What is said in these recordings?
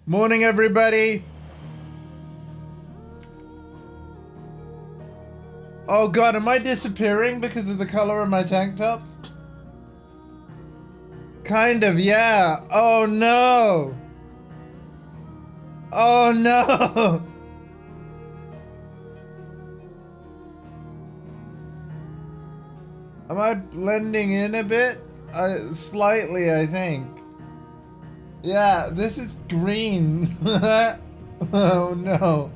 Morning, everybody. Oh god, am I disappearing because of the color of my tank top? Kind of, yeah. Oh no. Oh no. Am I blending in a bit? Slightly, I think. Yeah, this is green. Oh no.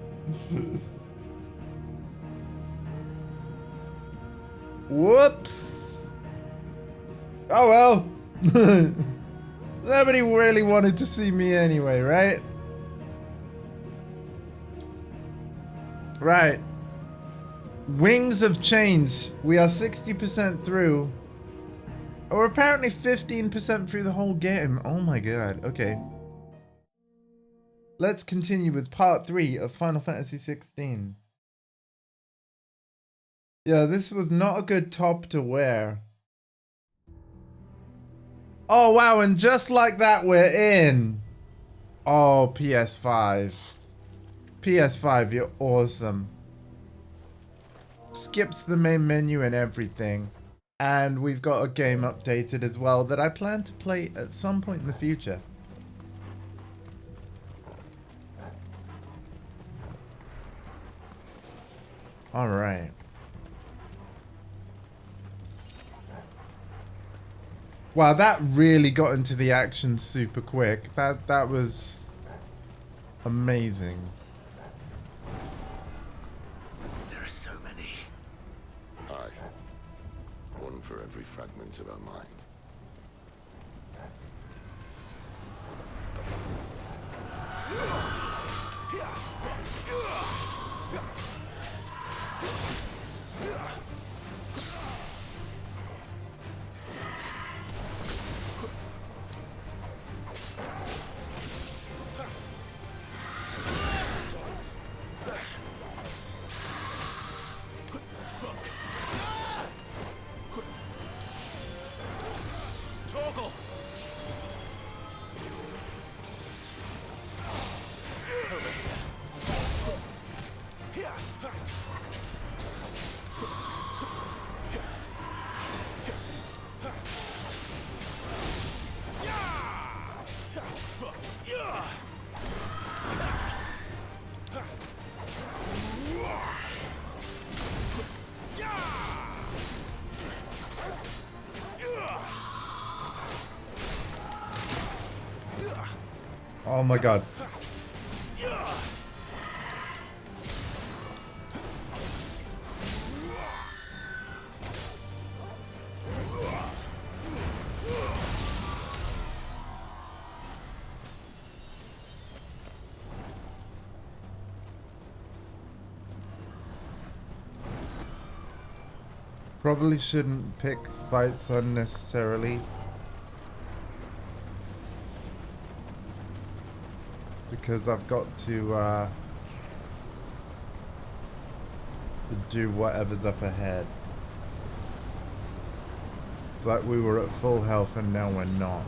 Whoops. Oh well. Nobody really wanted to see me anyway, right? Right. Wings of Change. We are 60% through. Oh, we're apparently 15% through the whole game. Oh my god. Okay. Let's continue with part 3 of Final Fantasy XVI. Yeah, this was not a good top to wear. Oh wow, and just like that, we're in. Oh, PS5. PS5, you're awesome. Skips the main menu and everything. And we've got a game updated as well that I plan to play at some point in the future. Alright. Wow, that really got into the action super quick. That was amazing. There are so many. Aye. One for every fragment of our mind. Toggle! Oh my god. Probably shouldn't pick fights unnecessarily. Because I've got to do whatever's up ahead. It's like we were at full health and now we're not.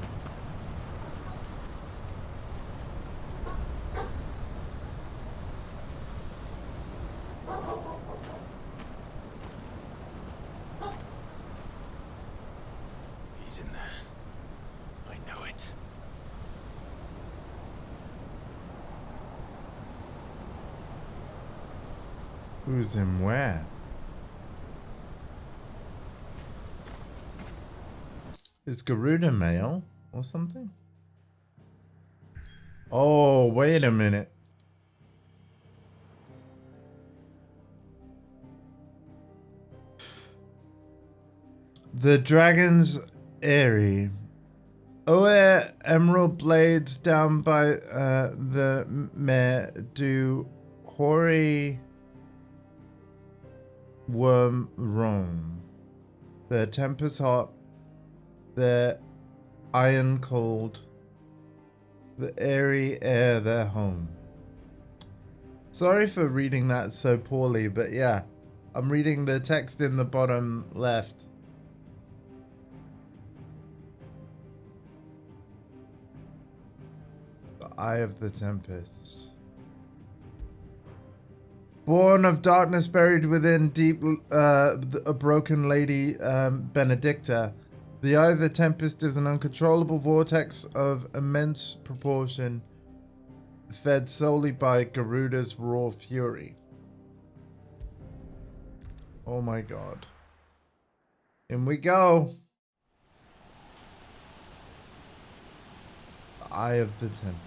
He's in there. I know it. Who's in where? Is Garuda male or something? Oh, wait a minute. The dragon's eyrie. O'er emerald blades down by the mare do hoary worm roam. Their tempers hot, their iron cold, the airy air their home. Sorry for reading that so poorly, but yeah, I'm reading the text in the bottom left. Eye of the Tempest. Born of darkness, buried within deep, a broken lady, Benedicta. The Eye of the Tempest is an uncontrollable vortex of immense proportion, fed solely by Garuda's raw fury. Oh my god. In we go. The Eye of the Tempest.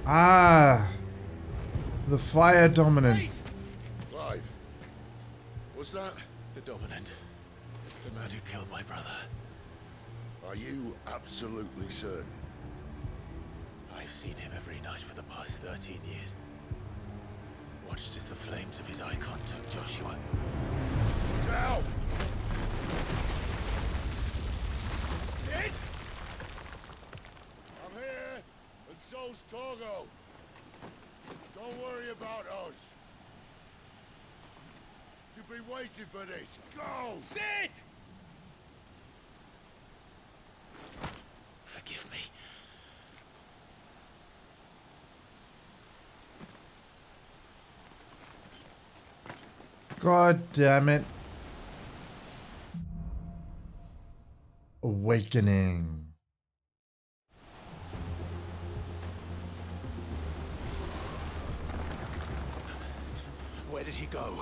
Ah, the fire dominant. Clive, was that? The Dominant. The man who killed my brother. Are you absolutely certain? I've seen him every night for the past 13 years. Watched as the flames of his icon took Joshua. Down! Dead? I'm here, and so's Torgo. Don't worry about us. You've been waiting for this. Go! Sid! Forgive me. God damn it. Awakening. Where did he go?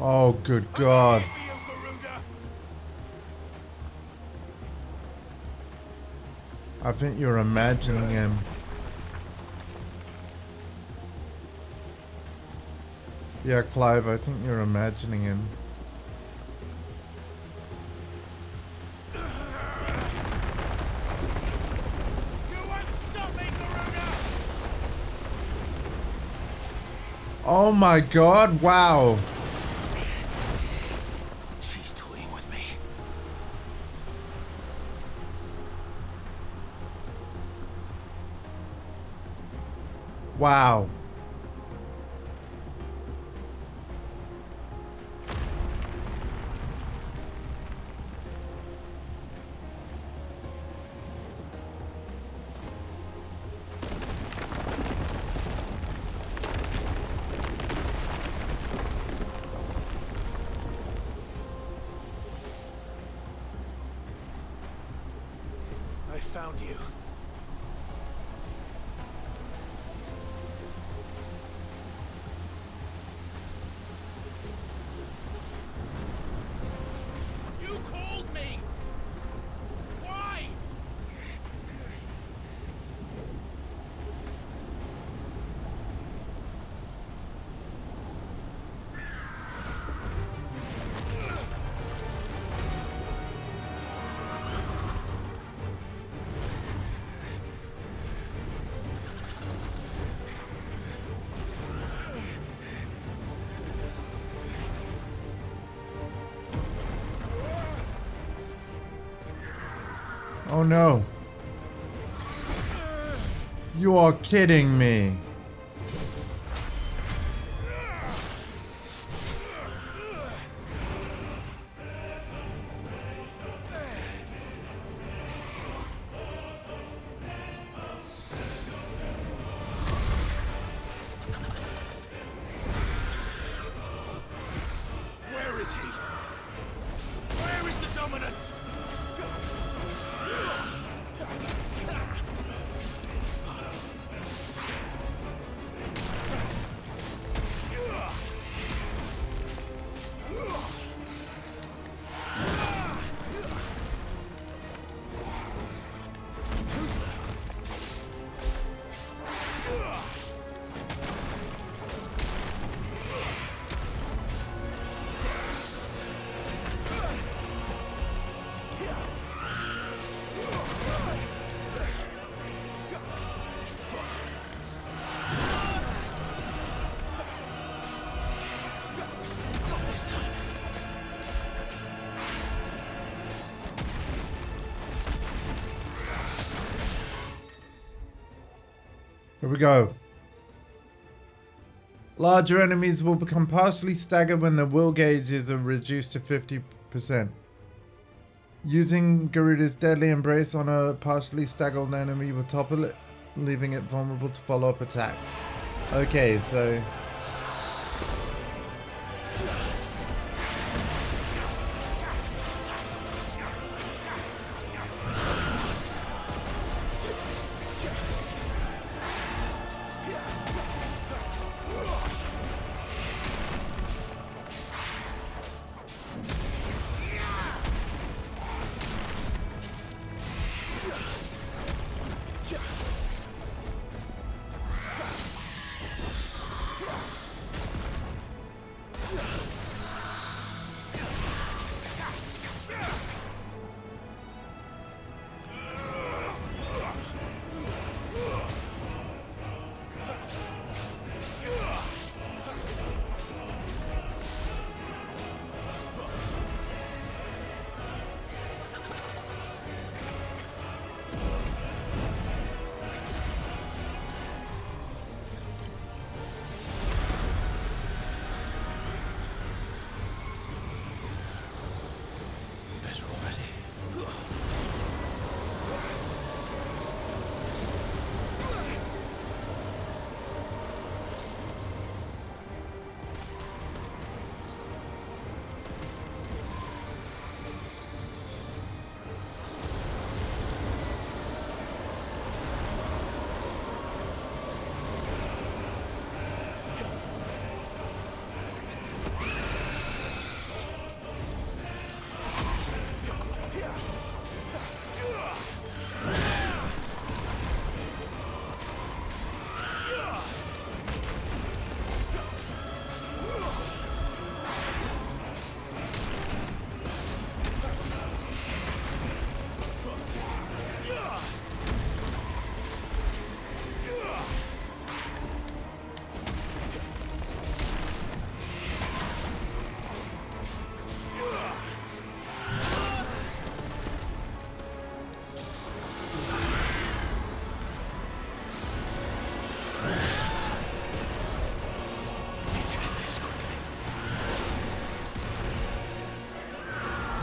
Oh, good God. I think you're imagining him. Yeah, Clive, I think you're imagining him. Oh my God, wow. She's toying with me. Wow. I found you. You called me! Why? Oh no. You are kidding me. Where is he? Where is the Dominant? we go. Larger enemies will become partially staggered when the will gauges are reduced to 50%. Using Garuda's deadly embrace on a partially staggered enemy will topple it, leaving it vulnerable to follow-up attacks. Okay, so...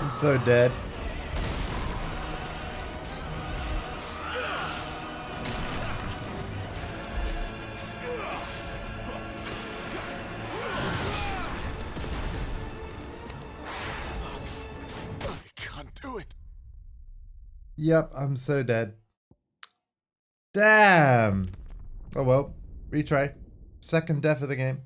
I'm so dead. I can't do it. Yep, I'm so dead. Damn. Oh well, retry. Second death of the game.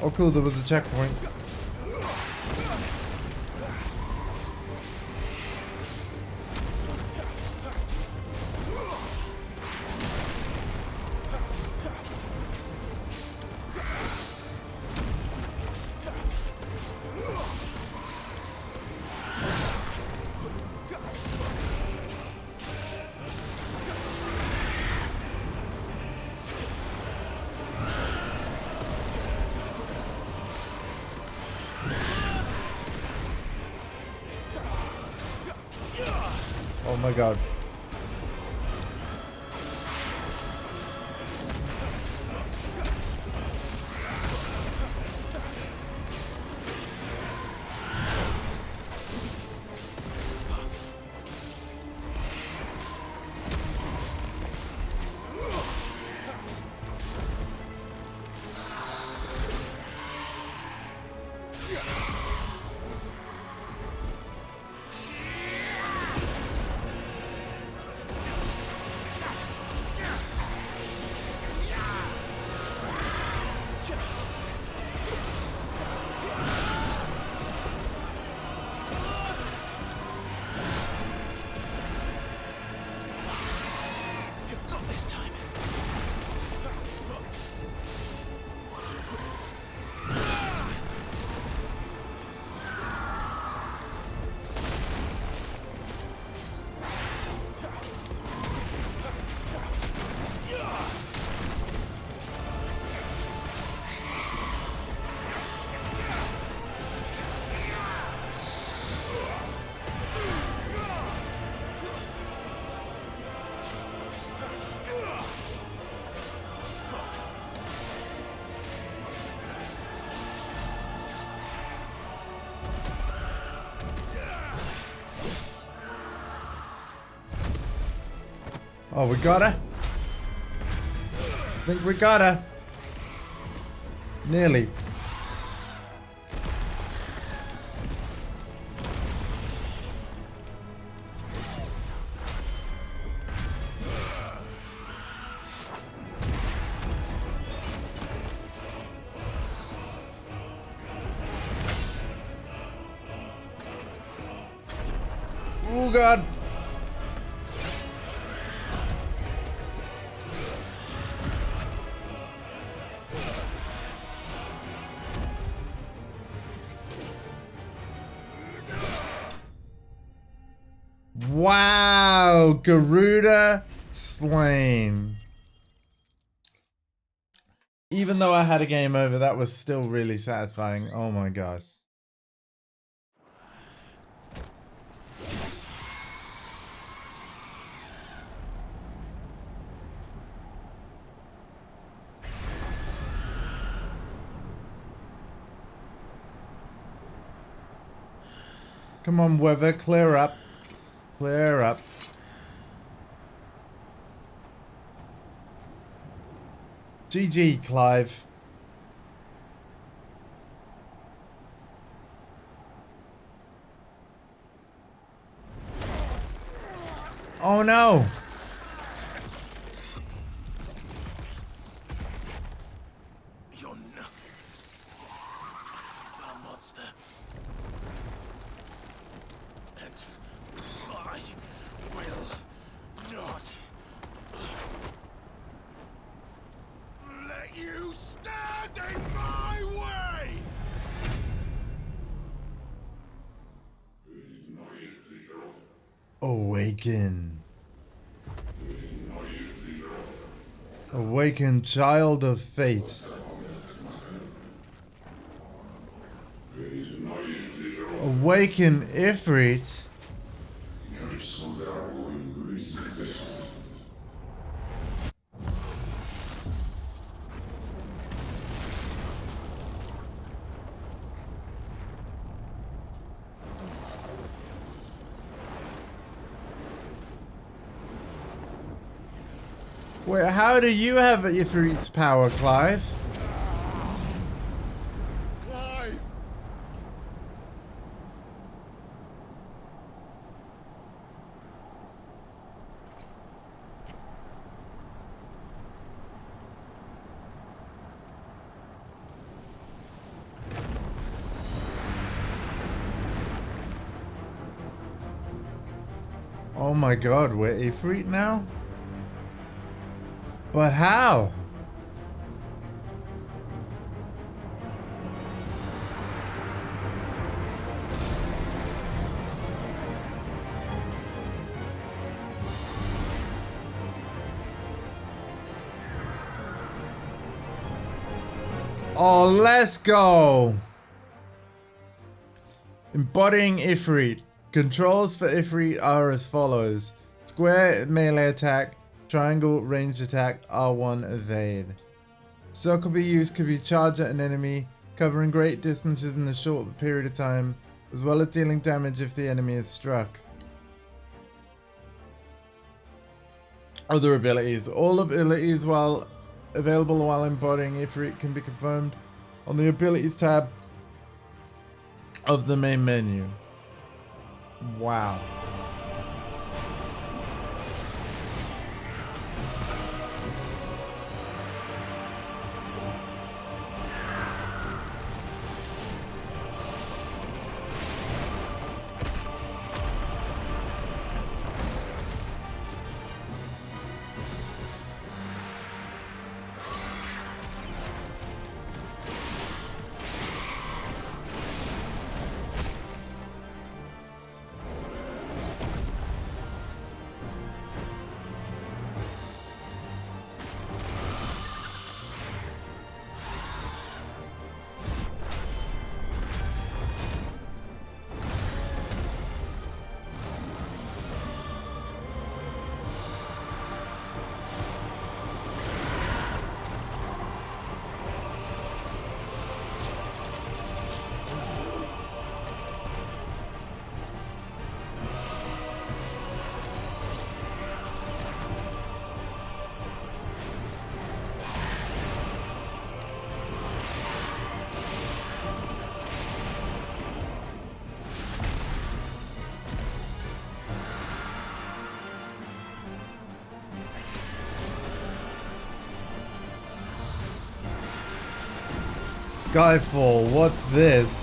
Oh cool, there was a checkpoint. Oh my god. Oh, we got her. I think we got her. Nearly. Oh God. Wow, Garuda slain. Even though I had a game over, that was still really satisfying. Oh my gosh. Come on, weather, clear up. Clear up. GG, Clive. Oh no! You're nothing but a monster. And I will not let you stand in my way! Awaken. Awaken, child of fate. Awaken, Ifrit. Wait, how do you have Ifrit's power, Clive? Clive! Oh my god, we're Ifrit now? But how? Oh, let's go! Embodying Ifrit. Controls for Ifrit are as follows. Square melee attack, triangle ranged attack, R1 evade. Circle be used could be charge at an enemy, covering great distances in a short period of time, as well as dealing damage if the enemy is struck. Other abilities. All abilities while available while embodying Ifrit can be confirmed on the abilities tab of the main menu. Wow. Skyfall, what's this?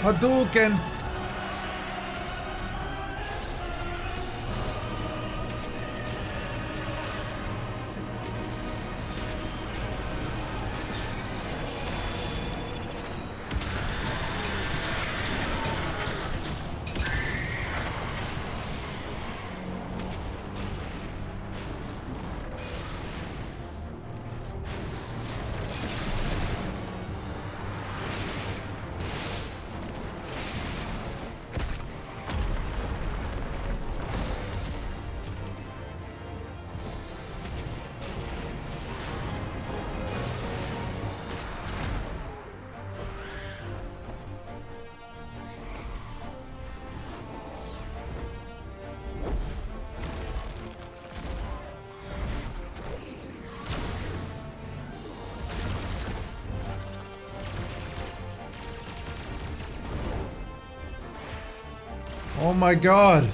Hadouken! Oh my god!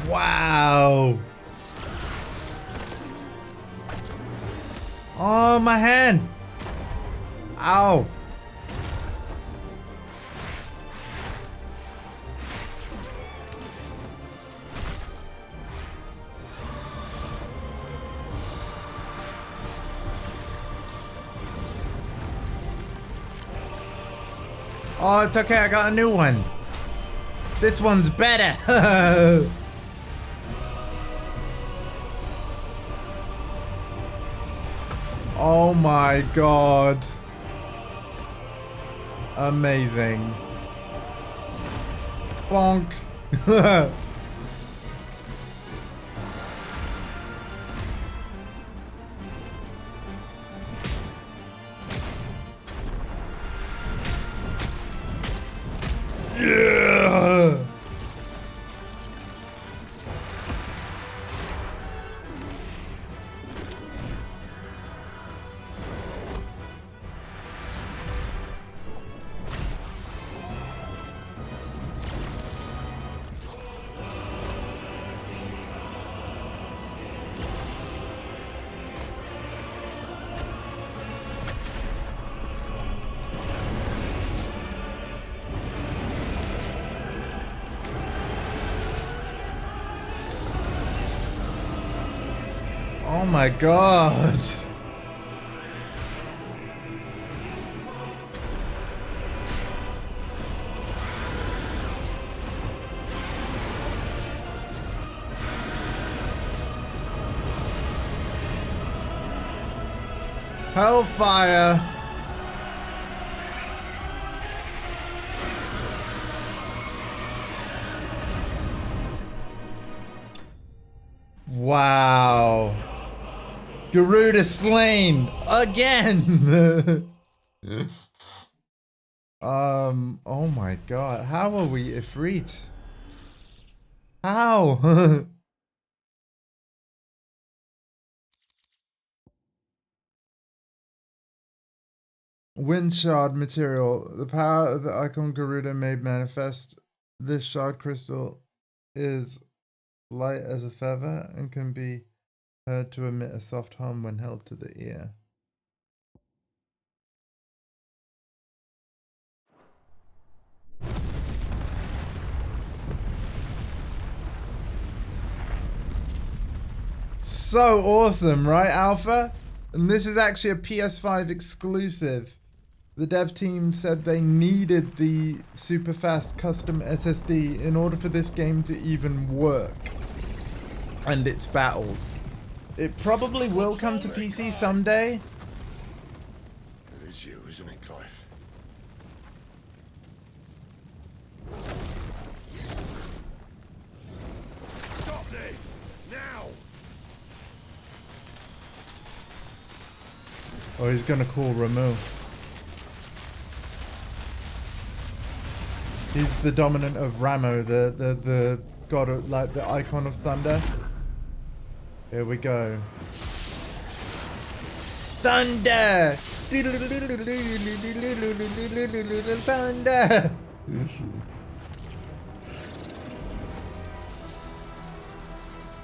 Wow! Oh, my hand! Ow! Oh, it's okay, I got a new one. This one's better. Oh my god. Amazing. Bonk. Yeah. Oh my god. Hellfire. Wow. Garuda slain again. Oh my god. How are we Ifrit? How? Wind shard material. The power of the icon Garuda made manifest. This shard crystal is light as a feather and can be heard to emit a soft hum when held to the ear. So awesome, right, Alpha? And this is actually a PS5 exclusive. The dev team said they needed the super fast custom SSD in order for this game to even work. And its battles. It probably will come to PC someday. It is you, isn't it, Clive? Stop this! Now! Oh, he's gonna call Ramu. He's the dominant of Ramo, the god of, like, the icon of thunder. Here we go. Thunder! Thunder!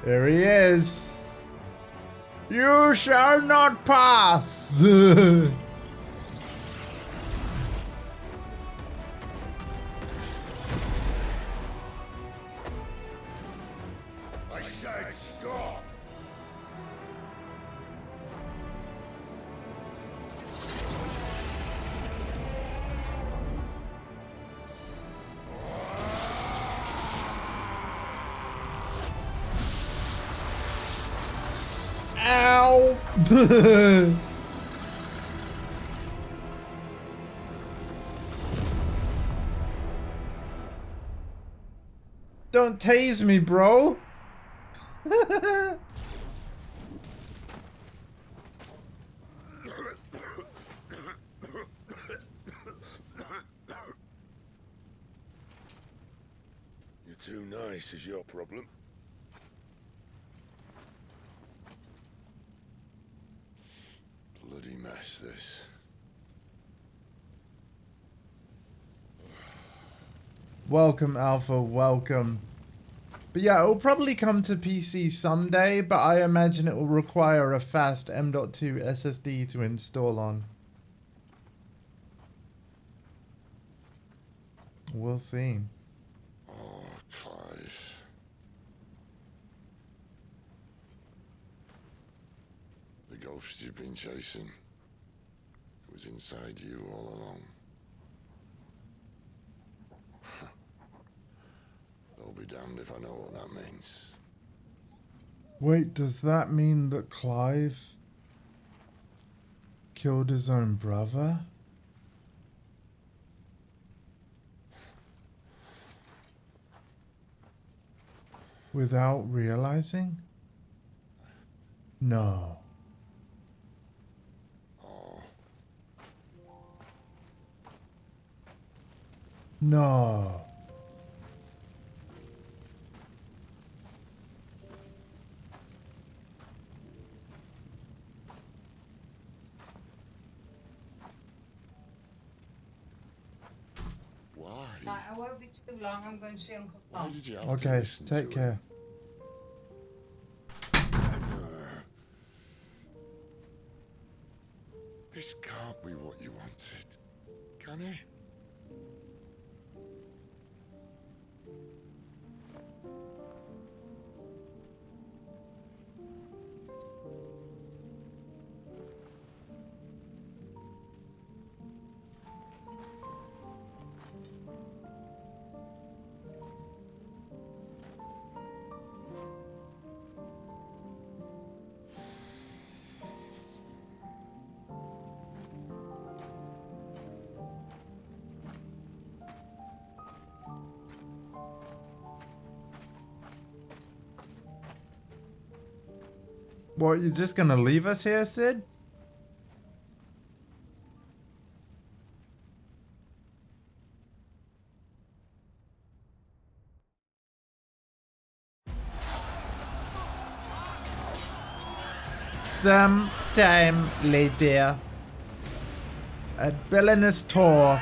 There he is. You shall not pass! I said stop! Ow! Don't tase me, bro. You're too nice is your problem. Bloody mess, this. Welcome, Alpha, welcome. But yeah, it'll probably come to PC someday, but I imagine it will require a fast M.2 SSD to install on. We'll see. Oh, Clive. The ghost you've been chasing was inside you all along. I'll be damned if I know what that means. Wait, does that mean that Clive killed his own brother? Without realizing? No. Oh, No. why? Right, I won't be too long. I'm going to see Uncle Why Tom. did you have to Okay, listen take to care. him? This can't be what you wanted, can it? What, you're just gonna leave us here, Sid? Sometime later. at Belenus Tor.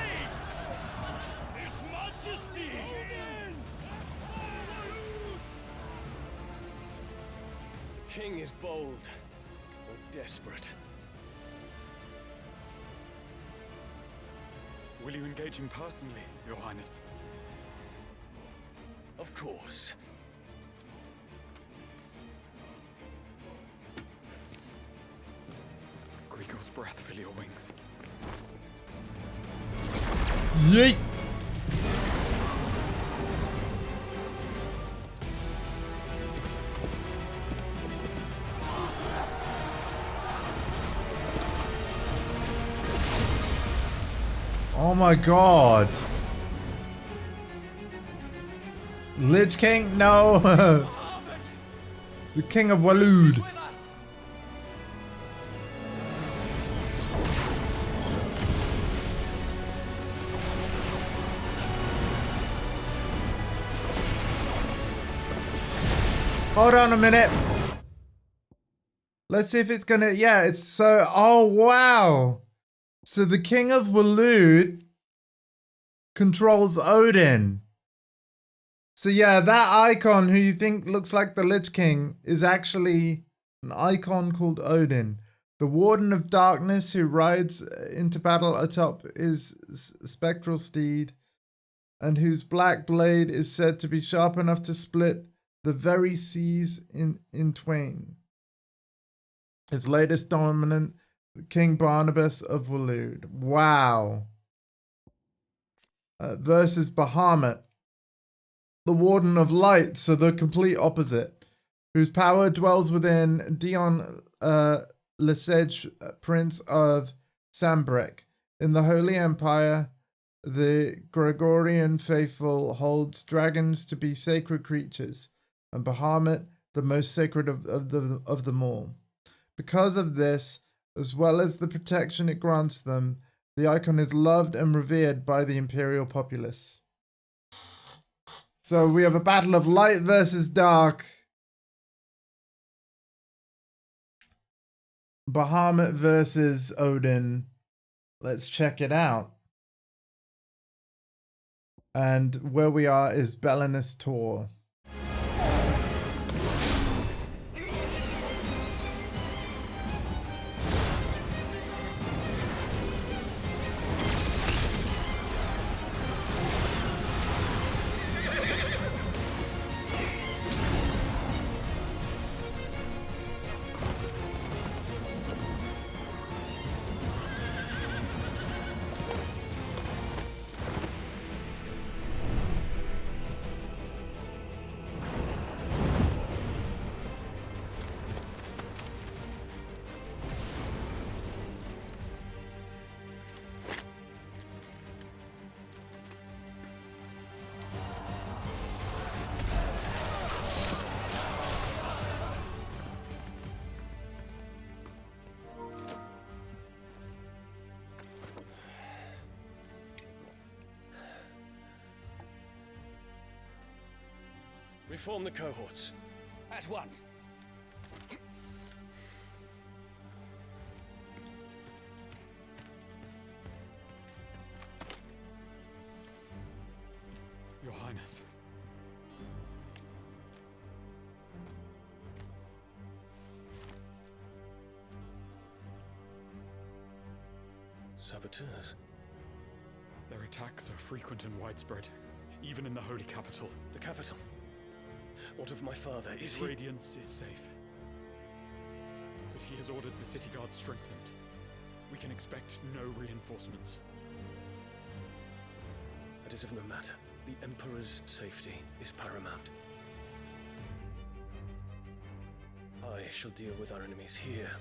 King is bold or desperate. Will you engage him personally, Your Highness? Of course. Grigor's breath fill your wings. Yeet! Oh my god. Lich King? No. The King of Waloed. Hold on a minute. Let's see if it's gonna, yeah, it's so, oh wow. So the King of Waloed controls Odin. So yeah, that icon who you think looks like the Lich King is actually an icon called Odin. The Warden of Darkness who rides into battle atop his spectral steed and whose black blade is said to be sharp enough to split the very seas in twain. His latest dominant, King Barnabas of Waloed. Wow. Versus Bahamut, the Warden of Light, so the complete opposite, whose power dwells within Dion Lesage, Prince of Sambrek. In the Holy Empire, the Gregorian faithful holds dragons to be sacred creatures, and Bahamut the most sacred of them all. Because of this, as well as the protection it grants them, the icon is loved and revered by the imperial populace. So we have a battle of light versus dark. Bahamut versus Odin. Let's check it out. And where we are is Belenus Tor. Reform the cohorts. At once. Your Highness. Saboteurs. Their attacks are frequent and widespread, even in the holy capital. The capital. What of my father? Is His he? radiance is safe. But he has ordered the city guard strengthened. We can expect no reinforcements. That is of no matter. The Emperor's safety is paramount. I shall deal with our enemies here.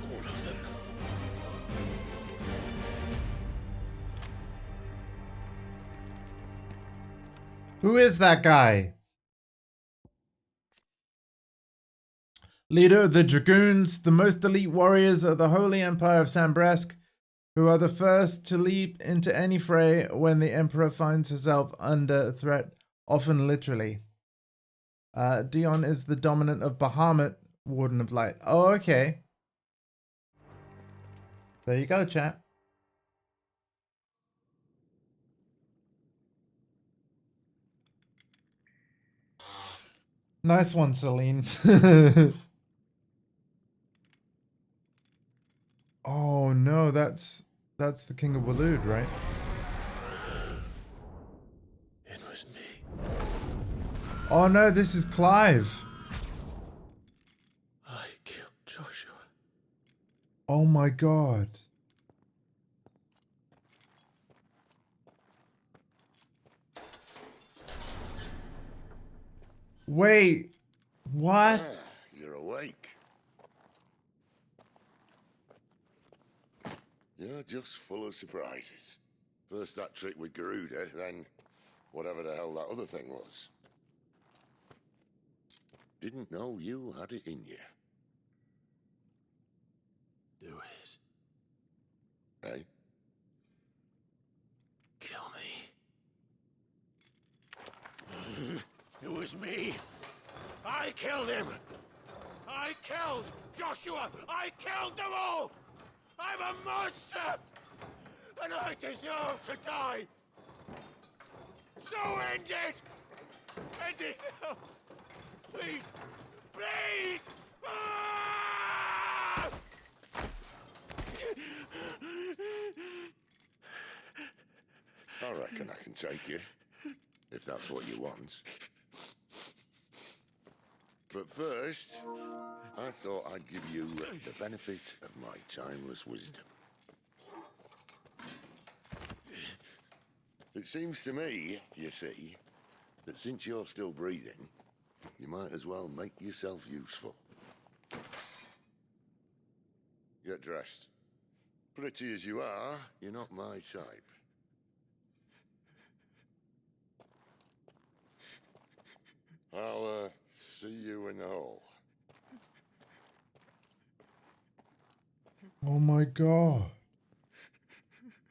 All of them. Who is that guy? Leader of the Dragoons, the most elite warriors of the Holy Empire of Sambresk, who are the first to leap into any fray when the Emperor finds herself under threat, often literally. Dion is the dominant of Bahamut, Warden of Light. Oh, okay. There you go, chat. Nice one, Celine. Oh no, that's the King of Waloed, right? It was me. Oh no, this is Clive. I killed Joshua. Oh my god. Wait, what? Ah, you're awake. You're just full of surprises. First that trick with Garuda, then whatever the hell that other thing was. Didn't know you had it in you. Do it. Eh? Kill me. It was me. I killed him. I killed Joshua. I killed them all. I'm a monster. And I deserve to die. So end it. End it now. Please. Please. Ah! I reckon I can take you, if that's what you want. But first, I thought I'd give you the benefit of my timeless wisdom. It seems to me, you see, that since you're still breathing, you might as well make yourself useful. Get dressed. Pretty as you are, you're not my type. I'll, see you in the hall. Oh my god.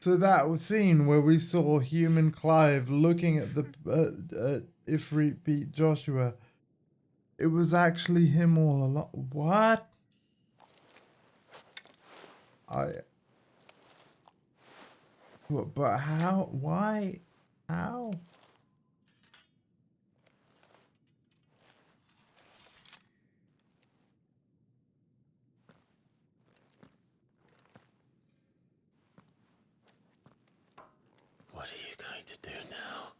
So that was scene where we saw human Clive looking at the Ifrit beat Joshua. It was actually him all along. What? What? But how? Why? How? What are you going to do now?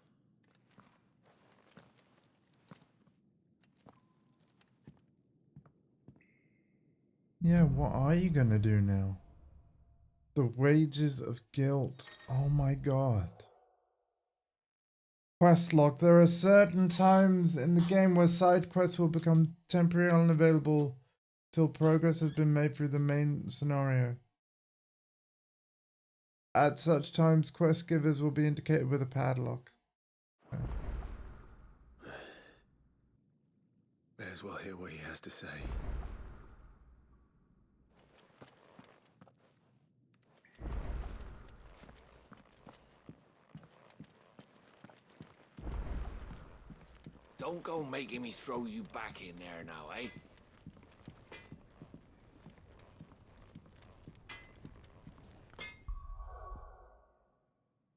Yeah, what are you gonna do now? The wages of guilt. Oh my god. Quest log. There are certain times in the game where side quests will become temporarily unavailable till progress has been made through the main scenario. At such times, quest givers will be indicated with a padlock. Okay. May as well hear what he has to say. Don't go making me throw you back in there now, eh?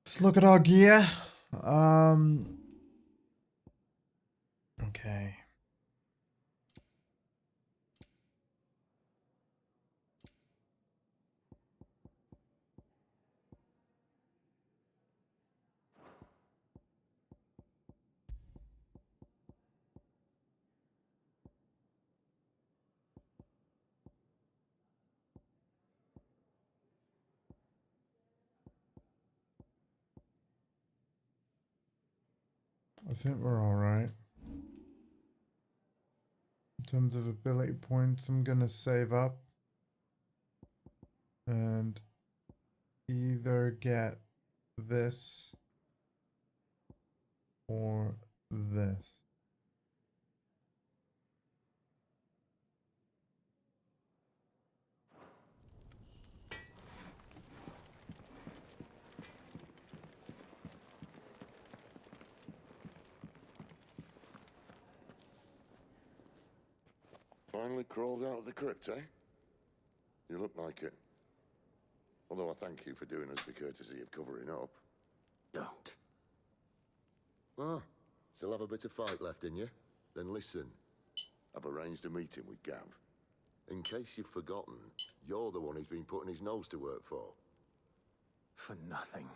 Let's look at our gear. Okay. I think we're alright. In terms of ability points, I'm gonna save up and either get this or this. Finally crawled out of the crypt, eh? You look like it. Although I thank you for doing us the courtesy of covering up. Don't. Ah, still have a bit of fight left in you? Then listen. I've arranged a meeting with Gav. In case you've forgotten, you're the one he's been putting his nose to work for. For nothing.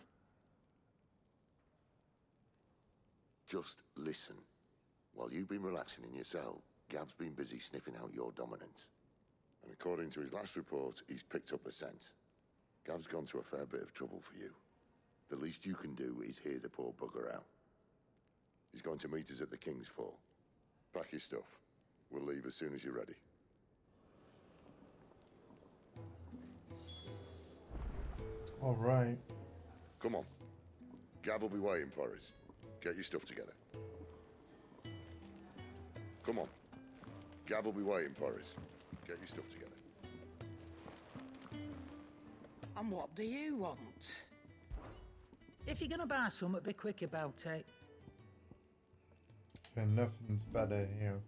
Just listen. While you've been relaxing in your cell, Gav's been busy sniffing out your dominance. And according to his last report, he's picked up a scent. Gav's gone to a fair bit of trouble for you. The least you can do is hear the poor bugger out. He's going to meet us at the King's Fall. Pack your stuff. We'll leave as soon as you're ready. All right. Come on. Gav will be waiting for us. Get your stuff together. Come on. Gav will be waiting for us. Get your stuff together. And what do you want? If you're gonna buy something, be quick about it. Okay, nothing's better here.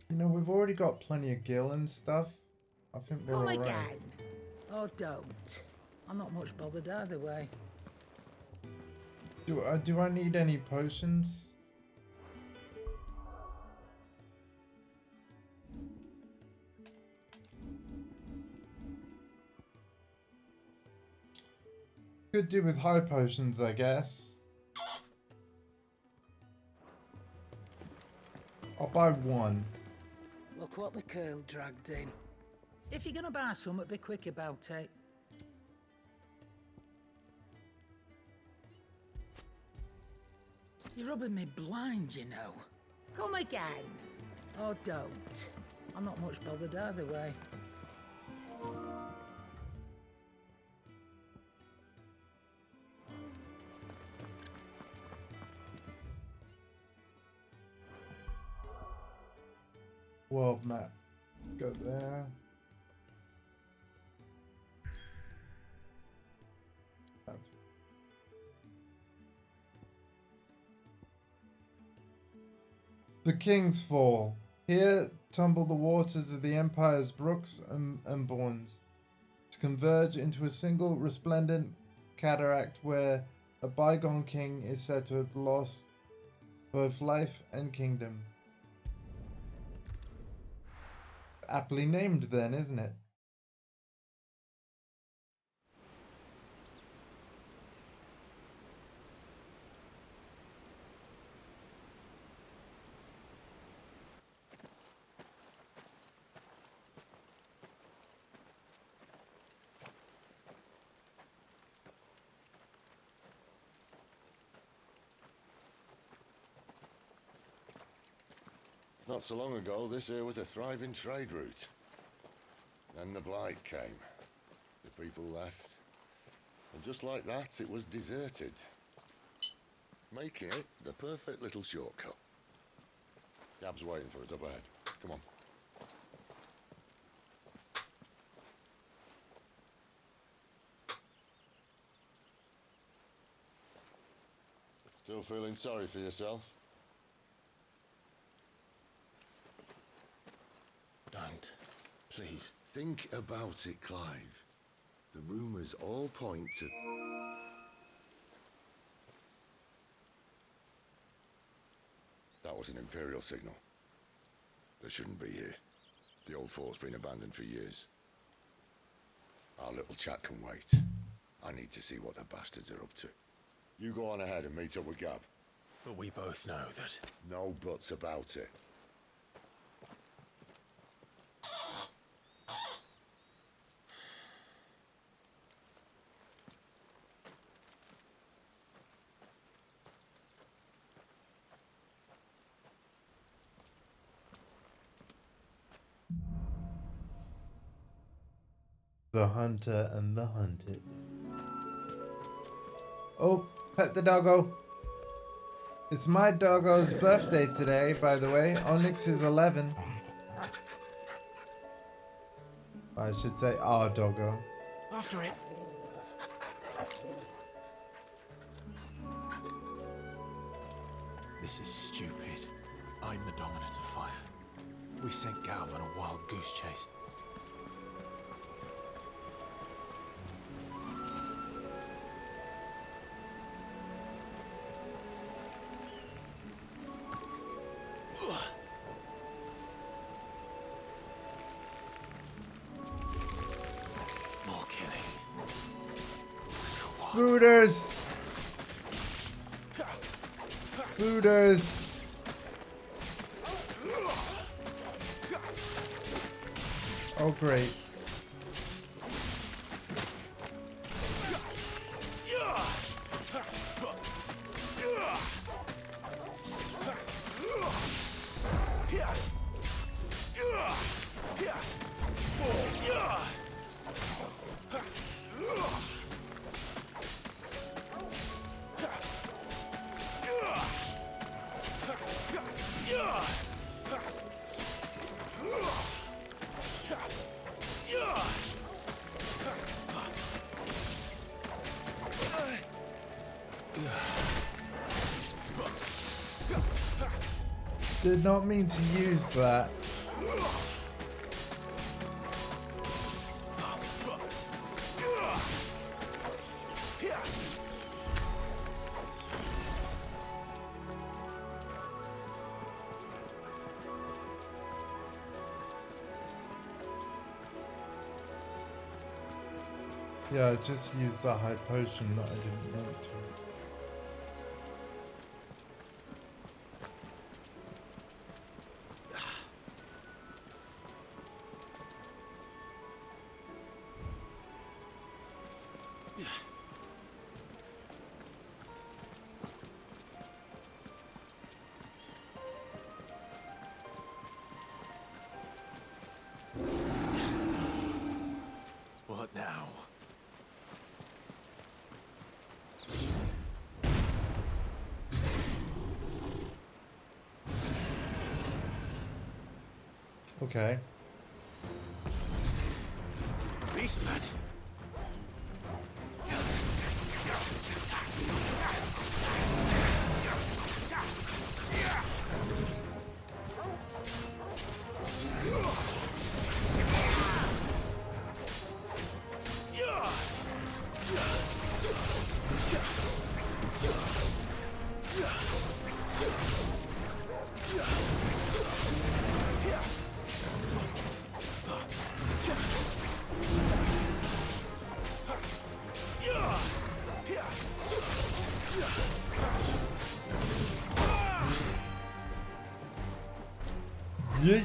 You know, we've already got plenty of gil and stuff. I think we're Come alright. again. Or don't. I'm not much bothered either way. Do I need any potions? Could do with high potions, I guess. I'll buy one. Look what the curl dragged in. If you're gonna buy something, be quick about it. You're rubbing me blind, you know. Come again. Or don't. I'm not much bothered either way. World map. Go there. That's the King's Fall. Here tumble the waters of the Empire's brooks and bournes, to converge into a single resplendent cataract where a bygone king is said to have lost both life and kingdom. Aptly named then, isn't it? Not so long ago, this here was a thriving trade route. Then the Blight came. The people left. And just like that, it was deserted. Making it the perfect little shortcut. Gav's waiting for us up ahead. Come on. Still feeling sorry for yourself? Don't. Please. Think about it, Clive. The rumours all point to... That was an Imperial signal. They shouldn't be here. The old fort's been abandoned for years. Our little chat can wait. I need to see what the bastards are up to. You go on ahead and meet up with Gav. But we both know that... No buts about it. The hunter and the hunted. Oh, pet the doggo. It's my doggo's birthday today, by the way. Onyx is 11. I should say our doggo. After it. This is stupid. I'm the dominant of fire. We sent Galv on a wild goose chase. More killing. Spooters! Spooters! Oh, great. Did not mean to use that. Yeah, I just used a high potion that I didn't want to. What now? Okay. Beastman! Yeet.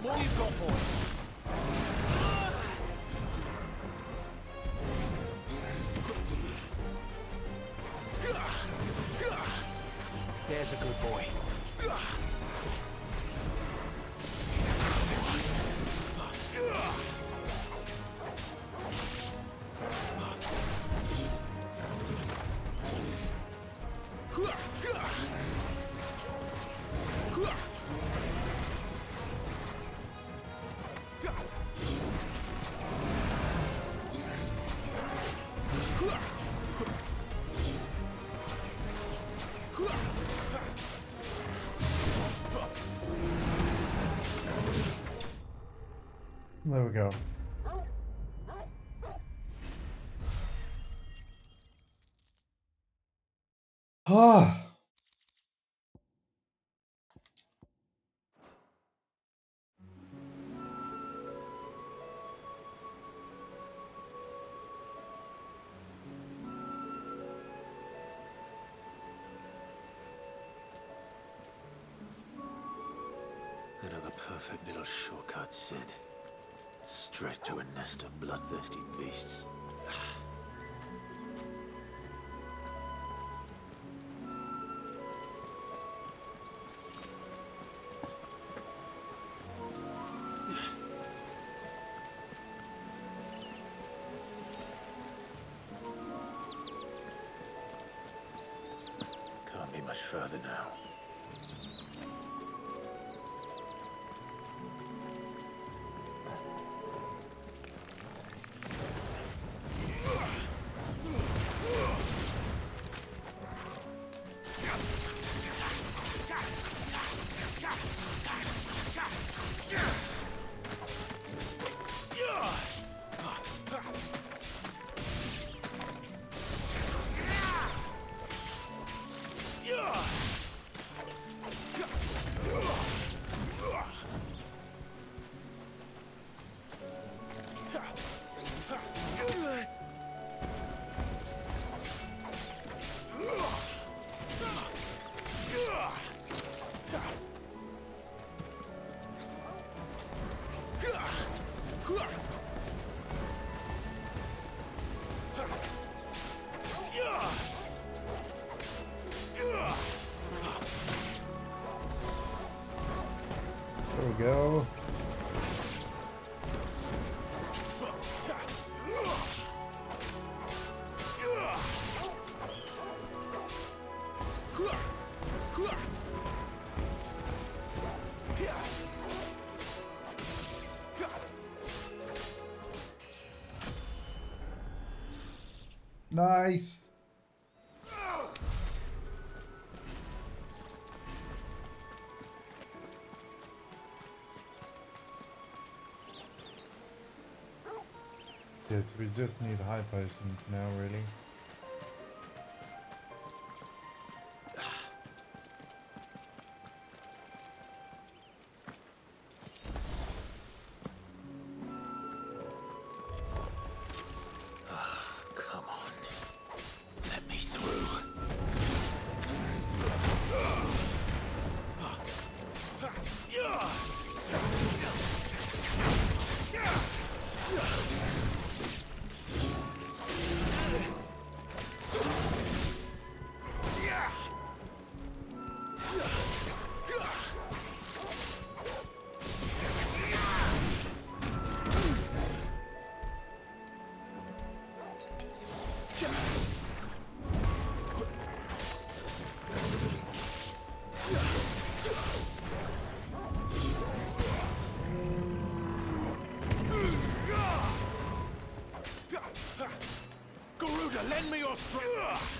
All you've got, boy. There's a good boy. There we go. Ah. Another perfect little shortcut, Sid. Straight through a nest of bloodthirsty beasts. Can't be much further now. There we go. Nice. Yes, we just need high potions now, really. Come on. Let me through. Garuda, lend me your strength.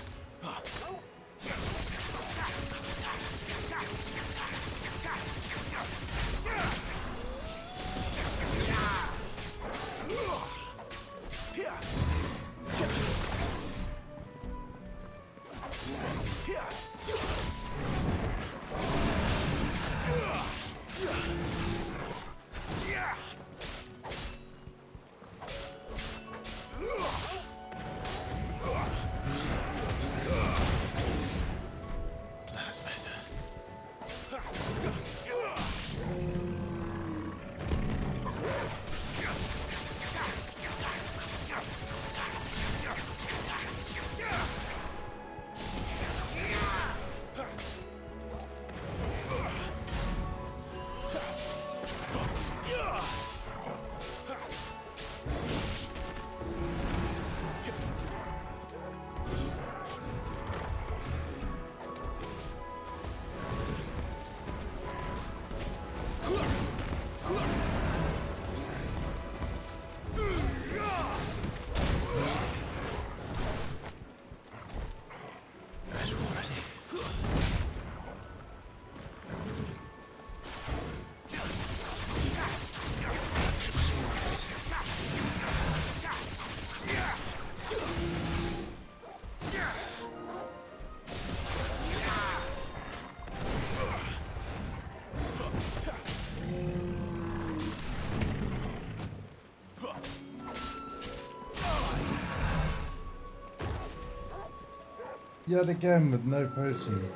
Yet again with no potions.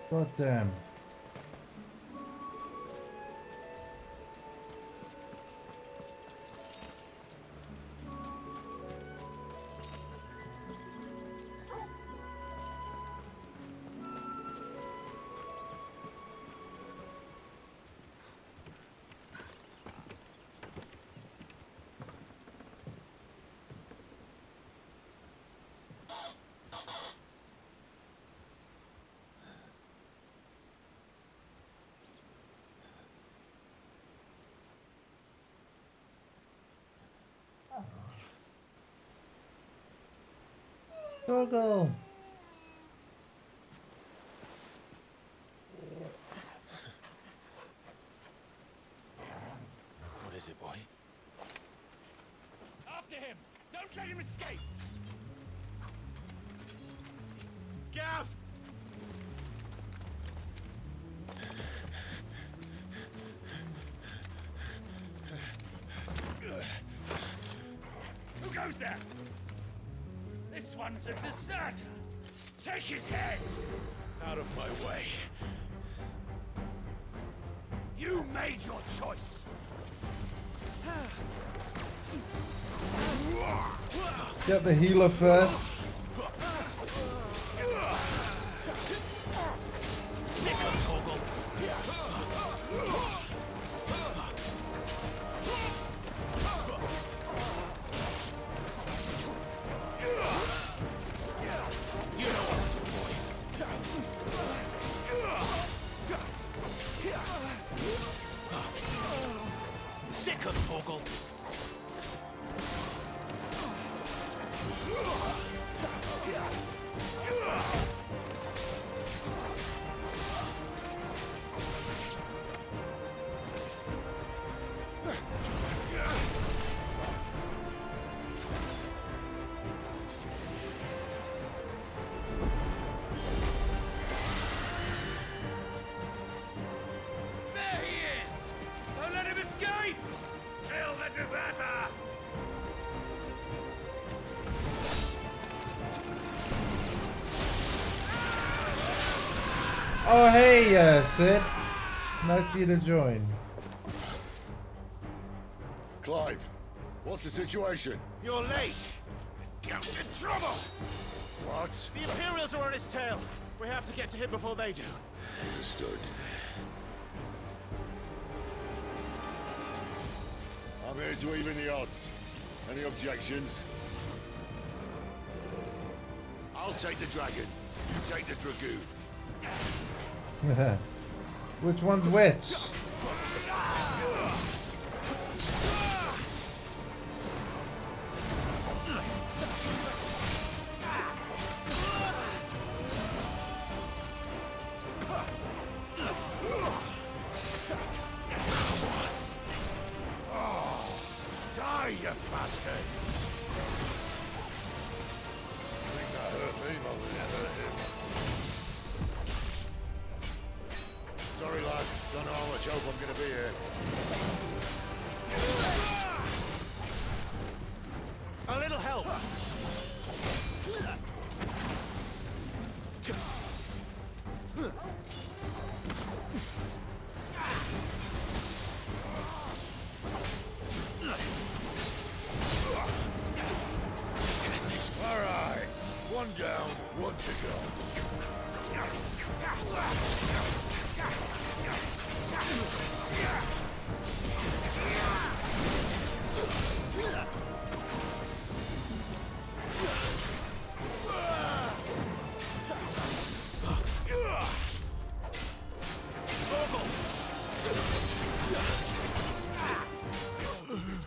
God damn. Torgal! What is it, boy? After him! Don't let him escape! Gav! Who goes there? This one's a deserter! Take his head! Out of my way. You made your choice! Get the healer first. Sick of Toggle! You know what to do, boy. Sick of Toggle! There he is! Don't let him escape! Kill the deserter! Oh hey, Sid. Nice of you to join. Clive, what's the situation? You're late! Get in trouble! What? The Imperials are on his tail! We have to get to him before they do. Understood. I'm here to even the odds. Any objections? I'll take the dragon. You take the dragoon. Which one's which? Die, you bastard! I think that hurt me more than it hurt him. Sorry, lad. Don't know how much hope I'm gonna be here. A little help! All right. One down, one to go.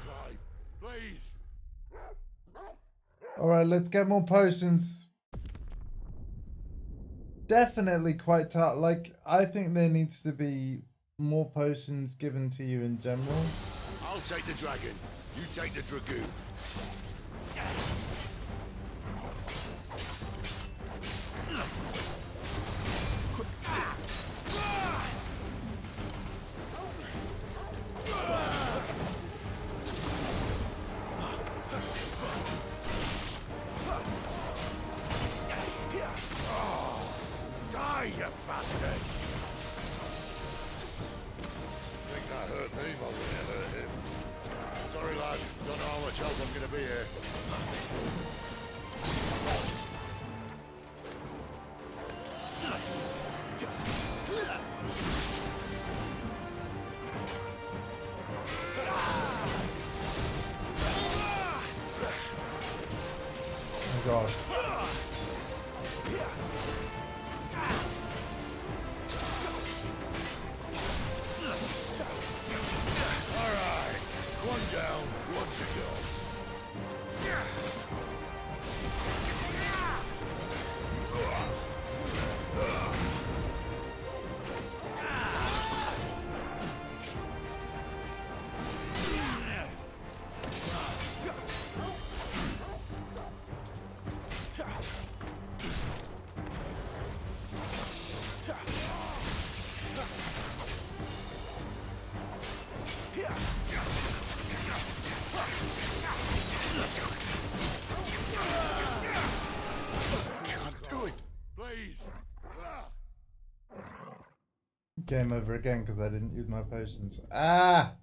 Clive, please. Alright, let's get more potions. Definitely quite tough. Like, I think there needs to be more potions given to you in general. I'll take the dragon. You take the dragoon. Die, you bastard! I think that hurt me more than it hurt him. Sorry, lad. Don't know how much help I'm gonna be here. Oh god. Alright. One down, one to go. Can't do it. Please. Game over again because I didn't use my potions. Ah!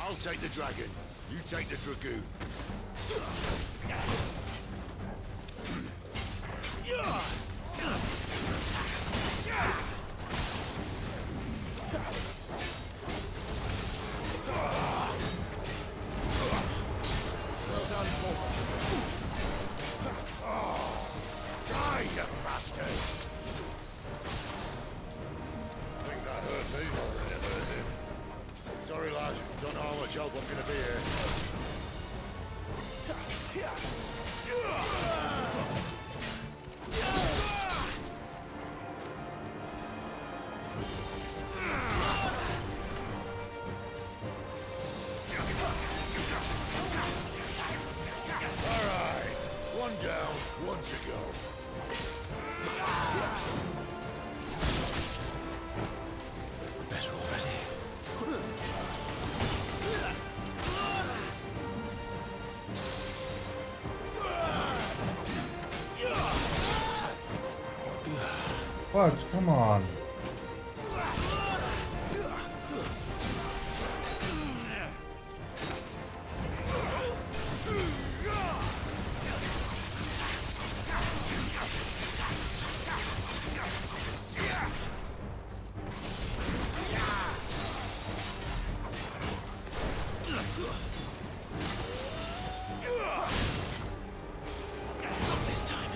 I'll take the dragon. You take the dragoon. Well done, Paul. Die, you bastard! I think that hurt me more than it hurt him. Sorry, lad. Don't know how much help I'm gonna be here. Alright. One down, one to go. Better already. What? Come on. Not this time.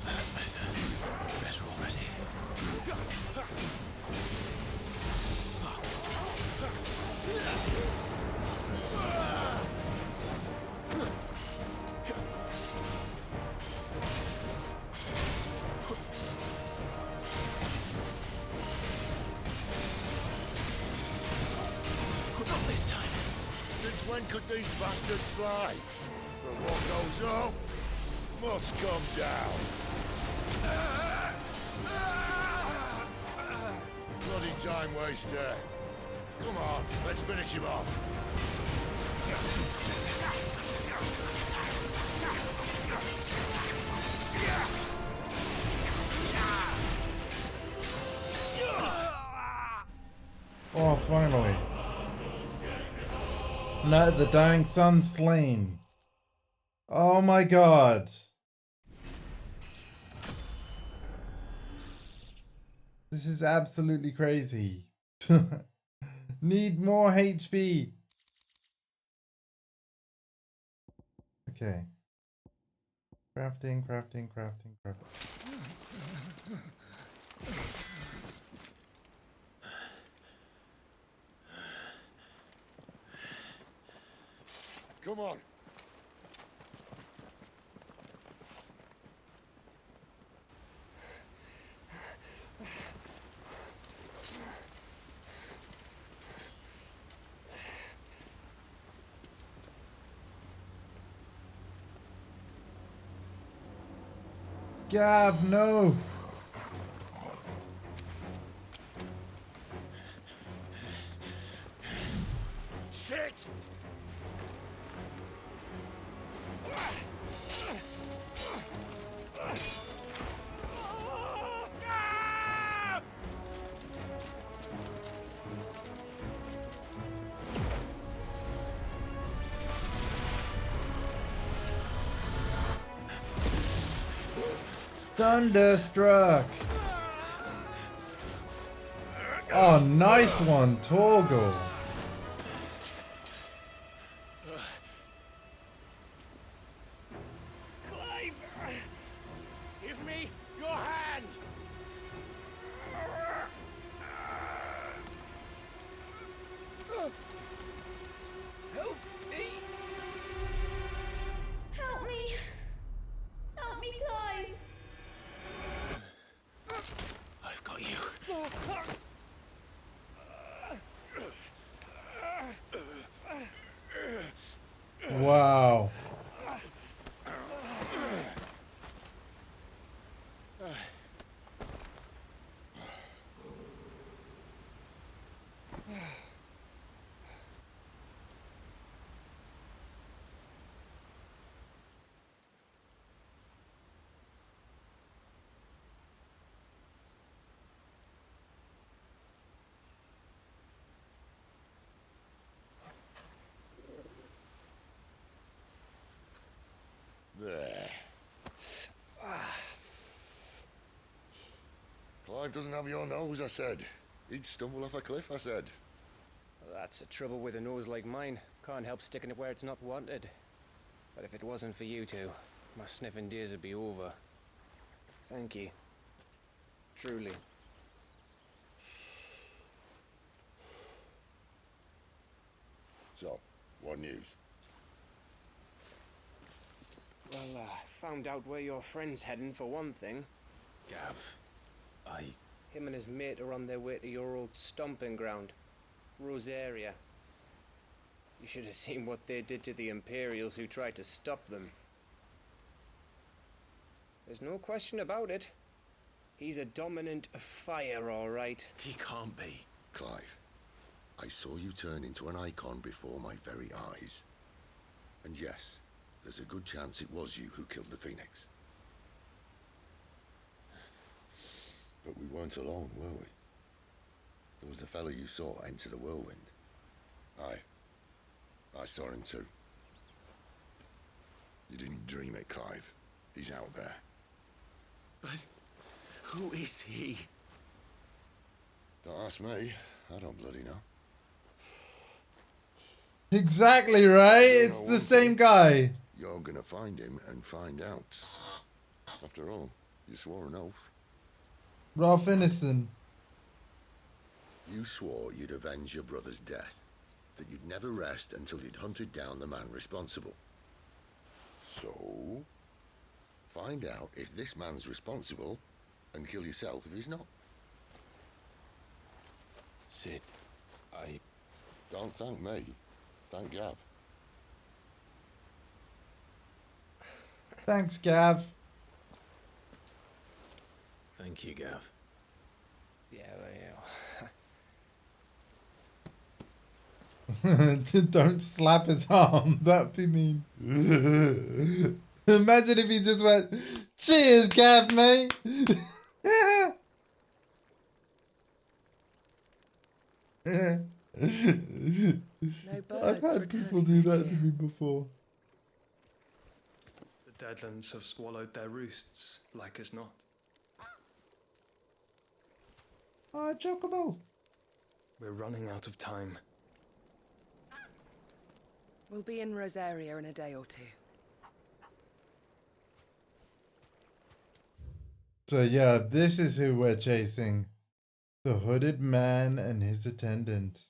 That's better. Better already. Not this time. Since when could these bastards fly? But what goes up must come down. Bloody time waster. Come on, let's finish him off. Oh, finally. No, the dying sun slain. Oh my god. This is absolutely crazy. Need more HP. Okay. Crafting, crafting, crafting, crafting. Come on. Gav, no! Shit! Thunderstruck! Oh, nice one, Torgal. Clive! Give me your hand! Help me! Help me! Help me, Clive! I've got you. Wow. There. Clive doesn't have your nose, I said. He'd stumble off a cliff, I said. Well, that's the trouble with a nose like mine. Can't help sticking it where it's not wanted. But if it wasn't for you two, my sniffing days would be over. Thank you. Truly. So, what news? Well, found out where your friend's heading for one thing. Gav, Him and his mate are on their way to your old stomping ground, Rosaria. You should have seen what they did to the Imperials who tried to stop them. There's no question about it. He's a dominant fire, all right. he can't be. Clive, I saw you turn into an icon before my very eyes. And yes, there's a good chance it was you who killed the Phoenix. But we weren't alone, were we? There was the fellow you saw enter the whirlwind. I saw him too. You didn't dream it, Clive. He's out there. But who is he? Don't ask me. I don't bloody know. Exactly right. It's the same guy. You're gonna find him and find out. After all, you swore an oath. Ralph Ineson. You swore you'd avenge your brother's death, that you'd never rest until you'd hunted down the man responsible. So, find out if this man's responsible and kill yourself if he's not. Sid, Don't thank me. Thank Gav. Thanks, Gav. Thank you, Gav. Yeah, well, Don't slap his arm. That'd be mean. Imagine if he just went, cheers, Gav, mate. No birds I've had people returning do this that to year. me before. The Deadlands have swallowed their roosts, like as not. Oh, Chocobo. We're running out of time. We'll be in Rosaria in a day or two. So yeah, this is who we're chasing. The hooded man and his attendant.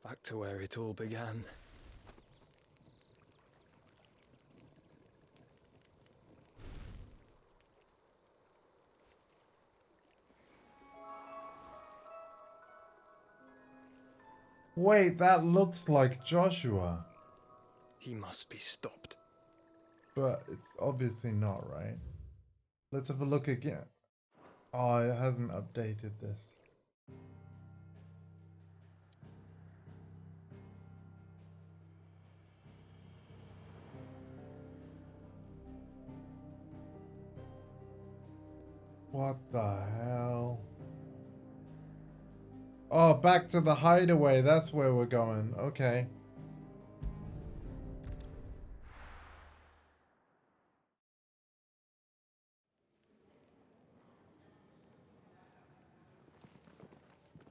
Back to where it all began. Wait, that looks like Joshua. He must be stopped. But it's obviously not, right? Let's have a look again. Oh, it hasn't updated this. What the hell? Oh, back to the hideaway. That's where we're going. Okay.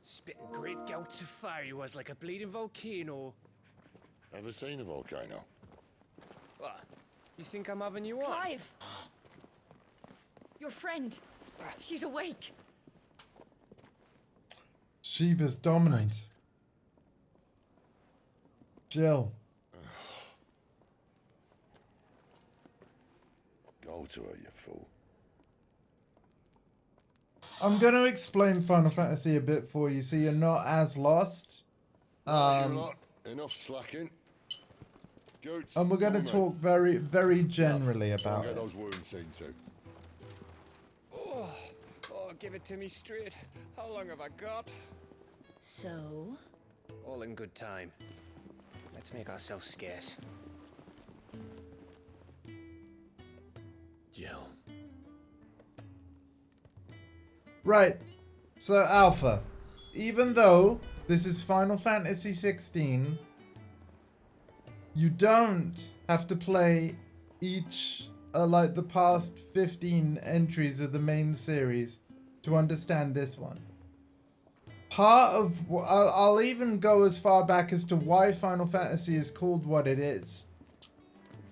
Spitting great gouts of fire he was, like a bleeding volcano. Ever seen a volcano? What? You think I'm having you on? Clive! Your friend. She's awake. Shiva's dominant. Jill. Go to her, you fool. I'm going to explain Final Fantasy a bit for you so you're not as lost. Right, you lot, enough slacking. Goots, And we're going to come on, talk very, very mate. generally Go and about get it. those wounds seen to. Oh, give it to me straight. How long have I got? So? All in good time. Let's make ourselves scarce. Jill. Right. So, Alpha, even though this is Final Fantasy XVI, you don't have to play each, like the past 15 entries of the main series to understand this one. Part of, I'll even go as far back as to why Final Fantasy is called what it is.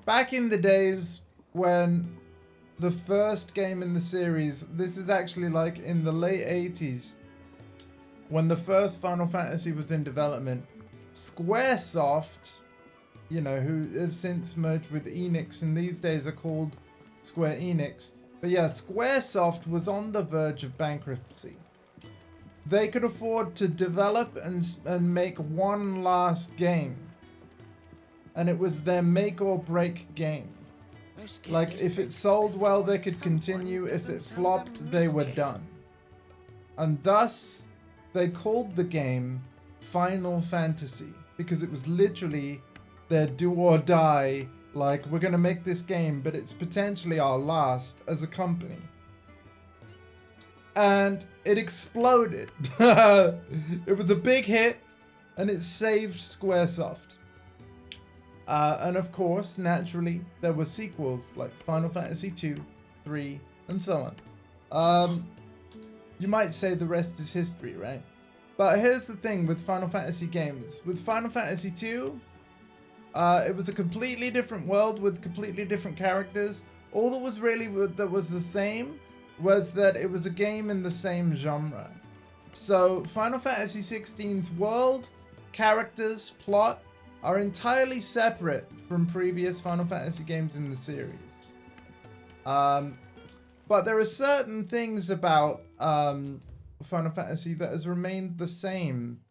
Back in the days when the first game in the series, this is actually like in the late 80s, when the first Final Fantasy was in development, Squaresoft, you know, who have since merged with Enix and these days are called Square Enix. But yeah, Squaresoft was on the verge of bankruptcy. They could afford to develop and make one last game. And it was their make or break game. Like, if it sold well, they could continue. If it flopped, they were done. And thus, they called the game Final Fantasy. Because it was literally their do or die. Like, we're going to make this game, but it's potentially our last as a company. And it exploded. It was a big hit, and it saved Squaresoft. And of course, naturally, there were sequels like Final Fantasy II, 3, and so on. You might say the rest is history, right? But here's the thing with Final Fantasy games. With Final Fantasy II, it was a completely different world with completely different characters. All that was really that was the same was that it was a game in the same genre. So Final Fantasy XVI's world, characters, plot are entirely separate from previous Final Fantasy games in the series. But there are certain things about Final Fantasy that has remained the same.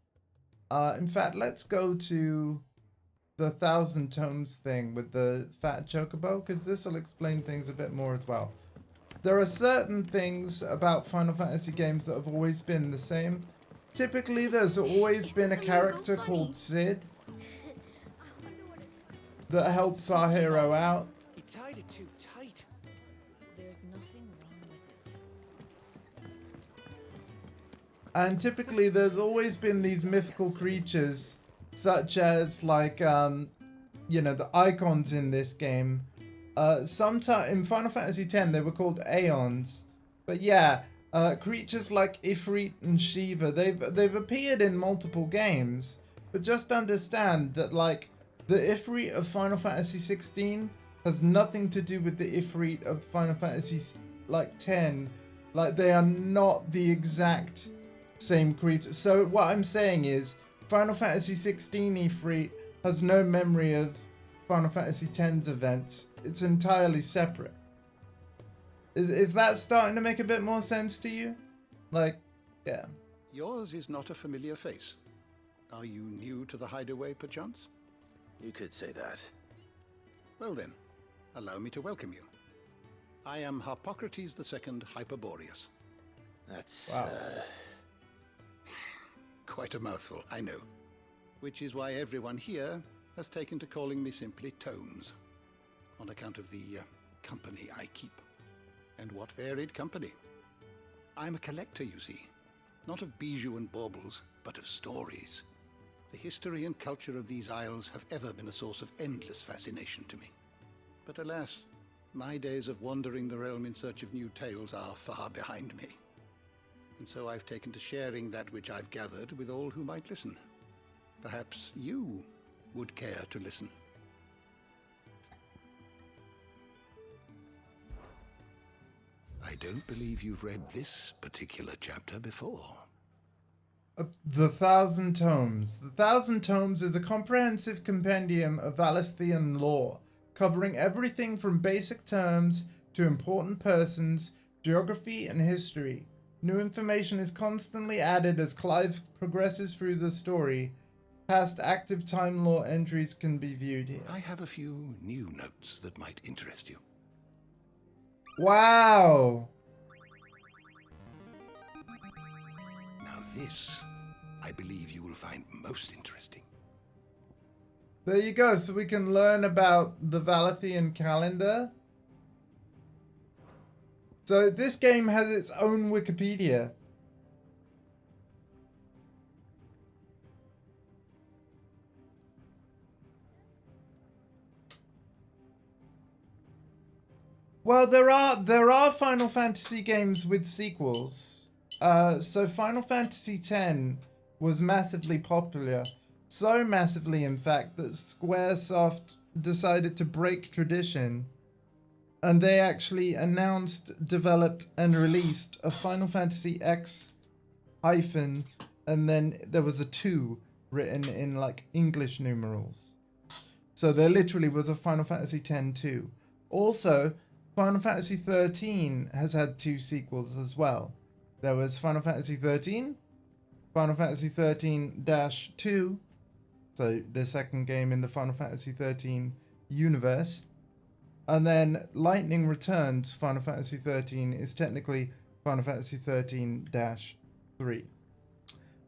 In fact, let's go to the 1,000 Tomes thing with the fat chocobo, because this will explain things a bit more as well. There are certain things about Final Fantasy games that have always been the same. Typically, there's always been a character called Sid that helps our hero out. He tied it too tight. There's nothing wrong with it. And typically there's always been these mythical creatures, such as like, you know, the icons in this game. Sometime in Final Fantasy X they were called Aeons. But yeah, creatures like Ifrit and Shiva, they've appeared in multiple games. But just understand that like the Ifrit of Final Fantasy XVI has nothing to do with the Ifrit of Final Fantasy like 10. Like they are not the exact same creature. So what I'm saying is Final Fantasy XVI Ifrit has no memory of Final Fantasy X's events. It's entirely separate. Is that starting to make a bit more sense to you? Like, yeah. Yours is not a familiar face. Are you new to the hideaway, perchance? You could say that. Well then, allow me to welcome you. I am Harpocrates II Hyperboreus. That's, wow. Quite a mouthful, I know. Which is why everyone here has taken to calling me simply Tomes, on account of the company I keep. And what varied company. I'm a collector, you see. Not of bijou and baubles, but of stories. The history and culture of these isles have ever been a source of endless fascination to me. But alas, my days of wandering the realm in search of new tales are far behind me. And so I've taken to sharing that which I've gathered with all who might listen. Perhaps you would care to listen. I don't believe you've read this particular chapter before. The Thousand Tomes. The Thousand Tomes is a comprehensive compendium of Valesthean lore, covering everything from basic terms to important persons, geography, and history. New information is constantly added as Clive progresses through the story. Past active Time Lore entries can be viewed here. I have a few new notes that might interest you. Wow! Now this, I believe you will find most interesting. There you go, so we can learn about the Valethian calendar. So this game has its own Wikipedia. Well, there are Final Fantasy games with sequels. So Final Fantasy X was massively popular. So massively, in fact, that Squaresoft decided to break tradition. And they actually announced, developed, and released a Final Fantasy X hyphen, and then there was a 2 written in like English numerals. So there literally was a Final Fantasy X-2. Also, Final Fantasy 13 has had 2 sequels as well. There was Final Fantasy 13, Final Fantasy 13-2, so the second game in the Final Fantasy 13 universe. And then Lightning Returns Final Fantasy 13 is technically Final Fantasy 13-3.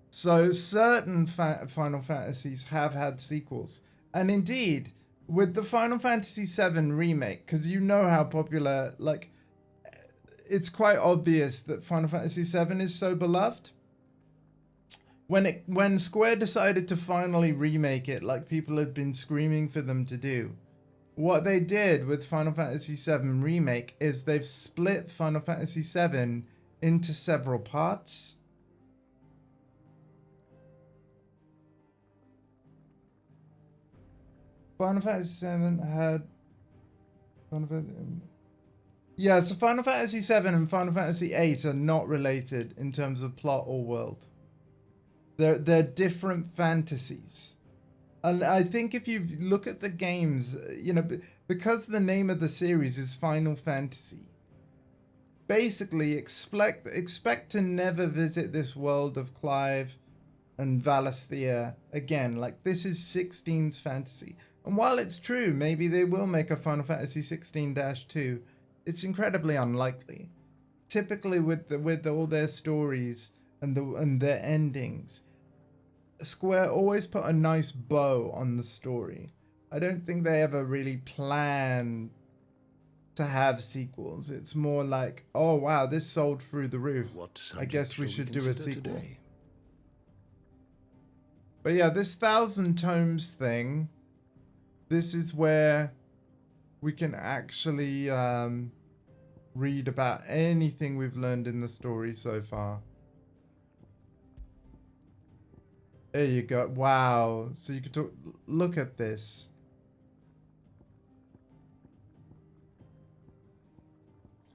So certain Final Fantasies have had sequels. And indeed, with the Final Fantasy VII remake, because you know how popular, like, it's quite obvious that Final Fantasy VII is so beloved. When Square decided to finally remake it, like people had been screaming for them to do, what they did with Final Fantasy VII Remake is they've split Final Fantasy VII into several parts. Final Fantasy VII had... Yeah, so Final Fantasy VII and Final Fantasy VIII are not related in terms of plot or world. They're different fantasies. And I think if you look at the games, you know, because the name of the series is Final Fantasy, basically expect to never visit this world of Clive and Valesthea again. Like, this is 16's fantasy. And while it's true, maybe they will make a Final Fantasy 16-2, it's incredibly unlikely. Typically with all their stories and their endings, Square always put a nice bow on the story. I don't think they ever really plan to have sequels. It's more like, oh wow, this sold through the roof. What I guess subject we shall should do a consider sequel. today? But yeah, this 1,000 tomes thing, this is where we can actually read about anything we've learned in the story so far. There you go. Wow. So you could look at this.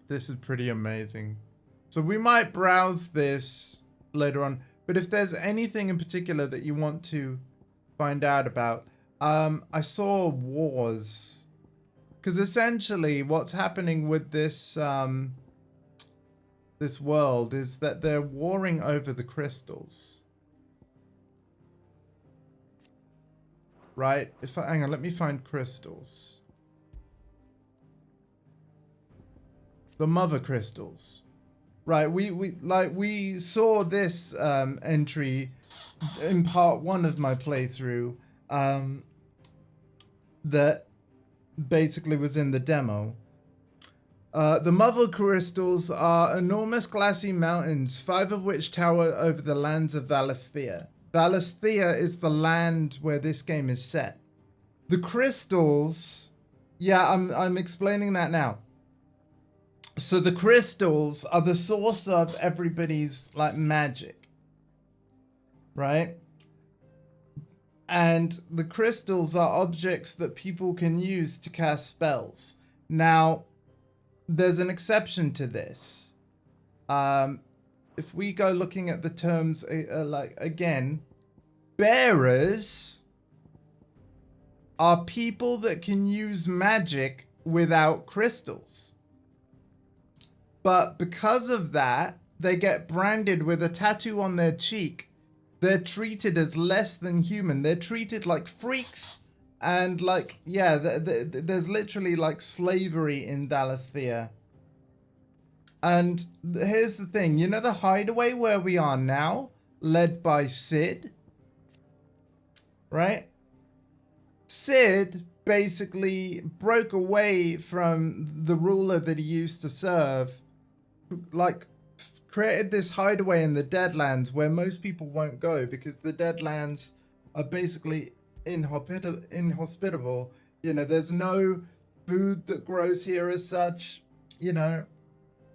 This is pretty amazing. So we might browse this later on. But if there's anything in particular that you want to find out about, I saw wars. Because essentially what's happening with this this world is that they're warring over the crystals. Right? Hang on, let me find crystals. The mother crystals. Right, we saw this entry in part 1 of my playthrough that basically was in the demo. The mother crystals are enormous glassy mountains, 5 of which tower over the lands of Valisthea. Valisthea is the land where this game is set. The crystals, yeah, I'm explaining that now. So the crystals are the source of everybody's like magic, right? And the crystals are objects that people can use to cast spells. Now, there's an exception to this. If we go looking at the terms, like again, bearers are people that can use magic without crystals. But because of that, they get branded with a tattoo on their cheek. They're treated as less than human. They're treated like freaks. And like, yeah, there's literally like slavery in Valisthea. And here's the thing. You know the hideaway where we are now? Led by Sid? Right? Sid basically broke away from the ruler that he used to serve. Like, created this hideaway in the Deadlands where most people won't go because the Deadlands are basically inhospitable. You know, there's no food that grows here as such, you know.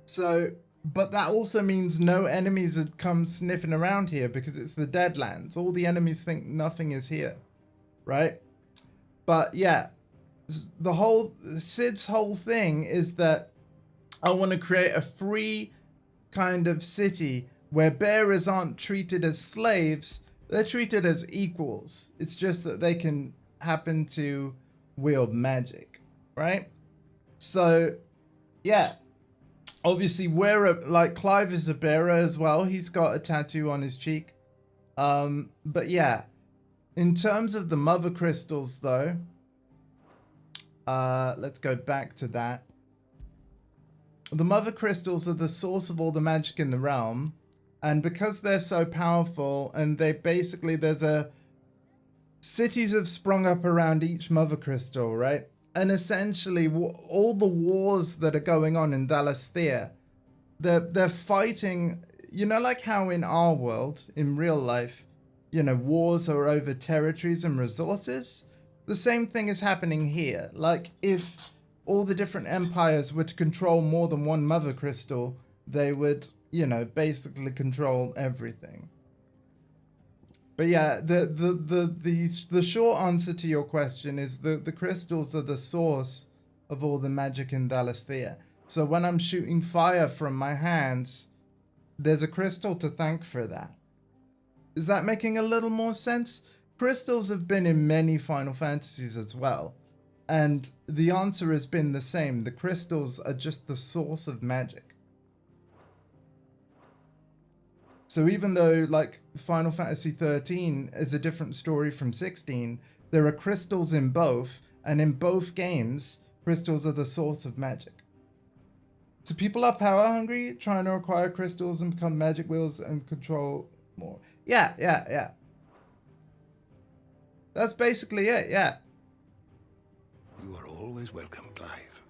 So, but that also means no enemies would come sniffing around here because it's the Deadlands. All the enemies think nothing is here, right? But yeah, Sid's whole thing is that I want to create a free kind of city where bearers aren't treated as slaves. They're treated as equals. It's just that they can happen to wield magic, right? So, yeah. Obviously, like Clive is a bearer as well. He's got a tattoo on his cheek. But yeah, in terms of the mother crystals, though, let's go back to that. The mother crystals are the source of all the magic in the realm, and because they're so powerful, and cities have sprung up around each mother crystal, right? And essentially, all the wars that are going on in Valisthea, they're fighting. You know, like how in our world, in real life, you know, wars are over territories and resources. The same thing is happening here. Like if all the different empires were to control more than one mother crystal, they would, you know, basically control everything. But yeah, the short answer to your question is the crystals are the source of all the magic in Valisthea. So when I'm shooting fire from my hands, there's a crystal to thank for that. Is that making a little more sense? Crystals have been in many Final Fantasies as well. And the answer has been the same. The crystals are just the source of magic. So even though like Final Fantasy 13 is a different story from 16, there are crystals in both, and in both games, crystals are the source of magic. So people are power hungry, trying to acquire crystals and become magic wheels and control more. Yeah. That's basically it, yeah. You are always welcome, Clive.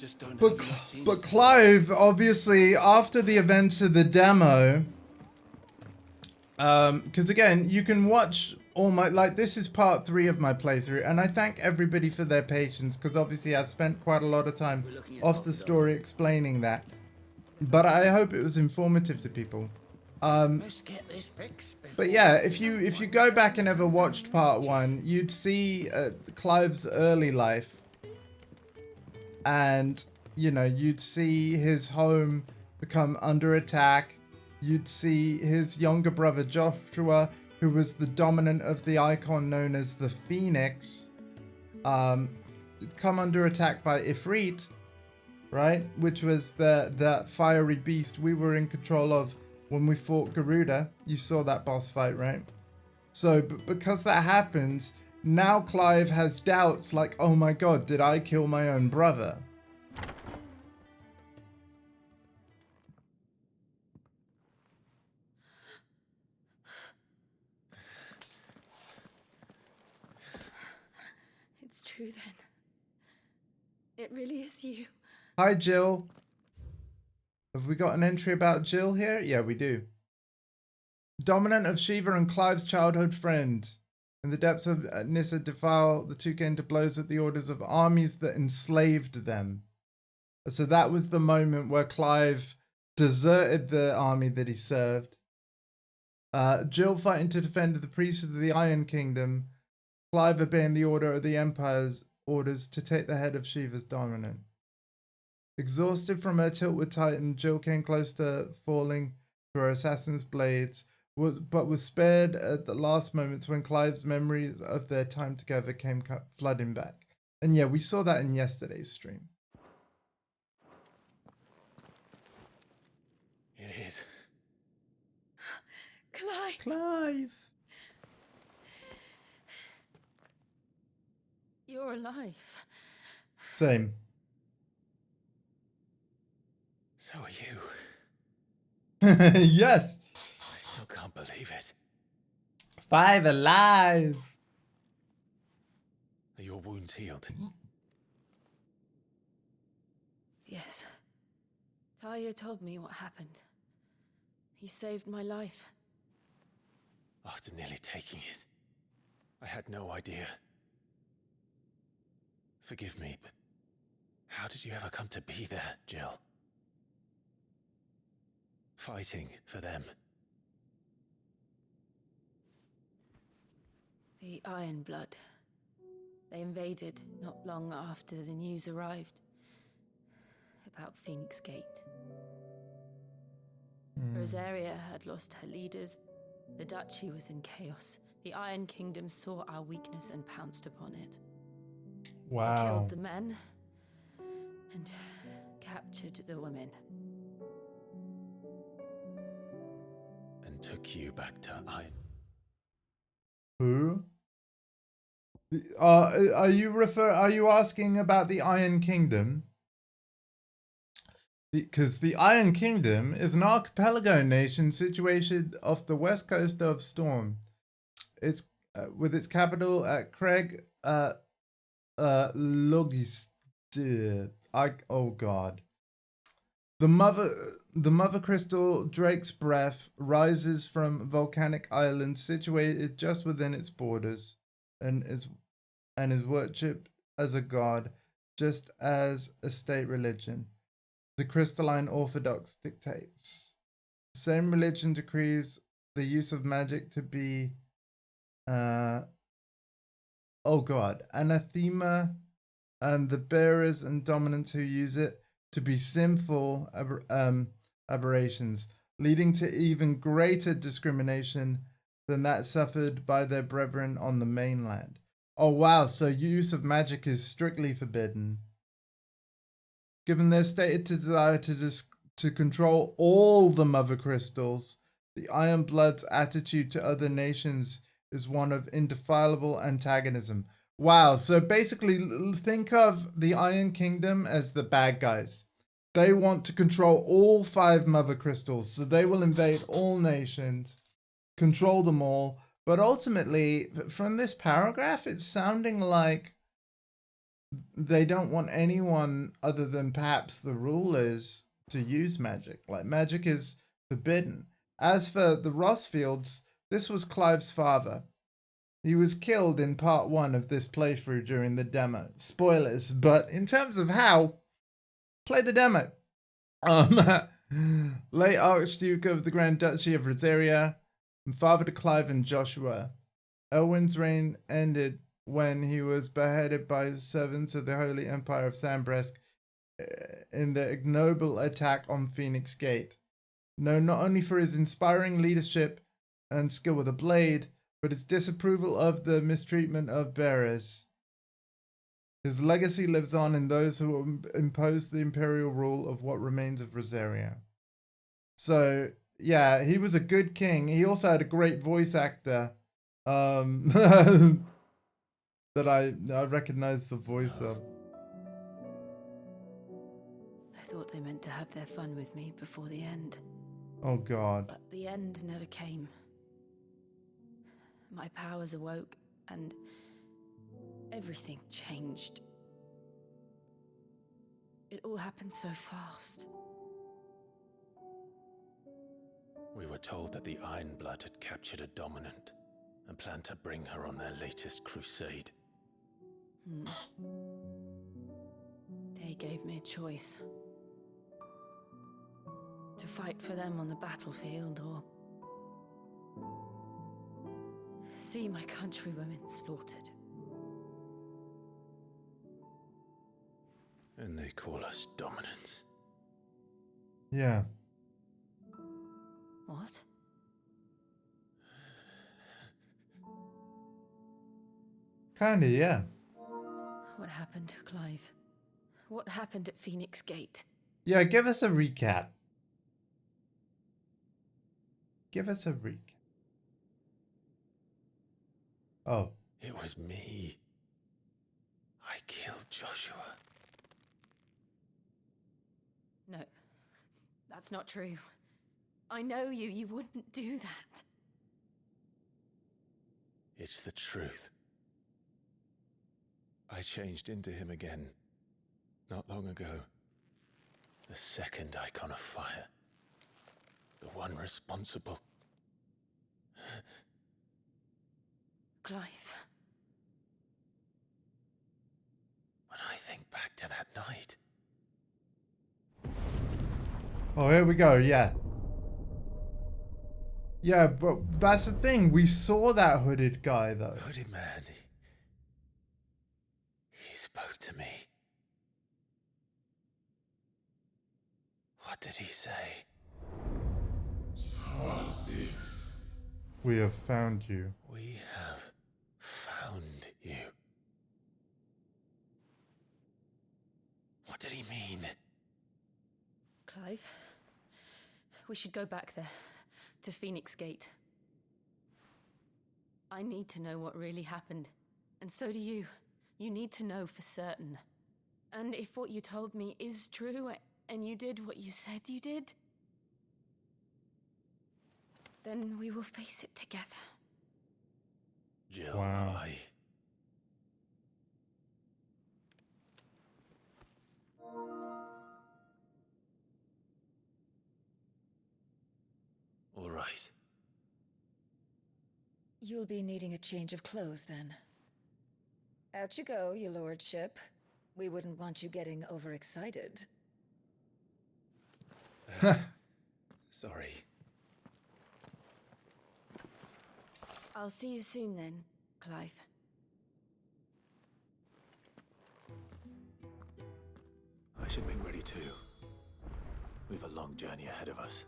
just don't But, have enough teams. but Clive, obviously, after the events of the demo, because again, you can watch all my, like, this is part 3 of my playthrough, and I thank everybody for their patience, because obviously I've spent quite a lot of time off the story explaining that. But I hope it was informative to people. Must get this fixed But yeah, if you go back and ever watched part 1, you'd see Clive's early life. And, you know, you'd see his home become under attack. You'd see his younger brother Joshua, who was the dominant of the icon known as the Phoenix, come under attack by Ifrit, right? Which was the fiery beast we were in control of when we fought Garuda. You saw that boss fight, right? So because that happens, now Clive has doubts like, oh my god, did I kill my own brother? It's true then. It really is you. Hi, Jill. Have we got an entry about Jill here? Yeah, we do. Dominant of Shiva and Clive's childhood friend. In the depths of Nissa defile, the two came to blows at the orders of armies that enslaved them. So that was the moment where Clive deserted the army that he served. Jill fighting to defend the priests of the Iron Kingdom. Clive obeying the order of the Empire's orders to take the head of Shiva's dominant. Exhausted from her tilt with Titan, Jill came close to falling to her assassin's blades, but was spared at the last moments when Clive's memories of their time together came flooding back. And yeah, we saw that in yesterday's stream. It is. Clive! Clive! You're alive. Same. So are you. Yes! I still can't believe it. 5 alive! Are your wounds healed? Yes. Talia told me what happened. You saved my life. After nearly taking it, I had no idea. Forgive me, but how did you ever come to be there, Jill? Fighting for them. The Iron Blood. They invaded not long after the news arrived about Phoenix Gate. Rosaria had lost her leaders. The Duchy was in chaos. The Iron Kingdom saw our weakness and pounced upon it. Wow. They killed the men and captured the women. And took you back to Iron. Who? Are you asking about the Iron Kingdom? Because the Iron Kingdom is an archipelago nation situated off the west coast of Storm. It's with its capital at Craig Logist. Oh god. The mother crystal Drake's Breath rises from volcanic island situated just within its borders and is worshipped as a god, just as a state religion. The crystalline orthodox dictates. The same religion decrees the use of magic to be oh god, anathema, and the bearers and dominants who use it to be sinful aberrations, leading to even greater discrimination than that suffered by their brethren on the mainland. Oh wow, so use of magic is strictly forbidden. Given their stated desire to control all the mother crystals, the Iron Blood's attitude to other nations is one of indefilable antagonism. Wow, so basically think of the Iron Kingdom as the bad guys. They want to control all 5 mother crystals, so they will invade all nations, control them all. But ultimately, from this paragraph, it's sounding like they don't want anyone other than perhaps the rulers to use magic. Like, magic is forbidden. As for the Rossfields, this was Clive's father. He was killed in part 1 of this playthrough during the demo. Spoilers, but in terms of how, play the demo. Late Archduke of the Grand Duchy of Rosaria, and father to Clive and Joshua. Elwin's reign ended when he was beheaded by his servants of the Holy Empire of Sambresk in the ignoble attack on Phoenix Gate. Known not only for his inspiring leadership and skill with a blade, but his disapproval of the mistreatment of bearers. His legacy lives on in those who imposed the imperial rule of what remains of Rosaria. So, yeah, he was a good king. He also had a great voice actor that I recognize the voice of. I thought they meant to have their fun with me before the end. Oh, God. But the end never came. My powers awoke, and everything changed. It all happened so fast. We were told that the Ironblood had captured a dominant and planned to bring her on their latest crusade. They gave me a choice. To fight for them on the battlefield, or see my countrywomen slaughtered. And they call us dominants. Yeah. What? Kinda, yeah. What happened, Clive? What happened at Phoenix Gate? Yeah, give us a recap. Give us a recap. Oh. It was me. I killed Joshua. No, that's not true. I know you. You wouldn't do that. It's the truth. I changed into him again, not long ago. The second icon of fire. The one responsible. Clive. When I think back to that night. Oh, here we go, yeah. Yeah, but that's the thing. We saw that hooded guy, though. Hooded man. He spoke to me. What did he say? We have found you. We have found you. What did he mean? Clive, we should go back there, to Phoenix Gate. I need to know what really happened, and so do you. You need to know for certain. And if what you told me is true, and you did what you said you did, then we will face it together. Jill, wow. All right. You'll be needing a change of clothes, then. Out you go, your lordship. We wouldn't want you getting overexcited. Sorry. I'll see you soon then, Clive. I should make ready too. We've a long journey ahead of us.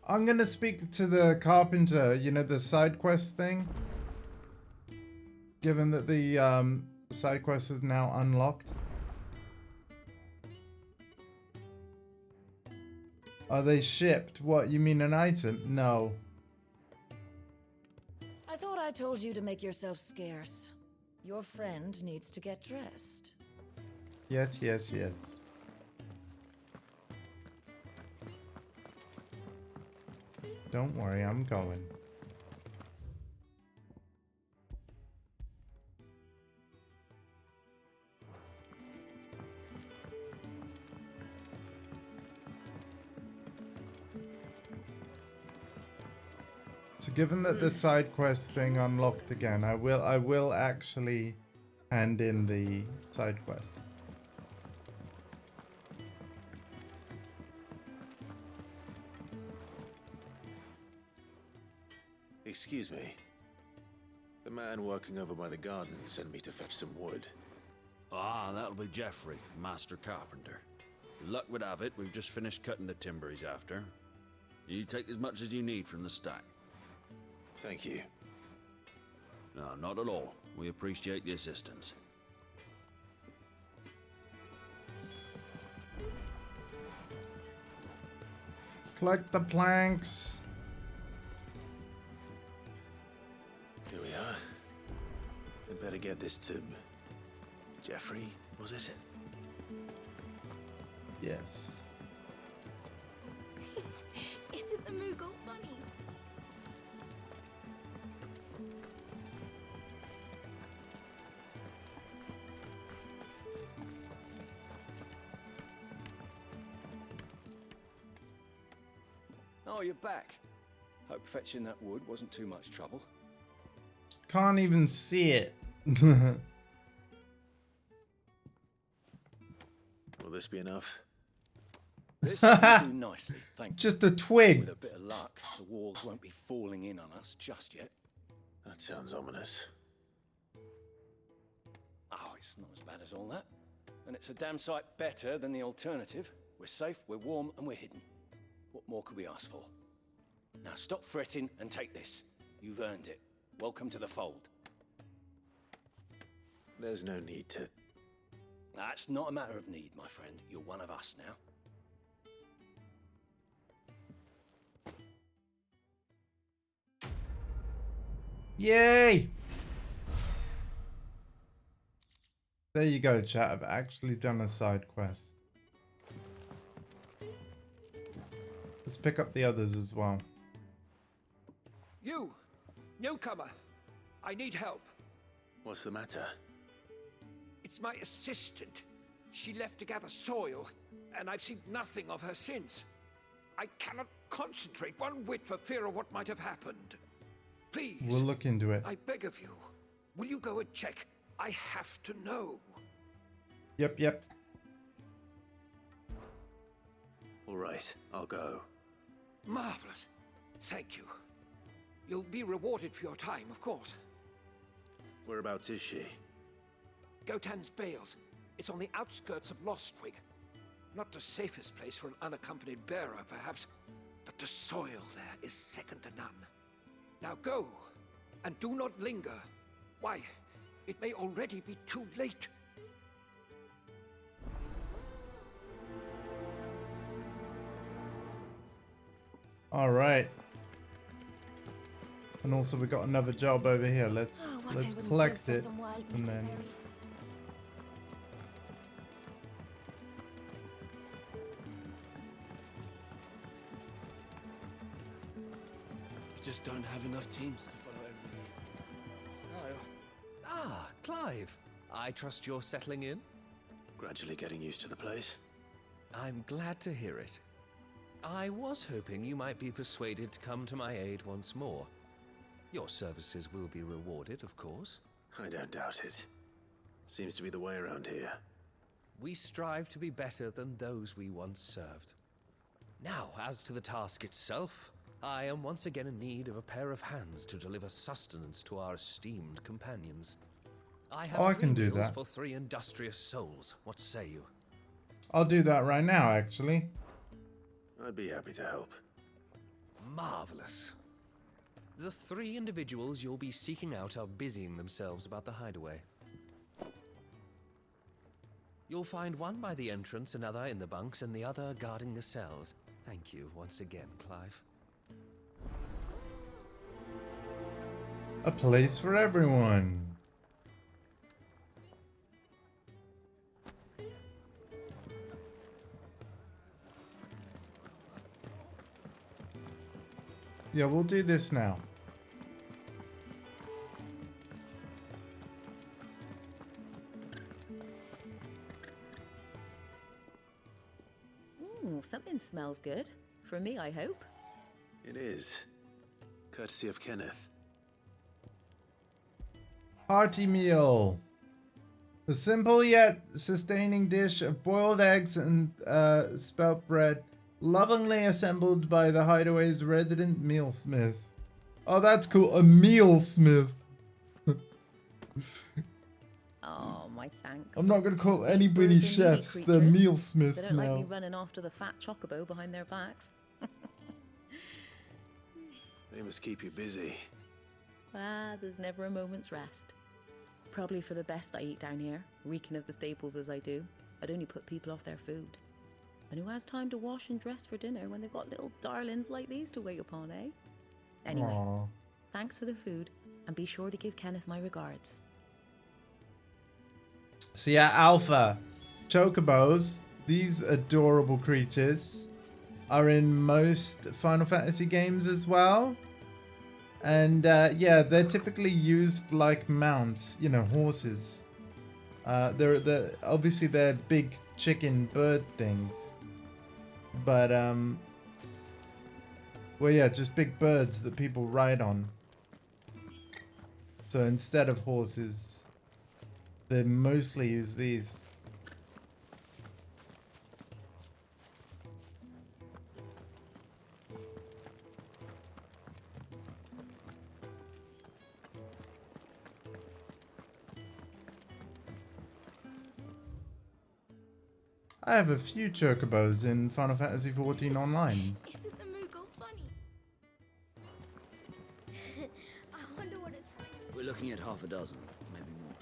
I'm gonna speak to the carpenter, you know, the side quest thing. Given that the side quest is now unlocked. Are they shipped? What, you mean an item? No. I thought I told you to make yourself scarce. Your friend needs to get dressed. Yes, yes, yes. Don't worry, I'm going. given that the side quest thing unlocked again, I will actually hand in the side quest. Excuse me. The man working over by the garden sent me to fetch some wood. Ah, that'll be Geoffrey, master carpenter. Luck would have it, we've just finished cutting the timber he's after. You take as much as you need from the stack. Thank you. No, not at all. We appreciate the assistance. Collect the planks. Here we are. I'd better get this to Geoffrey, was it? Yes. Isn't the Moogle funny? Oh, you're back. Hope fetching that wood wasn't too much trouble. Can't even see it. Will this be enough? This will do nicely, thank you. Just a twig. With a bit of luck, the walls won't be falling in on us just yet. That sounds ominous. Oh, it's not as bad as all that. And it's a damn sight better than the alternative. We're safe, we're warm, and we're hidden. What more could we ask for? Now stop fretting and take this. You've earned it. Welcome to the fold. There's no need to... That's not a matter of need, my friend. You're one of us now. Yay! There you go, chat. I've actually done a side quest. Let's pick up the others as well. You! Newcomer! I need help. What's the matter? It's my assistant. She left to gather soil, and I've seen nothing of her since. I cannot concentrate one whit for fear of what might have happened. Please. We'll look into it. I beg of you. Will you go and check? I have to know. Yep. All right, I'll go. Marvelous. Thank you. You'll be rewarded for your time, of course. Whereabouts is she? Gotan's Bales. It's on the outskirts of Lostwig. Not the safest place for an unaccompanied bearer, perhaps, but the soil there is second to none. Now go, and do not linger. Why, it may already be too late. All right. And also we got another job over here. Let's collect it and then. We just don't have enough teams to follow everybody. No. Ah, Clive. I trust you're settling in? Gradually getting used to the place. I'm glad to hear it. I was hoping you might be persuaded to come to my aid once more. Your services will be rewarded, of course. I don't doubt it. Seems to be the way around here. We strive to be better than those we once served. Now, as to the task itself, I am once again in need of a pair of hands to deliver sustenance to our esteemed companions. I have I can do meals that. for 3 industrious souls. What say you? I'll do that right now, actually. I'd be happy to help. Marvelous. The 3 individuals you'll be seeking out are busying themselves about the hideaway. You'll find one by the entrance, another in the bunks, and the other guarding the cells. Thank you once again, Clive. A place for everyone. Yeah, we'll do this now. Ooh, something smells good. For me, I hope. It is. Courtesy of Kenneth. Hearty meal. A simple yet sustaining dish of boiled eggs and spelt bread, lovingly assembled by the Hideaway's resident mealsmith. Oh, that's cool. A mealsmith. Oh, my thanks. I'm not going to call These anybody birds are needy chefs. They're creatures. mealsmiths They don't like now. me running after the fat chocobo behind their backs. They must keep you busy. There's never a moment's rest. Probably for the best I eat down here, reeking of the staples as I do. I'd only put people off their food. And who has time to wash and dress for dinner when they've got little darlings like these to wait upon, eh? Anyway, Aww. thanks for the food, and be sure to give Kenneth my regards. So yeah, Alpha. Chocobos, these adorable creatures, are in most Final Fantasy games as well. And yeah, they're typically used like mounts, you know, horses. They're obviously they're big chicken bird things. But well, yeah, just big birds that people ride on. So instead of horses, they mostly use these. I have a few chocobos in Final Fantasy XIV Online. Isn't the Moogle funny? I wonder what it's trying to We're looking at half a dozen, maybe more.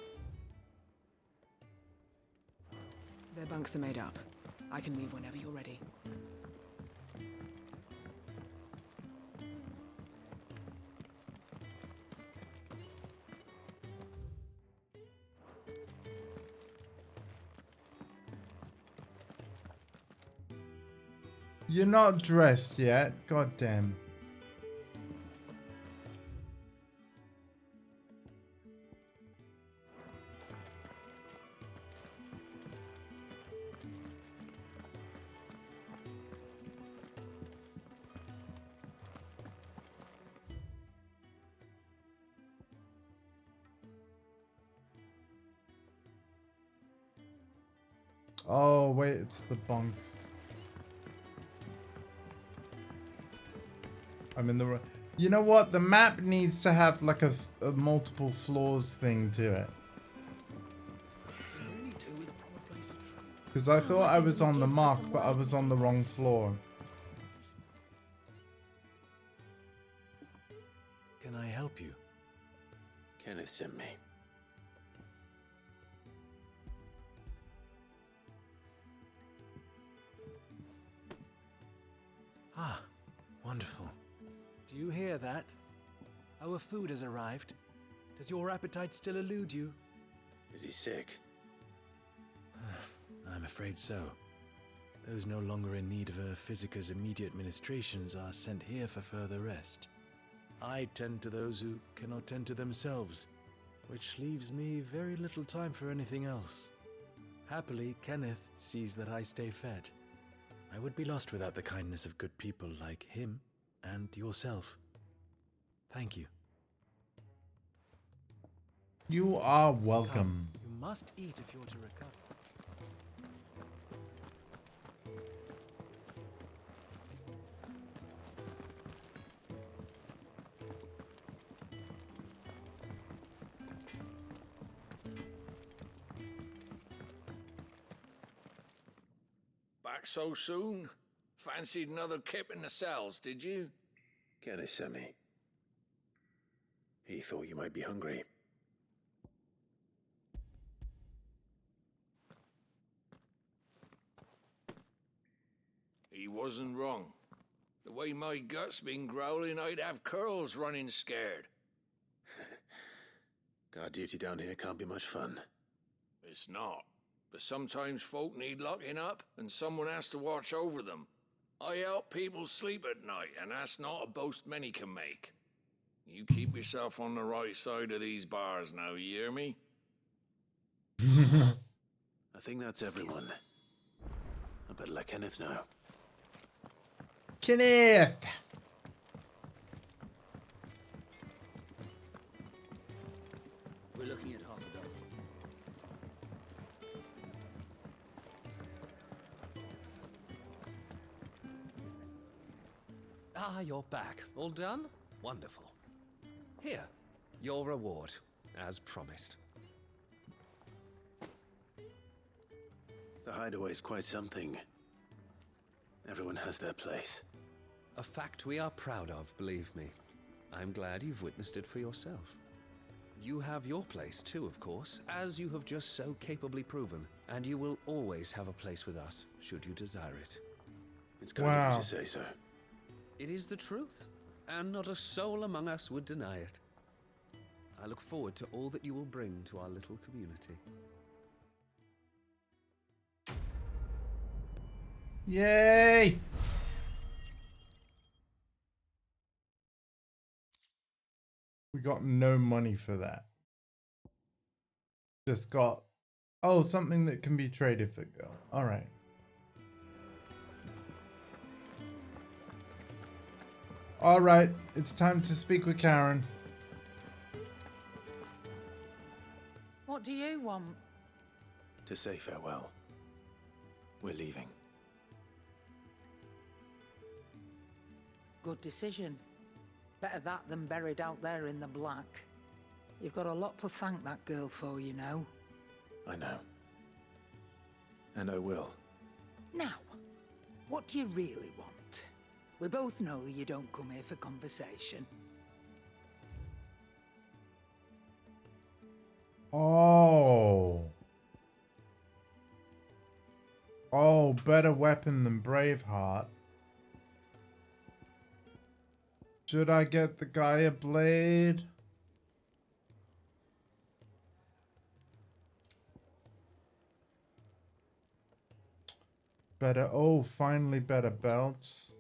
Their bunks are made up. I can leave whenever you're ready. You're not dressed yet. God damn. Oh, wait, it's the bunks. I'm in the... You know what? The map needs to have like a multiple floors thing to it. Because I thought I was on the mark, but I was on the wrong floor. Can I help you? Kenneth sent me. Ah, wonderful. Do you hear that? Our food has arrived. Does your appetite still elude you? Is he sick? I'm afraid so. Those no longer in need of a Physica's immediate ministrations are sent here for further rest. I tend to those who cannot tend to themselves, which leaves me very little time for anything else. Happily, Kenneth sees that I stay fed. I would be lost without the kindness of good people like him and yourself. Thank you. You are welcome. Come, you must eat if you're to recover. Back so soon? Fancied another kip in the cells, did you? Kenneth sent me. He thought you might be hungry. He wasn't wrong. The way my gut's been growling, I'd have curls running scared. Guard duty down here can't be much fun. It's not. But sometimes folk need locking up, and someone has to watch over them. I help people sleep at night, and that's not a boast many can make. You keep yourself on the right side of these bars now, you hear me? I think that's everyone. I better let Kenneth know. Kenneth! Ah, you're back. All done? Wonderful. Here, your reward, as promised. The hideaway's quite something. Everyone has their place. A fact we are proud of, believe me. I'm glad you've witnessed it for yourself. You have your place too, of course, as you have just so capably proven, and you will always have a place with us, should you desire it. It's kind of you to say so. It is the truth, and not a soul among us would deny it. I look forward to all that you will bring to our little community. Yay! We got no money for that. Just got, oh, something that can be traded for gold. All right. All right, it's time to speak with Karen. What do you want? To say farewell. We're leaving. Good decision. Better that than buried out there in the black. You've got a lot to thank that girl for, you know. I know. And I will. Now, what do you really want? We both know you don't come here for conversation. Oh. Oh, better weapon than Braveheart. Should I get the guy a blade? Better, oh, finally better belts.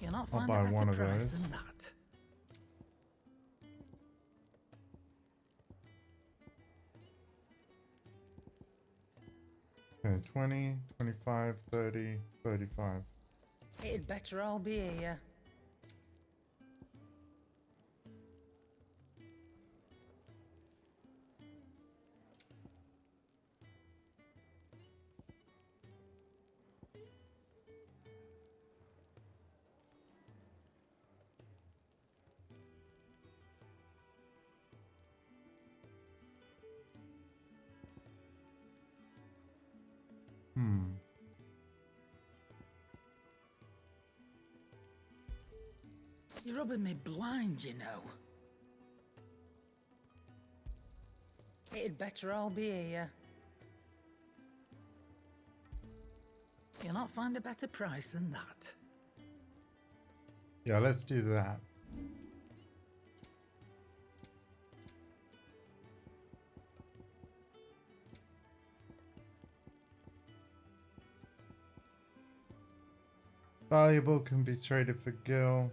You're not I'll finding buy a one better of price those. than that. Okay, 20, 25, 30, 35. It'd better all be here. You're rubbing me blind, you know. It'd better all be here. You'll not find a better price than that. Yeah, let's do that. Valuable can be traded for gil.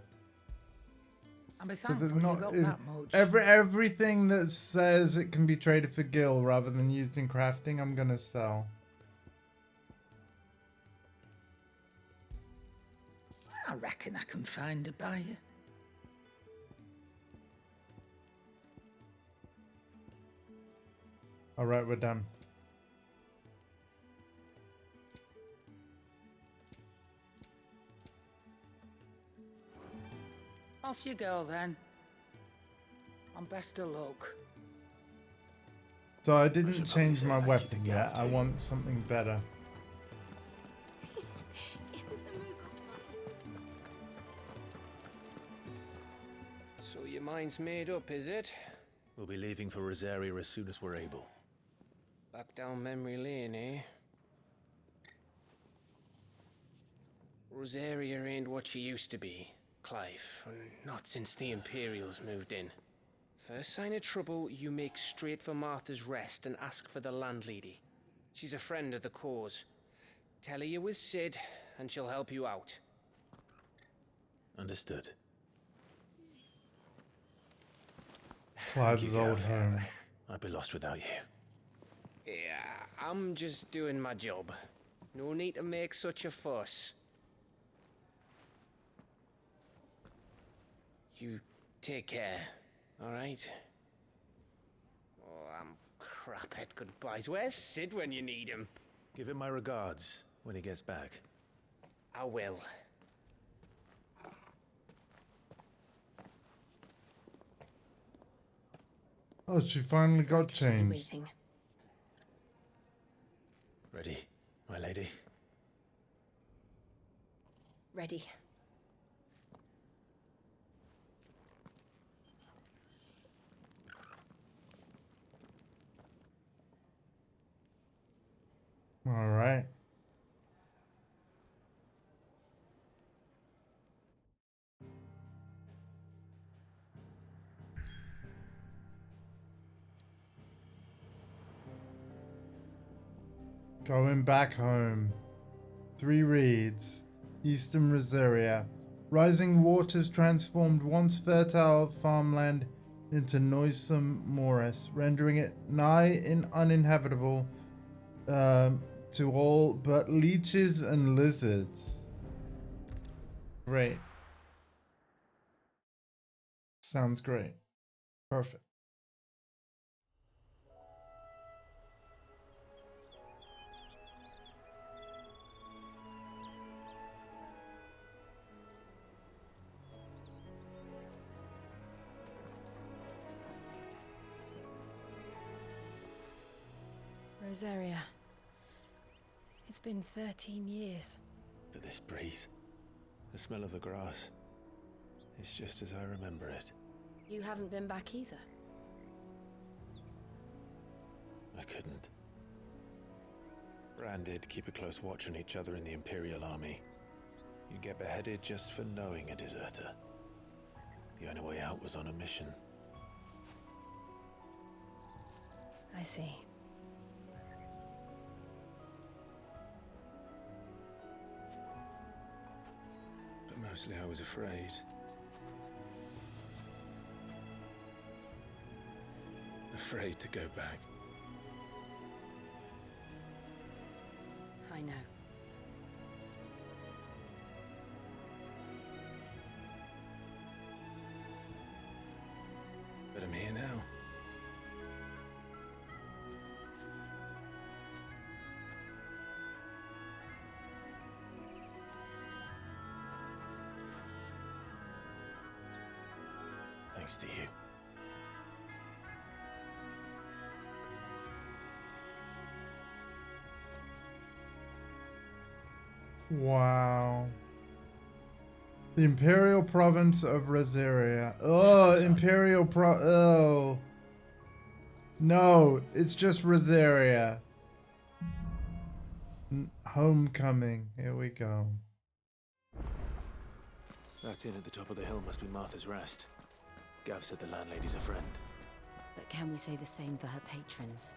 I'll be But thankful there's not you got that much. everything that says it can be traded for gil rather than used in crafting, I'm gonna sell. I reckon I can find a buyer. All right, we're done. Off you go then. And best of luck. So I didn't change my weapon yet. I want something better. So your mind's made up, is it? We'll be leaving for Rosaria as soon as we're able. Back down memory lane, eh? Rosaria ain't what she used to be, Clive. Not since the Imperials moved in. First sign of trouble, you make straight for Martha's Rest and ask for the landlady. She's a friend of the cause. Tell her you was Sid, and she'll help you out. Understood. Clive's old home. I'd be lost without you. Yeah, I'm just doing my job. No need to make such a fuss. You take care, all right? Oh, I'm Craphead goodbyes. Where's Sid when you need him? Give him my regards when he gets back. I will. Oh, she finally Sorry got to keep you changed. waiting. Ready, my lady? Ready. All right. Going back home. 3 reads. Eastern Rosaria. Rising waters transformed once fertile farmland into noisome morass, rendering it nigh uninhabitable to all but leeches and lizards. Great. Sounds great. Perfect. Rosaria. It's been 13 years. But this breeze, the smell of the grass, it's just as I remember it. You haven't been back either. I couldn't. Bran did keep a close watch on each other in the Imperial Army. You'd get beheaded just for knowing a deserter. The only way out was on a mission. I see. But mostly I was afraid. Afraid to go back. I know. But I'm here now. Thanks to you. Wow. The Imperial Province of Rosaria. Oh, Oh. No, it's just Rosaria. Homecoming. Here we go. That inn at the top of the hill must be Martha's Rest. Gav said the landlady's a friend. But can we say the same for her patrons?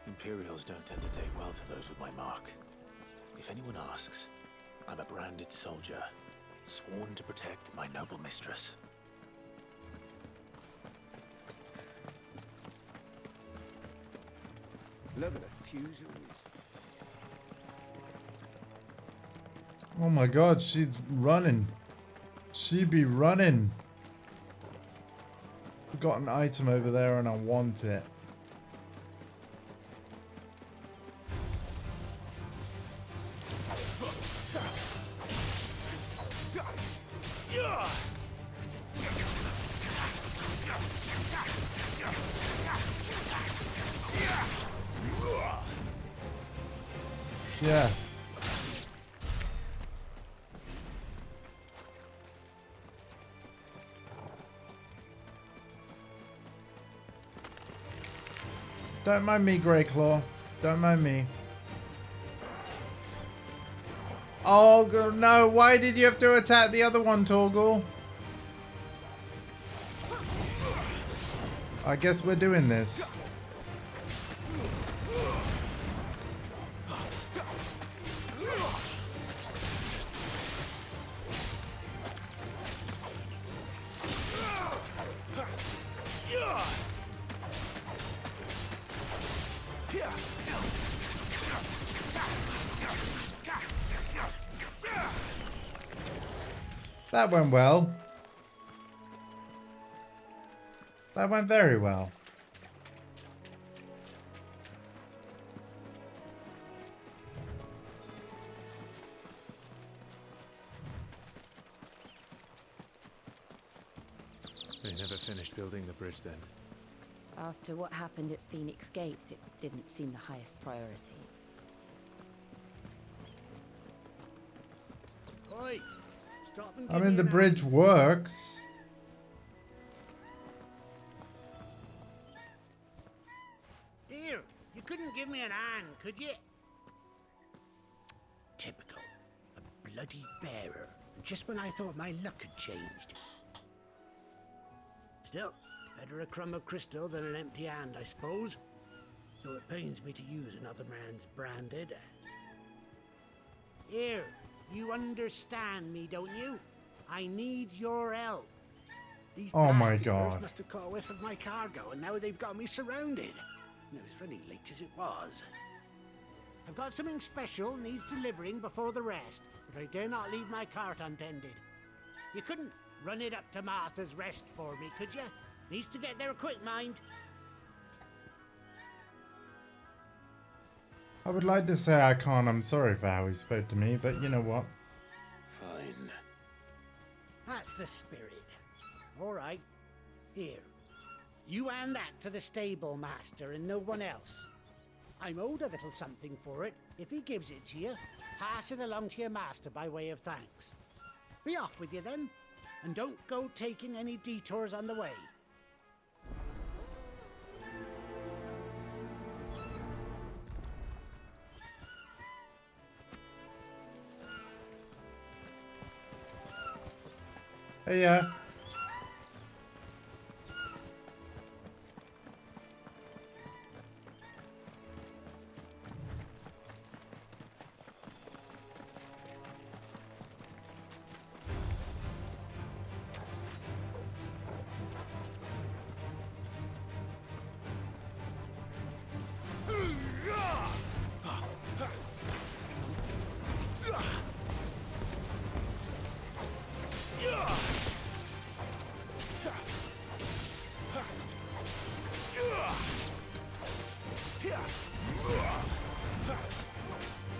Imperials don't tend to take well to those with my mark. If anyone asks, I'm a branded soldier, sworn to protect my noble mistress. Look at the fuse on this. Oh my god, she's running. She be running. I've got an item over there and I want it. Yeah. Don't mind me, Greyclaw. Don't mind me. Oh no, why did you have to attack the other one, Torgal? I guess we're doing this. That went well. That went very well. They never finished building the bridge then. After what happened at Phoenix Gate, it didn't seem the highest priority. Oi! Stop and I give mean, me the an bridge hand. works. Here, you couldn't give me an hand, could you? Typical. A bloody bearer. Just when I thought my luck had changed. Still, better a crumb of crystal than an empty hand, I suppose. Though it pains me to use another man's branded. Here, you understand me, don't you? I need your help. These Oh my blasted birds God. must have caught a whiff of my cargo, and now they've got me surrounded. And it was really late as it was. I've got something special needs delivering before the rest, but I dare not leave my cart untended. You couldn't run it up to Martha's Rest for me, could you? Needs to get there quick, mind. I would like to say I can't. I'm sorry for how he spoke to me, but you know what? Fine. That's the spirit. All right. Here. You hand that to the stable master and no one else. I'm owed a little something for it. If he gives it to you, pass it along to your master by way of thanks. Be off with you then, and don't go taking any detours on the way. Hey, yeah.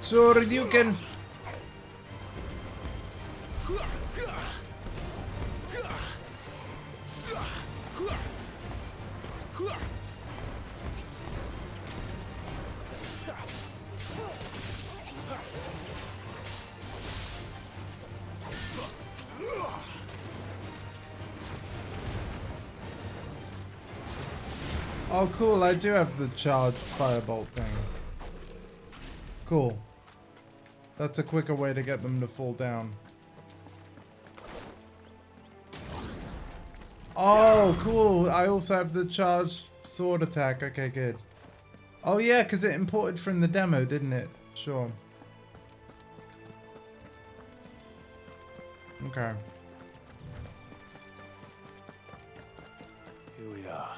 Sure, you can. Oh, cool. I do have the charged firebolt thing. Cool. That's a quicker way to get them to fall down. Oh, cool. I also have the charged sword attack. Okay, good. Oh, yeah, because it imported from the demo, didn't it? Sure. Okay. Here we are.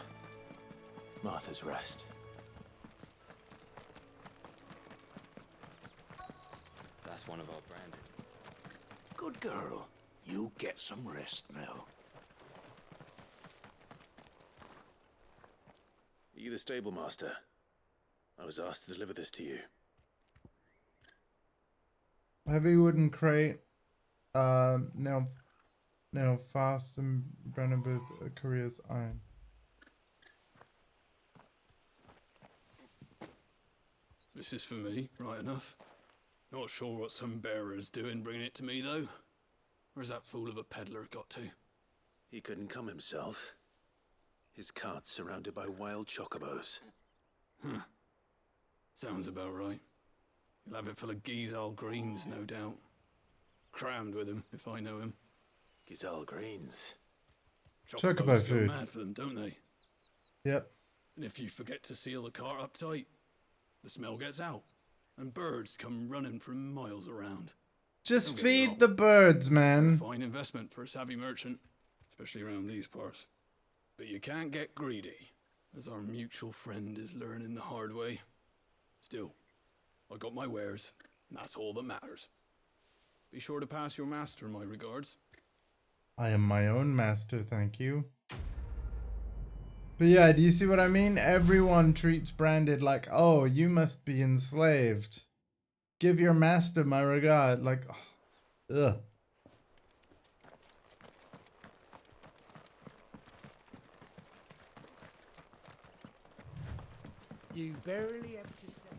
Martha's Rest. That's one of our brand. Good girl. You get some rest now. Are you the stable master? I was asked to deliver this to you. Heavy wooden crate. Now fast and Brennenberg careers iron. This is for me, right enough. Not sure what some bearer's doing bringing it to me, though. Where's that fool of a peddler got to? He couldn't come himself. His cart's surrounded by wild chocobos. Huh. Sounds about right. He'll have it full of Gizal greens, no doubt. Crammed with him, if I know him. Gizal greens. Chocobo Chocobos go food. mad for them, don't they? Yep. And if you forget to seal the cart up tight, the smell gets out, and birds come running from miles around. Just Don't get me feed wrong. the birds, They're a man. fine investment for a savvy merchant, especially around these parts. But you can't get greedy, as our mutual friend is learning the hard way. Still, I got my wares, and that's all that matters. Be sure to pass your master my regards. I am my own master, thank you. But yeah, do you see what I mean? Everyone treats Branded like, oh, you must be enslaved. Give your master my regard. Like, ugh. You barely have to step.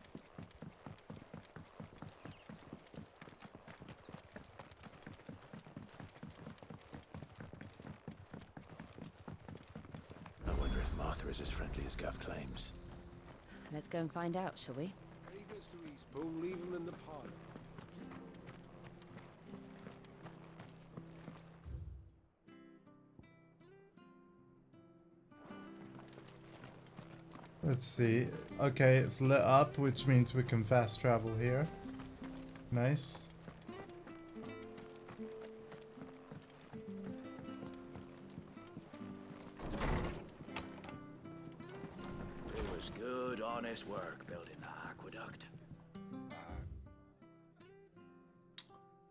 I wonder if Martha is as friendly as Gav claims. Let's go and find out, shall we? When he goes to Eastbourne, leave him in the pod. Let's see. Okay, it's lit up, which means we can fast travel here. Nice. It was good, honest work building the aqueduct.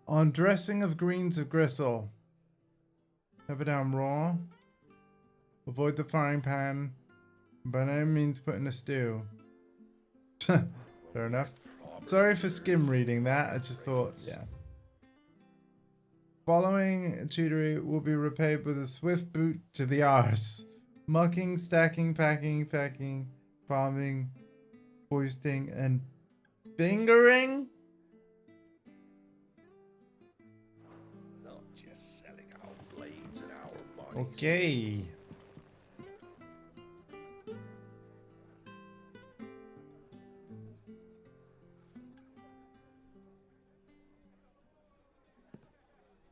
On dressing of greens of gristle. Have it down raw. Avoid the frying pan. By no means put in a stew. Fair enough. Sorry for skim reading that. I just thought, yeah. Following tutory will be repaid with a swift boot to the arse. Mucking, stacking, packing, farming, hoisting, and fingering? Not just selling our blades and our bodies. Okay.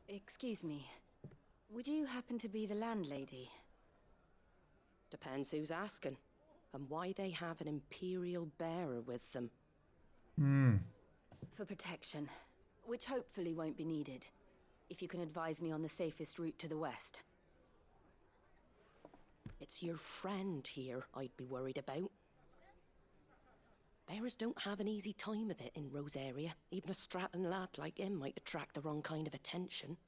Excuse me. Would you happen to be the landlady? Depends who's asking, and why they have an Imperial bearer with them. For protection, which hopefully won't be needed. If you can advise me on the safest route to the west. It's your friend here I'd be worried about. Bearers don't have an easy time of it in Rose area. Even a strapping lad like him might attract the wrong kind of attention.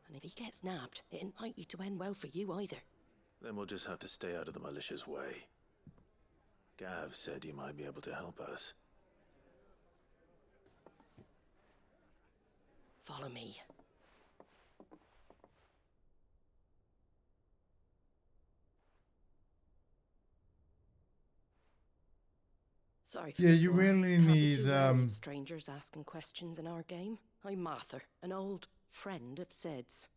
And if he gets nabbed, it ain't likely to end well for you either. Then we'll just have to stay out of the malicious way. Gav said he might be able to help us. Follow me. Sorry for Yeah, the you fall. really Can't be need too wary of strangers asking questions in our game. I'm Martha, an old friend of Sid's.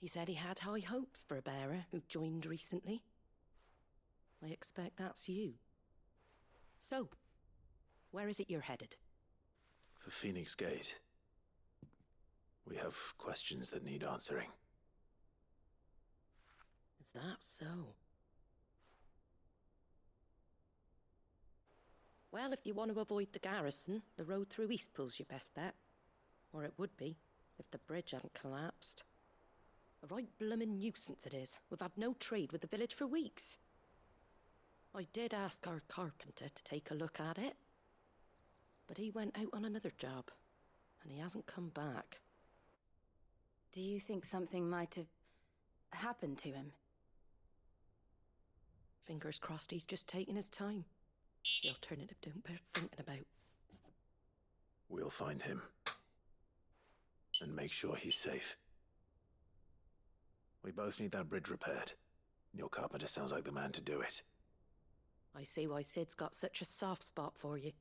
He said he had high hopes for a bearer who joined recently. I expect that's you. So, where is it you're headed? For Phoenix Gate. We have questions that need answering. Is that so? Well, if you want to avoid the garrison, the road through Eastpool's your best bet. Or it would be, if the bridge hadn't collapsed. A right bloomin' nuisance it is. We've had no trade with the village for weeks. I did ask our carpenter to take a look at it. But he went out on another job, and he hasn't come back. Do you think something might have happened to him? Fingers crossed he's just taking his time. The alternative don't bear thinking about. We'll find him. And make sure he's safe. We both need that bridge repaired. Your carpenter sounds like the man to do it. I see why Sid's got such a soft spot for you.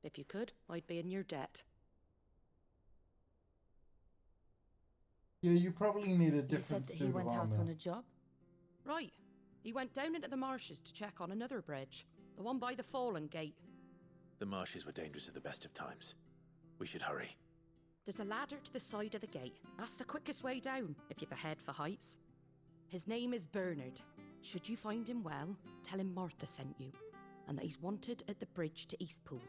If you could, I'd be in your debt. Yeah, you probably need a different You said that he suit went of out armor. on a job? Right. He went down into the marshes to check on another bridge. The one by the Fallen Gate. The marshes were dangerous at the best of times. We should hurry. There's a ladder to the side of the gate. That's the quickest way down, if you've a head for heights. His name is Bernard. Should you find him well, tell him Martha sent you, and that he's wanted at the bridge to Eastpool.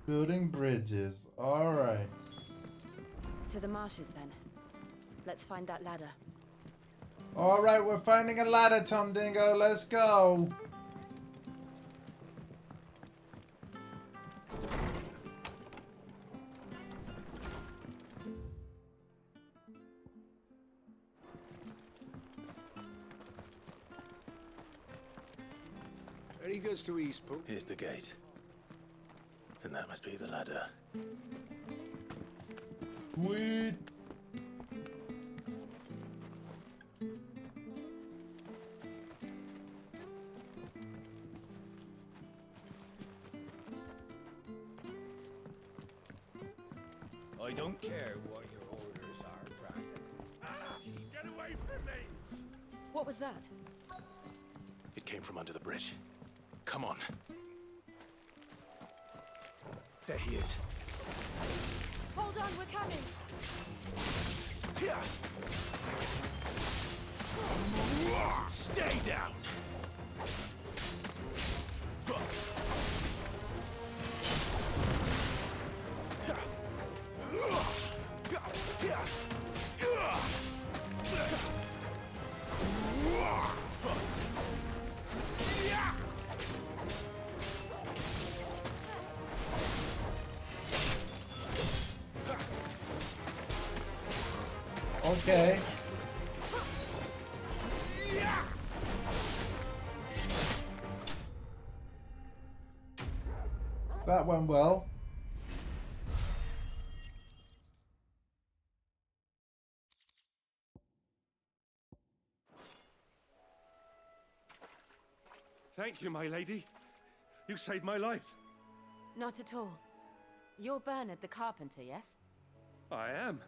Building bridges. Alright. To the marshes, then. Let's find that ladder. Alright, we're finding a ladder, Tom Dingo. Let's go. There he goes to Eastpool. Here's the gate. And that must be the ladder. Sweet. I don't care what your orders are, Brandon. Get away from me! What was that? It came from under the bridge. Come on. There he is. Hold on, we're coming! Here! Stay down! Okay. That went well. Thank you, my lady. You saved my life. Not at all. You're Bernard the carpenter, yes? I am.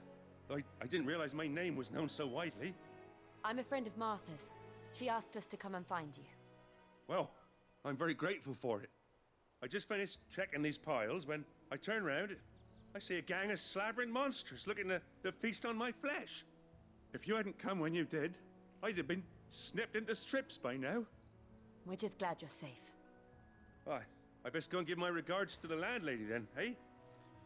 I didn't realize my name was known so widely. I'm a friend of Martha's. She asked us to come and find you. Well, I'm very grateful for it. I just finished checking these piles when I turn around. I see a gang of slavering monsters looking to feast on my flesh. If you hadn't come when you did, I'd have been snipped into strips by now. We're just glad you're safe. I best go and give my regards to the landlady then, eh?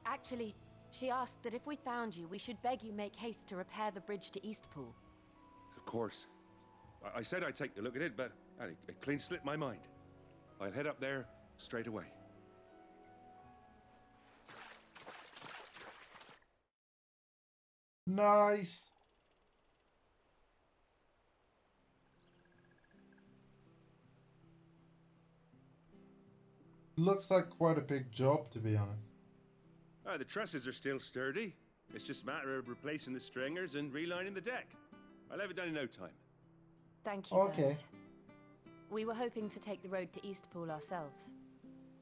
Actually, she asked that if we found you, we should beg you make haste to repair the bridge to Eastpool. Of course. I said I'd take a look at it, but it clean slipped my mind. I'll head up there straight away. Nice. Looks like quite a big job, to be honest. The trusses are still sturdy. It's just a matter of replacing the stringers and relining the deck. I'll have it done in no time. Thank you, Okay. Bernard. We were hoping to take the road to Eastpool ourselves.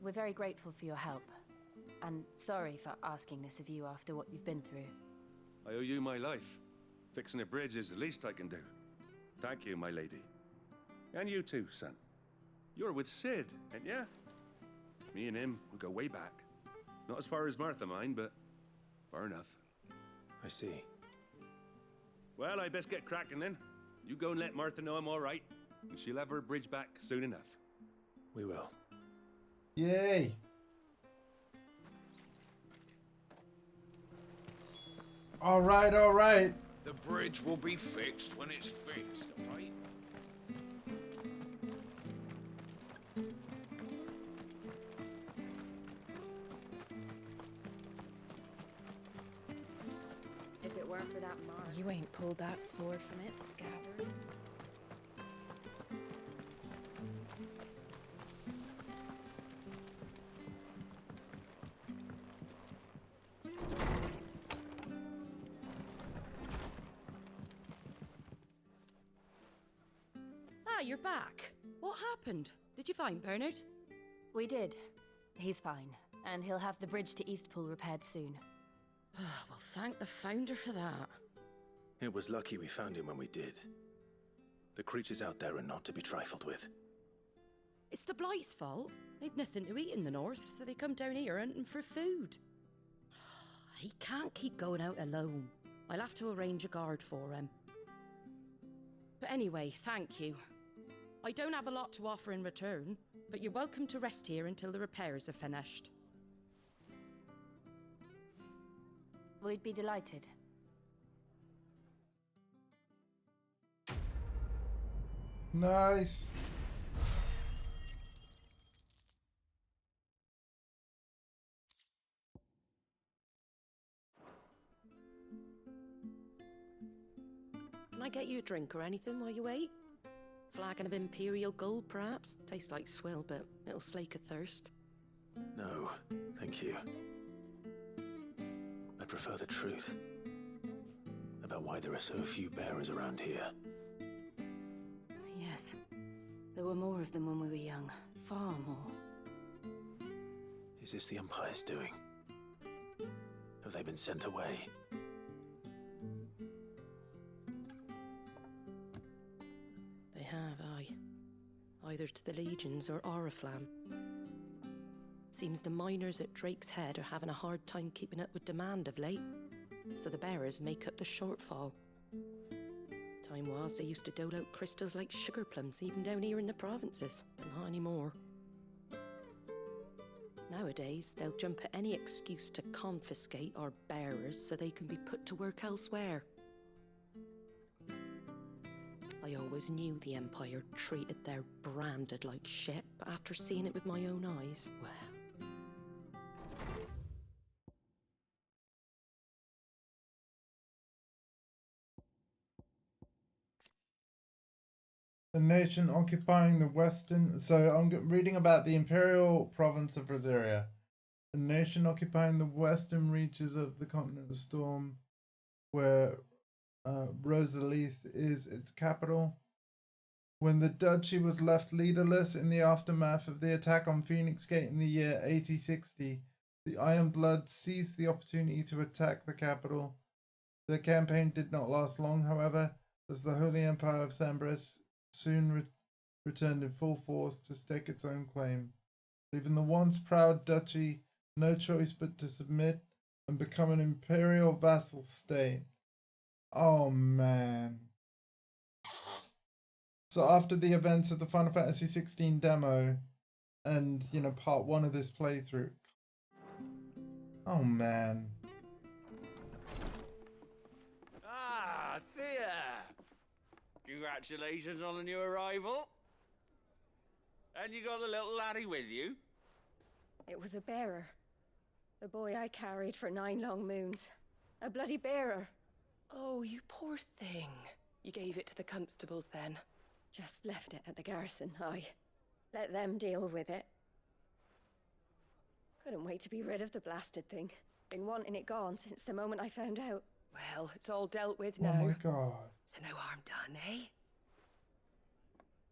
We're very grateful for your help. And sorry for asking this of you after what you've been through. I owe you my life. Fixing a bridge is the least I can do. Thank you, my lady. And you too, son. You're with Sid, ain't ya? Me and him, we go way back. Not as far as Martha, mind, but far enough. I see. Well, I best get cracking then. You go and let Martha know I'm all right, and she'll have her bridge back soon enough. We will. Yay. All right, all right. The bridge will be fixed when it's fixed, all right? If it weren't for that mark. You ain't pulled that sword from its scabbard. Ah, you're back. What happened? Did you find Bernard? We did. He's fine, and he'll have the bridge to Eastpool repaired soon. Well, thank the Founder for that. It was lucky we found him when we did. The creatures out there are not to be trifled with. It's the Blight's fault. They'd nothing to eat in the north, so they come down here hunting for food. He can't keep going out alone. I'll have to arrange a guard for him. But anyway, thank you. I don't have a lot to offer in return, but you're welcome to rest here until the repairs are finished. We'd be delighted. Nice. Can I get you a drink or anything while you wait? Flagon of Imperial Gold, perhaps? Tastes like swill, but it'll slake a thirst. No, thank you. I prefer the truth about why there are so few bearers around here. Yes. There were more of them when we were young. Far more. Is this the Empire's doing? Have they been sent away? They have, aye. Either to the Legions or Oriflamme. Seems the miners at Drake's Head are having a hard time keeping up with demand of late, so the bearers make up the shortfall. Time was they used to dole out crystals like sugar plums even down here in the provinces, but not anymore. Nowadays, they'll jump at any excuse to confiscate our bearers so they can be put to work elsewhere. I always knew the Empire treated their branded like shit, but after seeing it with my own eyes, well... A nation occupying the western... So I'm reading about the Imperial Province of Braziria. A nation occupying the western reaches of the continent of Storm, where Rosalith is its capital. When the duchy was left leaderless in the aftermath of the attack on Phoenix Gate in the year 8060, the Ironbloods seized the opportunity to attack the capital. The campaign did not last long, however, as the Holy Empire of Sambris soon returned in full force to stake its own claim, leaving the once proud duchy no choice but to submit and become an imperial vassal state. Oh man. So after the events of the Final Fantasy XVI demo and, you know, part 1 of this playthrough. Oh man. Ah, Thea! Congratulations on the new arrival. And you got the little laddie with you? It was a bearer. The boy I carried for 9 long moons. A bloody bearer. Oh, you poor thing. You gave it to the constables then? Just left it at the garrison, aye. Let them deal with it. Couldn't wait to be rid of the blasted thing. Been wanting it gone since the moment I found out. Well, it's all dealt with now. Oh my god. So no harm done, eh?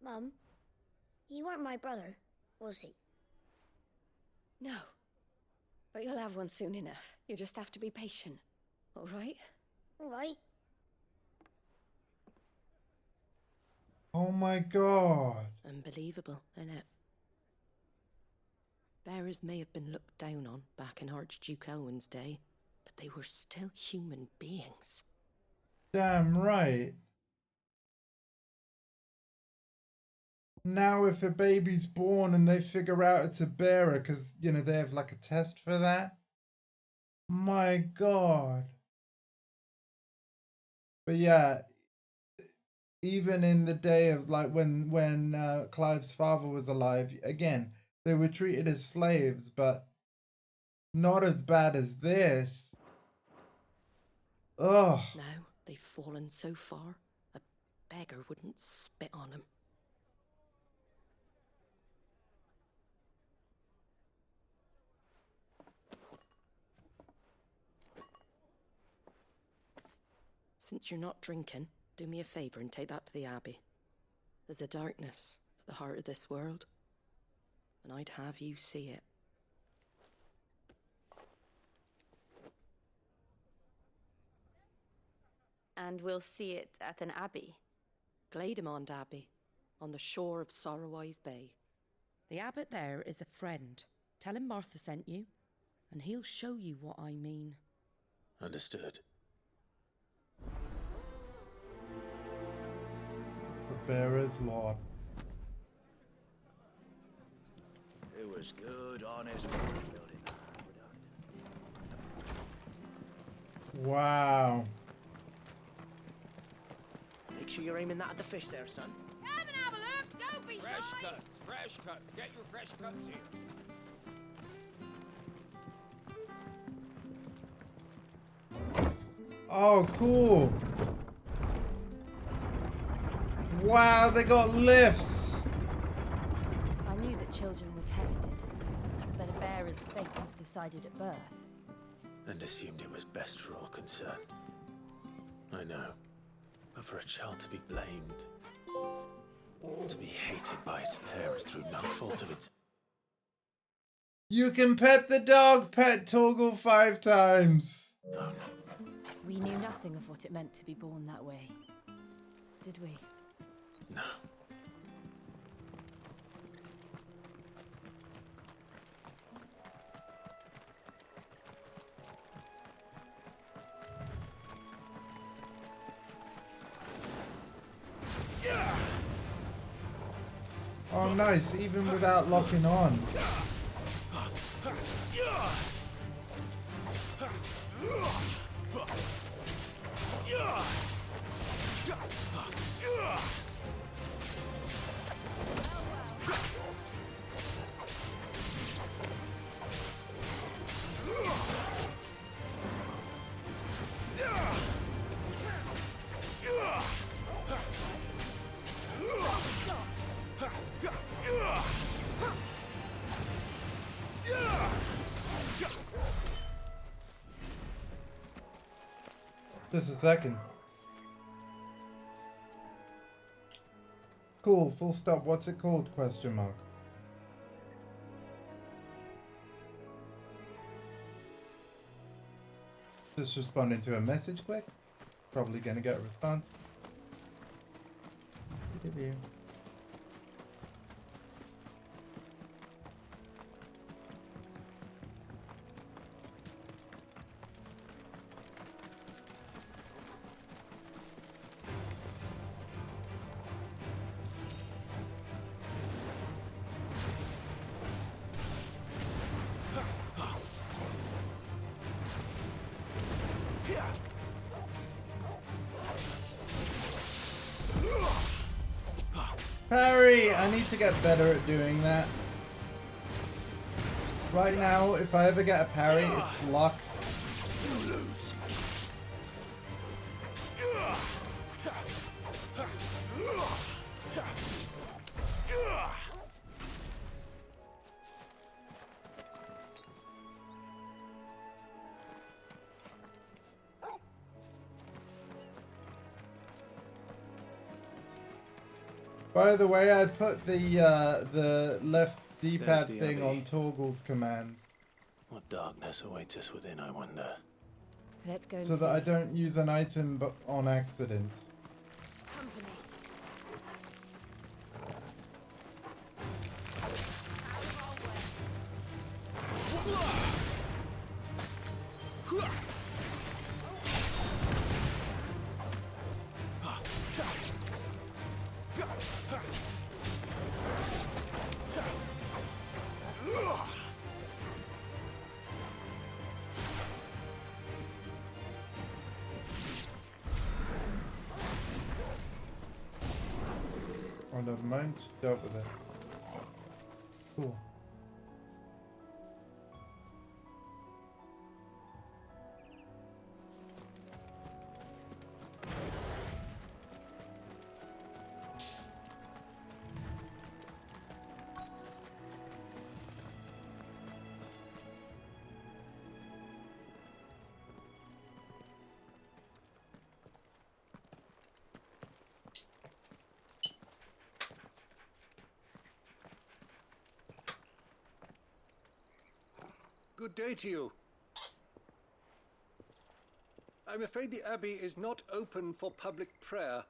Mum, he weren't my brother, was he? No. But you'll have one soon enough. You just have to be patient. All right? All right. Oh my god. Unbelievable, innit? Bearers may have been looked down on back in Archduke Elwin's day, but they were still human beings. Damn right. Now if a baby's born and they figure out it's a bearer because, you know, they have like a test for that. My god. But yeah, even in the day of like when Clive's father was alive, again, they were treated as slaves, but not as bad as this. Ugh. Now they've fallen so far, a beggar wouldn't spit on them. Since you're not drinking, do me a favour and take that to the Abbey. There's a darkness at the heart of this world, and I'd have you see it. And we'll see it at an abbey? Glademond Abbey, on the shore of Sorrowwise Bay. The abbot there is a friend. Tell him Martha sent you, and he'll show you what I mean. Understood. The bearer's lord. It was good, honest work building that aqueduct. Wow. Make sure you're aiming that at the fish there, son. Come and have a look, don't be Fresh shy! cuts, fresh cuts. Get your fresh cuts here. Oh, cool. Wow, they got lifts. I knew that children were tested, that a bearer's fate was decided at birth. And assumed it was best for all concerned. I know. But for a child to be blamed, to be hated by its parents through no fault of its... You can pet the dog, pet Torgal 5 times. No. We knew nothing of what it meant to be born that way, did we? No. Oh, nice, even without locking on. Just a second. Cool, full stop. What's it called? Question mark. Just responding to a message quick. Probably gonna get a response. Parry! I need to get better at doing that. Right now, if I ever get a parry, it's luck. You lose. By the way, I put the left There's D-pad the thing Abbey. on Toggle's commands What darkness awaits us within, I wonder. Let's go and so that I see. don't use an item on accident. Company. Oh, never mind. Dealt with it. Cool. Good day to you. I'm afraid the Abbey is not open for public prayer.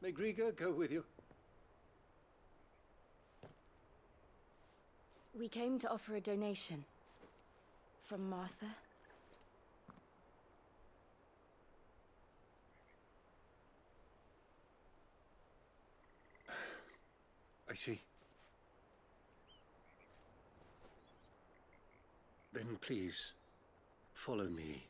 May Griga go with you? We came to offer a donation. From Martha. I see. Then please, follow me.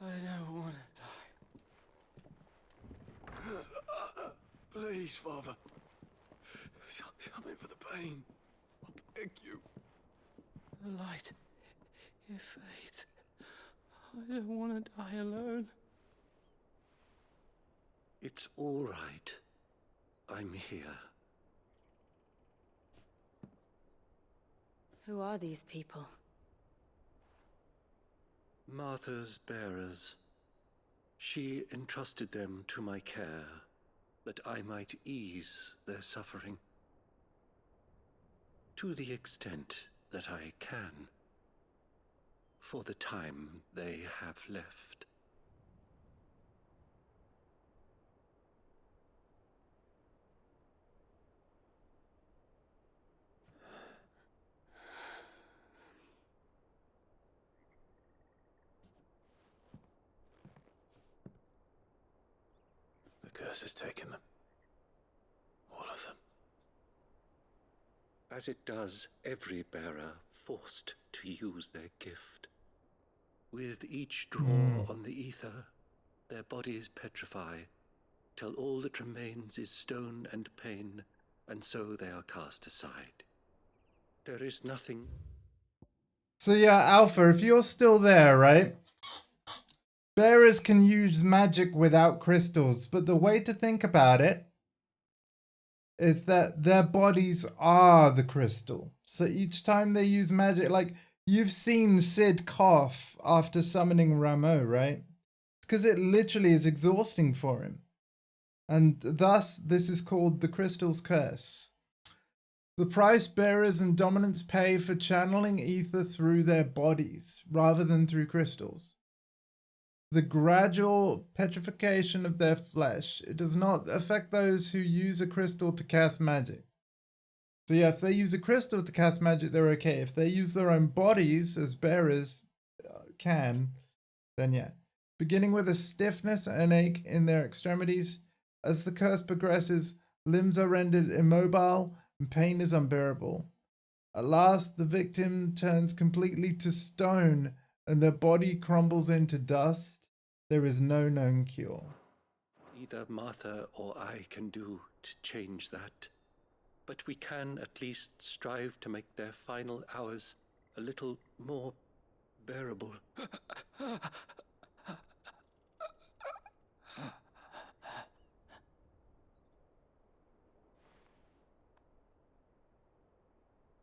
I don't want to die. Please, Father. Something for the pain. I beg you. The light, it fades. I don't want to die alone. It's all right. I'm here. Who are these people? Martha's bearers. She entrusted them to my care, that I might ease their suffering. To the extent that I can, for the time they have left. The curse has taken them. All of them. As it does every bearer forced to use their gift. With each draw on the ether, their bodies petrify, till all that remains is stone and pain, and so they are cast aside. There is nothing. So yeah, Alpha, if you're still there, right? Bearers can use magic without crystals, but the way to think about it is that their bodies are the crystal. So each time they use magic, like you've seen Sid cough after summoning Rameau, right? It's because it literally is exhausting for him. And thus, this is called the Crystal's Curse. The price bearers and dominants pay for channeling ether through their bodies rather than through crystals. The gradual petrification of their flesh, it does not affect those who use a crystal to cast magic. So yeah, if they use a crystal to cast magic, they're okay. If they use their own bodies, as bearers can, then yeah. Beginning with a stiffness and ache in their extremities, as the curse progresses, limbs are rendered immobile and pain is unbearable. At last, the victim turns completely to stone and their body crumbles into dust. There is no known cure. Either Martha or I can do to change that. But we can at least strive to make their final hours a little more bearable.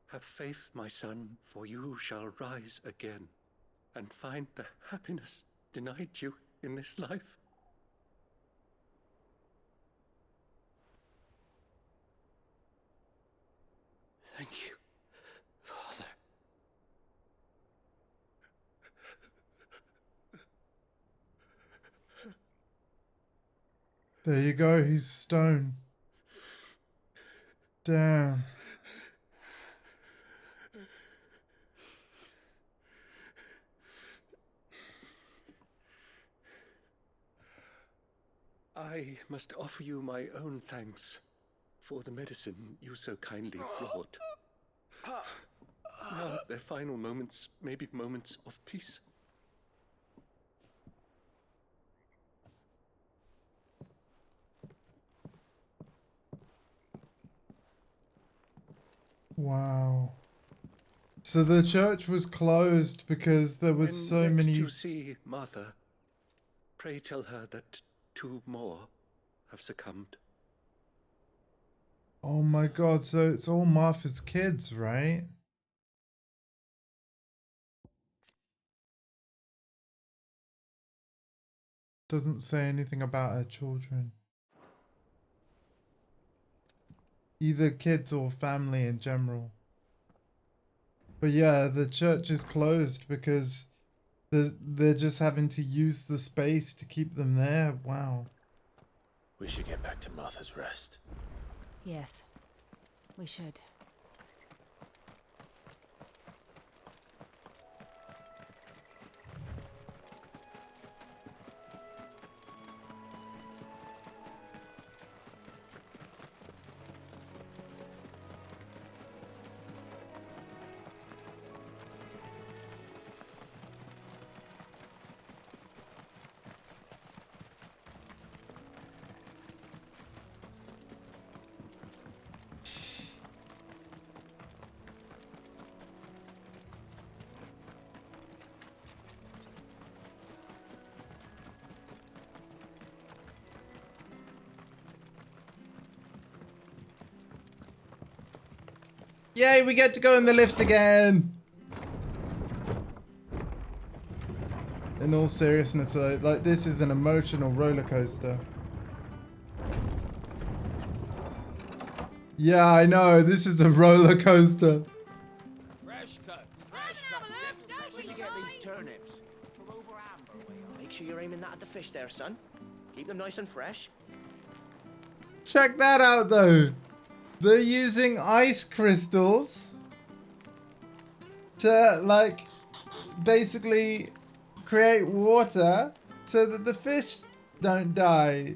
Have faith, my son, for you shall rise again and find the happiness denied you in this life. Thank you, Father. There you go, he's stone. Damn. I must offer you my own thanks for the medicine you so kindly brought. Now, their final moments may be moments of peace. Wow. So the church was closed because there was so When next many... you see Martha, pray tell her that 2 more have succumbed. Oh my god, so it's all Martha's kids, right? Doesn't say anything about her children. Either kids or family in general. But yeah, the church is closed because they're just having to use the space to keep them there. Wow. We should get back to Martha's Rest. Yes, we should. Yay, we get to go in the lift again. In all seriousness, though, like, this is an emotional roller coaster. Yeah, I know. This is a roller coaster. Fresh cuts, fresh cuts. Where'd you get these turnips? From over Amber way. Make sure you're aiming that at the fish there, son. Keep them nice and fresh. Check that out, though. They're using ice crystals to, like, basically create water so that the fish don't die.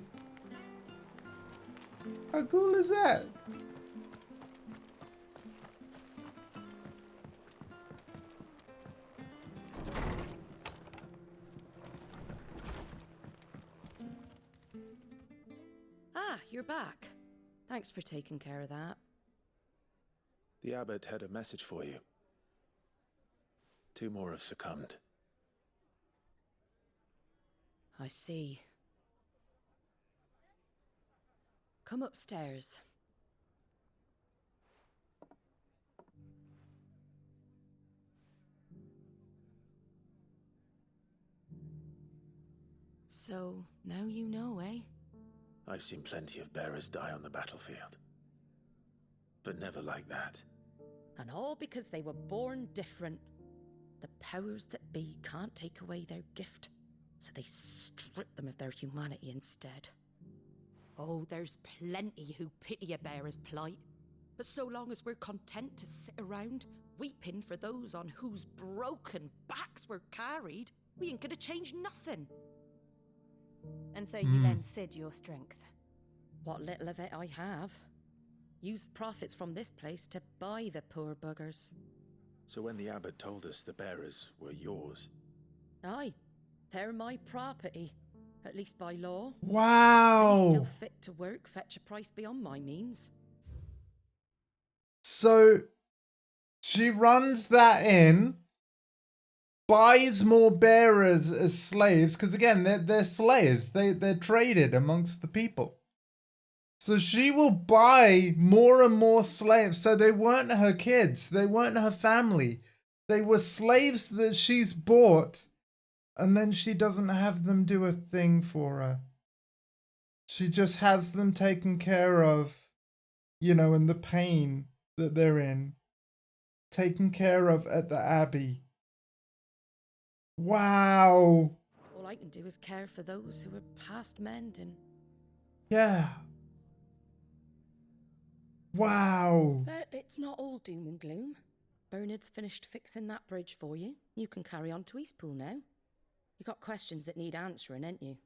How cool is that? Ah, you're back. Thanks for taking care of that. The abbot had a message for you. 2 more have succumbed. I see. Come upstairs. So, now you know, eh? I've seen plenty of bearers die on the battlefield. But never like that. And all because they were born different. The powers that be can't take away their gift, so they strip them of their humanity instead. Oh, there's plenty who pity a bearer's plight. But so long as we're content to sit around, weeping for those on whose broken backs we're carried, we ain't gonna change nothing. And so you lend Sid your strength. What little of it I have. Used profits from this place to buy the poor buggers. So when the abbot told us the bearers were yours... Aye, they're my property, at least by law. Wow! Any still fit to work fetch a price beyond my means. So, she runs that in, buys more bearers as slaves, because again, they're slaves. They're traded amongst the people. So she will buy more and more slaves. So they weren't her kids. They weren't her family. They were slaves that she's bought. And then she doesn't have them do a thing for her. She just has them taken care of, you know, and the pain that they're in. Taken care of at the Abbey. Wow. All I can do is care for those who are past mending. Yeah. Wow. But it's not all doom and gloom. Bernard's finished fixing that bridge for you. You can carry on to Eastpool now. You got questions that need answering, ain't you?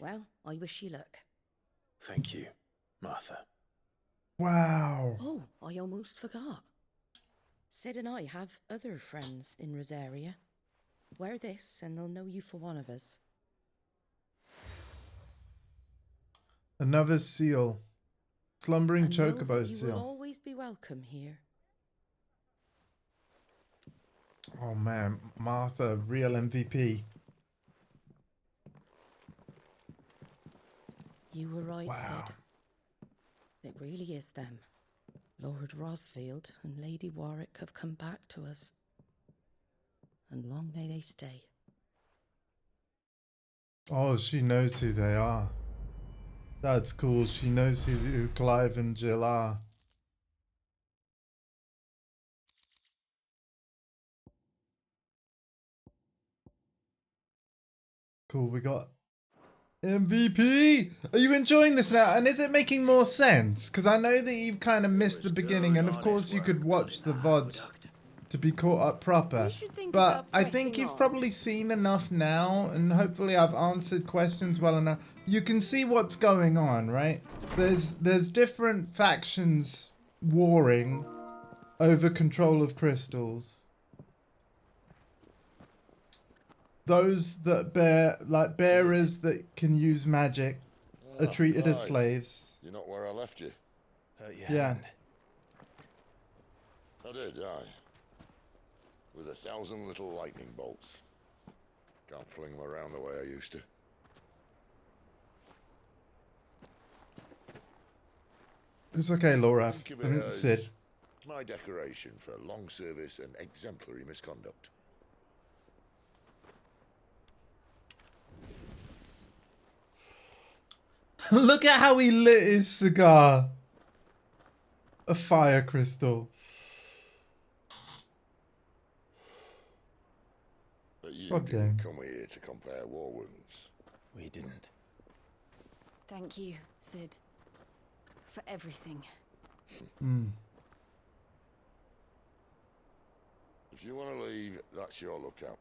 Well, I wish you luck. Thank you, Martha. Wow. Oh, I almost forgot. Sid and I have other friends in Rosaria. Wear this and they'll know you for one of us. Another seal. Slumbering And know chocobo that you seal. will always be welcome here. Oh man, Martha, real MVP. You were right, Wow. Sid. It really is them. Lord Rosfield and Lady Warwick have come back to us. And long may they stay. Oh, she knows who they are. That's cool. She knows who Clive and Jill are. Cool, we got MVP. Are you enjoying this now? And is it making more sense? Because I know that you've kind of missed the beginning, and of course you could watch the VODs to be caught up proper. But I think you've probably seen enough now, and hopefully I've answered questions well enough. You can see what's going on, right? There's different factions warring over control of crystals. Those that bearers that can use magic are treated as slaves. You're not where I left you. Yeah. I did, aye. With 1,000 little lightning bolts. Can't fling them around the way I used to. It's okay, Laura. Think of I it didn't as sit. my decoration for long service and exemplary misconduct. Look at how he lit his cigar. A fire crystal. But you God didn't damn. come here to compare war wounds. We didn't. Thank you, Sid. For everything. Hmm. If you want to leave, that's your lookout.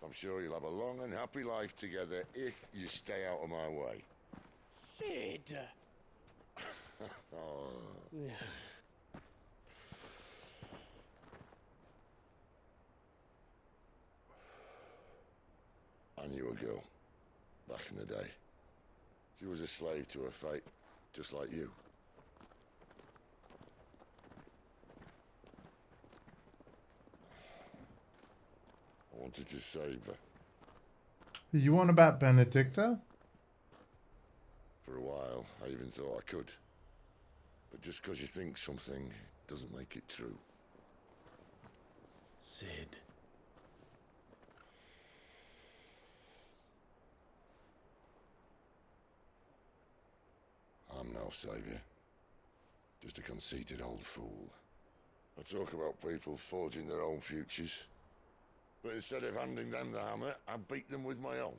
I'm sure you'll have a long and happy life together if you stay out of my way. Sid! Oh. I knew a girl back in the day. She was a slave to her fate, just like you. I wanted to save her. You want about Benedicta? For a while, I even thought I could. But just because you think something doesn't make it true. Sid. I'm no savior. Just a conceited old fool. I talk about people forging their own futures. But instead of handing them the hammer, I beat them with my own.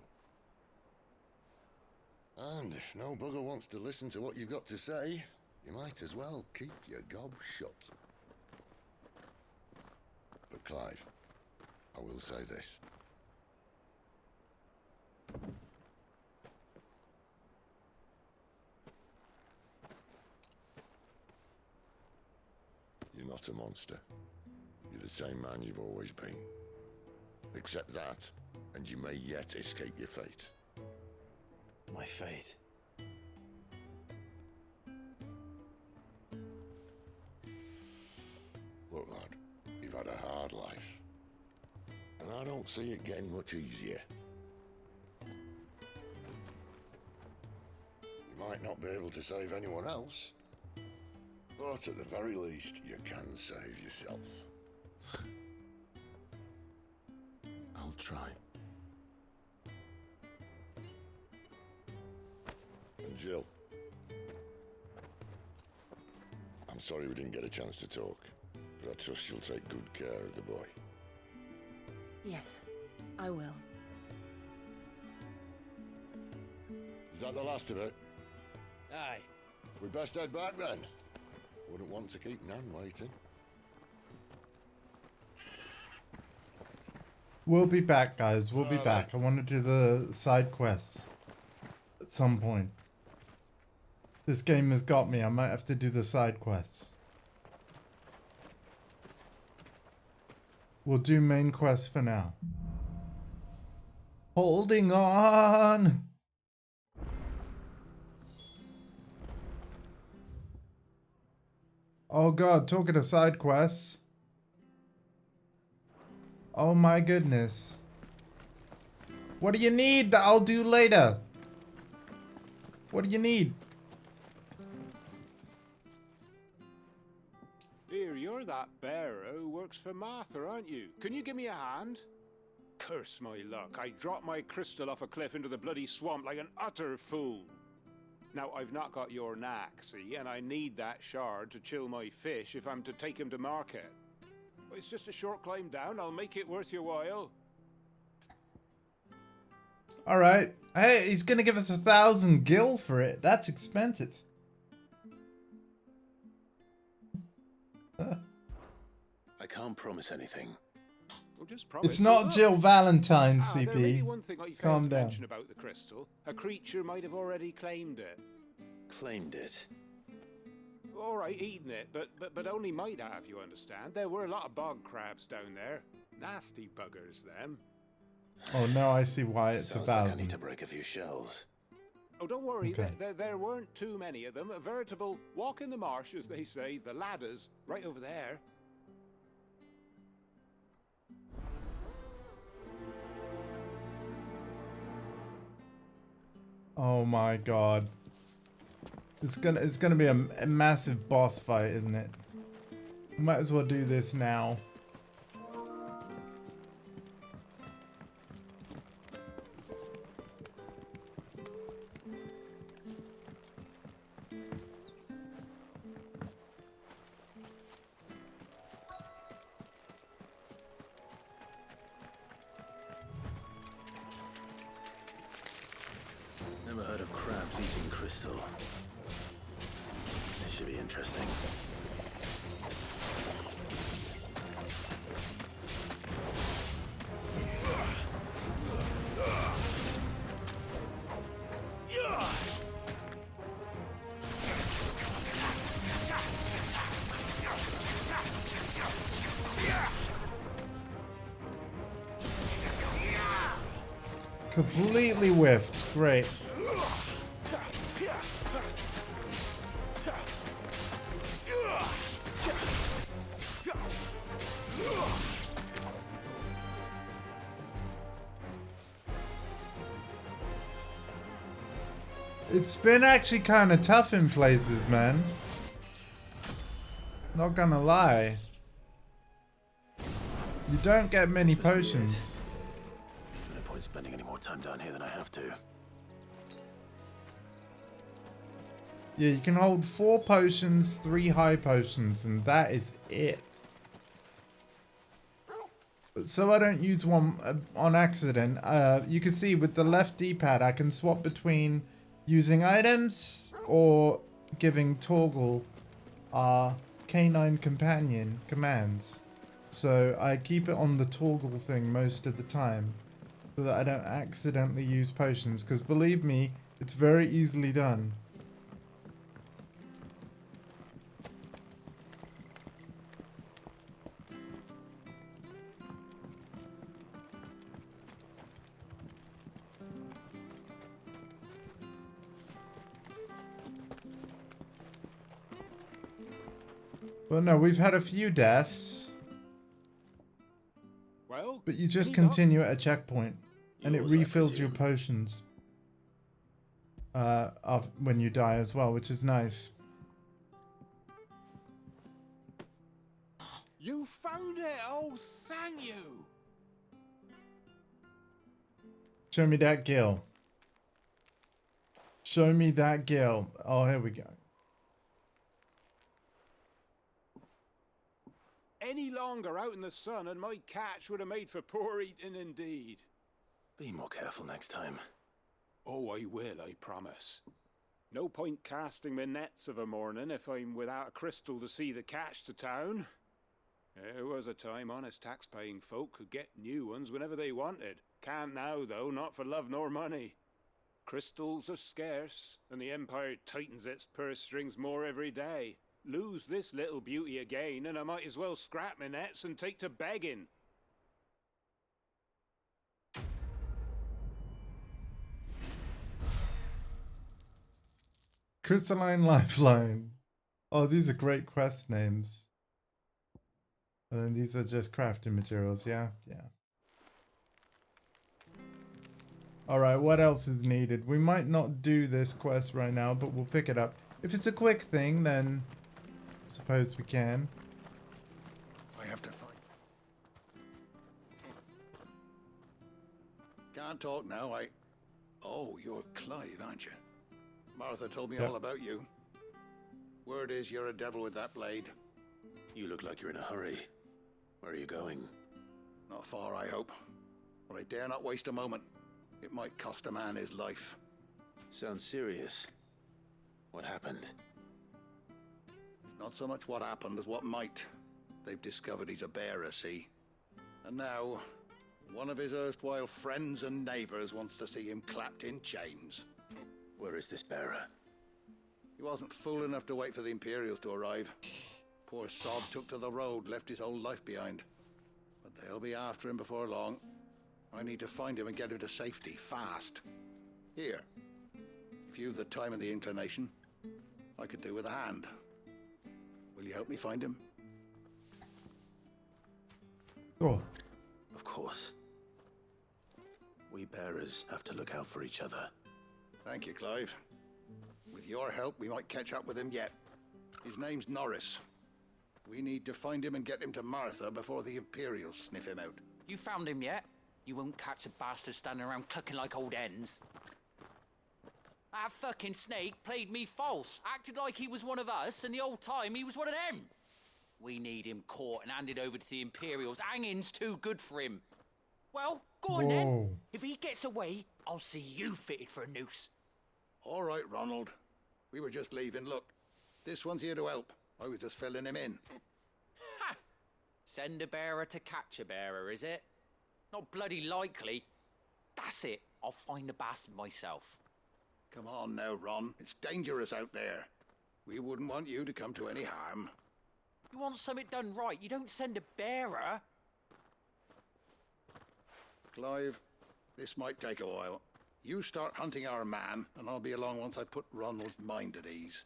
And if no bugger wants to listen to what you've got to say, you might as well keep your gob shut. But Clive, I will say this. You're not a monster. You're the same man you've always been. Accept that, and you may yet escape your fate. My fate. Look, lad, you've had a hard life. And I don't see it getting much easier. You might not be able to save anyone else, but at the very least, you can save yourself. I'll try. And Jill, I'm sorry we didn't get a chance to talk, but I trust you'll take good care of the boy. Yes, I will. Is that the last of it? Aye. We best head back then. Wouldn't want to keep Nan waiting. We'll be back, guys. We'll be back. I want to do the side quests at some point. This game has got me. I might have to do the side quests. We'll do main quests for now. Holding on! Oh god, talking to side quests. Oh my goodness. What do you need that I'll do later? What do you need? Here, you're that bearer who works for Martha, aren't you? Can you give me a hand? Curse my luck. I dropped my crystal off a cliff into the bloody swamp like an utter fool. Now, I've not got your knack, see, and I need that shard to chill my fish if I'm to take him to market. It's just a short climb down. I'll make it worth your while. Alright. Hey, he's gonna give us 1,000 gil for it. That's expensive. I can't promise anything. Well, just promise. It's not Jill Valentine, There may be CP. one thing I failed Calm to down. mention about the crystal. A creature might have already claimed it. Claimed it. All right, eaten it, but only might have, you understand. There were a lot of bog crabs down there. Nasty buggers, them. Oh no, I see why it's Sounds like I 1,000. need to break a few shells. Oh, don't worry, Okay. there weren't too many of them. A veritable walk in the marsh, as they say, the ladders, right over there. Oh my god. It's gonna be a massive boss fight, isn't it? Might as well do this now. Never heard of crabs eating crystal. This should be interesting. Completely whiffed. Great. It's been actually kind of tough in places, man. Not gonna lie. You don't get many potions. No point spending any more time down here than I have to. Yeah, you can hold 4 potions, 3 high potions, and that is it. So I don't use one on accident. You can see with the left D-pad, I can swap between using items or giving Torgal our canine companion commands. So I keep it on the Torgal thing most of the time so that I don't accidentally use potions, because believe me, it's very easily done. Well, no, we've had a few deaths. Well, but you just continue at a checkpoint, and it refills your potions when you die as well, which is nice. You found it! Oh, thank you! Show me that gill. Show me that gill. Oh, here we go. Any longer out in the sun and my catch would have made for poor eating indeed. Be more careful next time. Oh, I will, I promise. No point casting my nets of a morning if I'm without a crystal to see the catch to town. There was a time honest tax-paying folk could get new ones whenever they wanted. Can't now, though, not for love nor money. Crystals are scarce, and the Empire tightens its purse strings more every day. Lose this little beauty again, and I might as well scrap my nets and take to begging. Crystalline Lifeline. Oh, these are great quest names. And then these are just crafting materials, yeah? Yeah. Alright, what else is needed? We might not do this quest right now, but we'll pick it up. If it's a quick thing, then I suppose we can. I have to find. Can't talk now. Oh, you're Clive, aren't you? Martha told me all about you. Word is you're a devil with that blade. You look like you're in a hurry. Where are you going? Not far, I hope. But I dare not waste a moment. It might cost a man his life. Sounds serious. What happened? It's not so much what happened as what might. They've discovered he's a bearer, see? And now, one of his erstwhile friends and neighbors wants to see him clapped in chains. Where is this bearer? He wasn't fool enough to wait for the Imperials to arrive. Poor sod took to the road, left his whole life behind. But they'll be after him before long. I need to find him and get him to safety, fast. Here, if you've the time and the inclination, I could do with a hand. Will you help me find him? Sure. Of course. We bearers have to look out for each other. Thank you, Clive. With your help, we might catch up with him yet. His name's Norris. We need to find him and get him to Martha before the Imperials sniff him out. You found him yet? You won't catch a bastard standing around clucking like old hens. That fucking snake played me false, acted like he was one of us, and the whole time he was one of them. We need him caught and handed over to the Imperials. Hanging's too good for him. Well, go on then. If he gets away, I'll see you fitted for a noose. All right, Ronald. We were just leaving. Look, this one's here to help. I was just filling him in. Ha! Send a bearer to catch a bearer, is it? Not bloody likely. That's it. I'll find the bastard myself. Come on now, Ron. It's dangerous out there. We wouldn't want you to come to any harm. You want something done right, you don't send a bearer. Clive, this might take a while. You start hunting our man, and I'll be along once I put Ronald's mind at ease.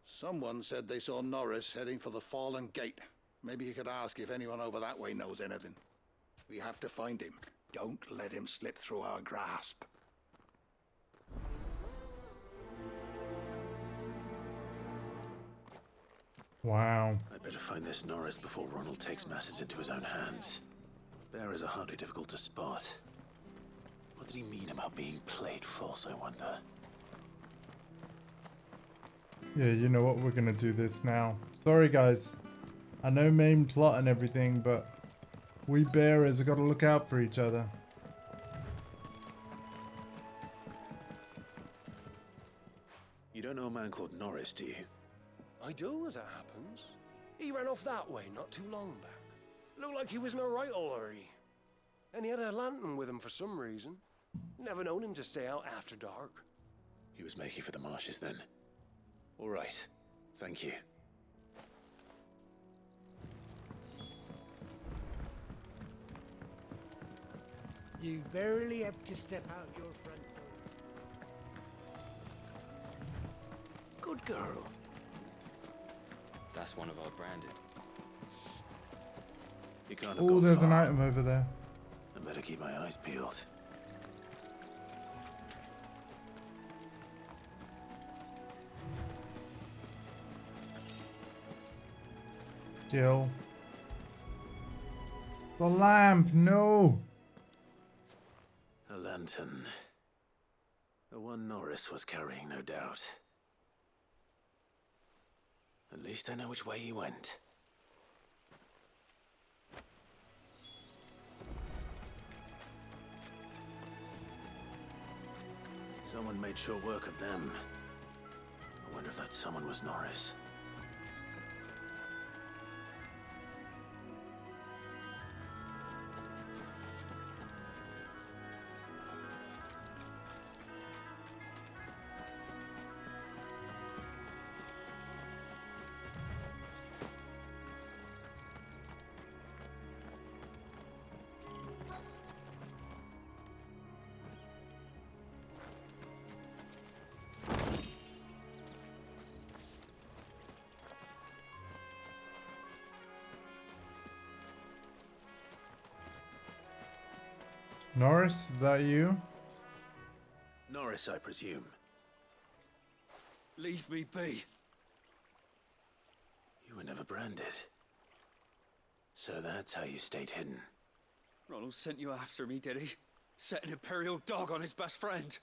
Someone said they saw Norris heading for the Fallen Gate. Maybe you could ask if anyone over that way knows anything. We have to find him. Don't let him slip through our grasp. Wow. I'd better find this Norris before Ronald takes matters into his own hands. Bearers are hardly difficult to spot. What did he mean about being played false, I wonder? Yeah, you know what? We're gonna do this now. Sorry, guys. I know main plot and everything, but we bearers have got to look out for each other. You don't know a man called Norris, do you? I do, as it happens. He ran off that way not too long back. Looked like he was in a right old hurry. And he had a lantern with him for some reason. Never known him to stay out after dark. He was making for the marshes then. All right. Thank you. You barely have to step out your front door. Good girl. That's one of our branded. You can't Oh, there's an item over there. I better keep my eyes peeled. Kill. The lamp, no! A lantern. The one Norris was carrying, no doubt. At least I know which way he went. Someone made short work of them. I wonder if that someone was Norris. Norris, is that you? Norris, I presume. Leave me be. You were never branded. So that's how you stayed hidden. Ronald sent you after me, did he? Set an Imperial dog on his best friend.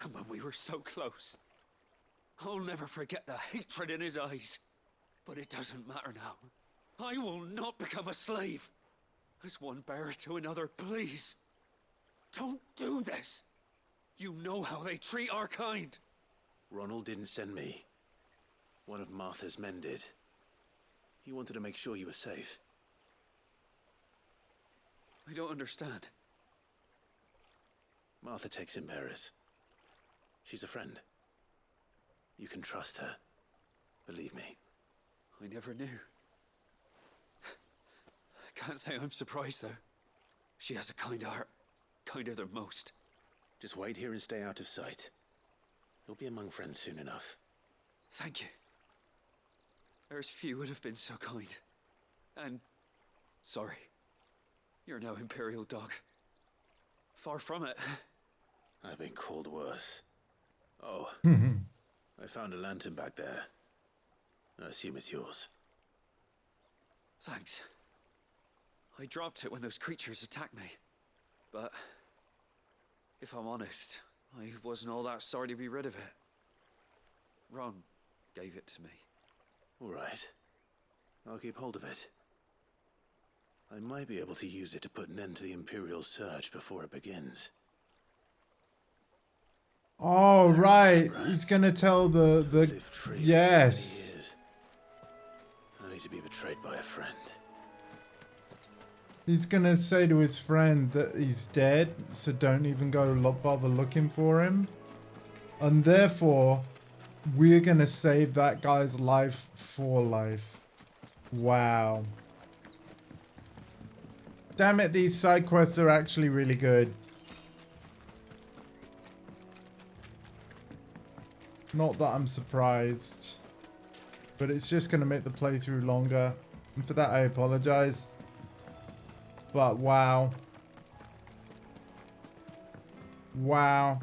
And when we were so close. I'll never forget the hatred in his eyes. But it doesn't matter now. I will not become a slave. As one bearer to another, please. Don't do this. You know how they treat our kind. Ronald didn't send me. One of Martha's men did. He wanted to make sure you were safe. I don't understand. Martha takes in bearers. She's a friend. You can trust her. Believe me. I never knew. I can't say I'm surprised, though. She has a kind heart. Kinder than most. Just wait here and stay out of sight. You'll be among friends soon enough. Thank you. There's few would have been so kind. And sorry. You're no Imperial dog. Far from it. I've been called worse. Oh. I found a lantern back there. I assume it's yours. Thanks. I dropped it when those creatures attacked me. But if I'm honest, I wasn't all that sorry to be rid of it. Ron gave it to me. All right. I'll keep hold of it. I might be able to use it to put an end to the Imperial surge before it begins. Oh, right. He's gonna tell the yes. Only to be betrayed by a friend. He's gonna say to his friend that he's dead, so don't even go bother looking for him. And therefore, we're gonna save that guy's life for life. Wow. Damn it, these side quests are actually really good. Not that I'm surprised, but it's just gonna make the playthrough longer. And for that, I apologize. But wow. Wow.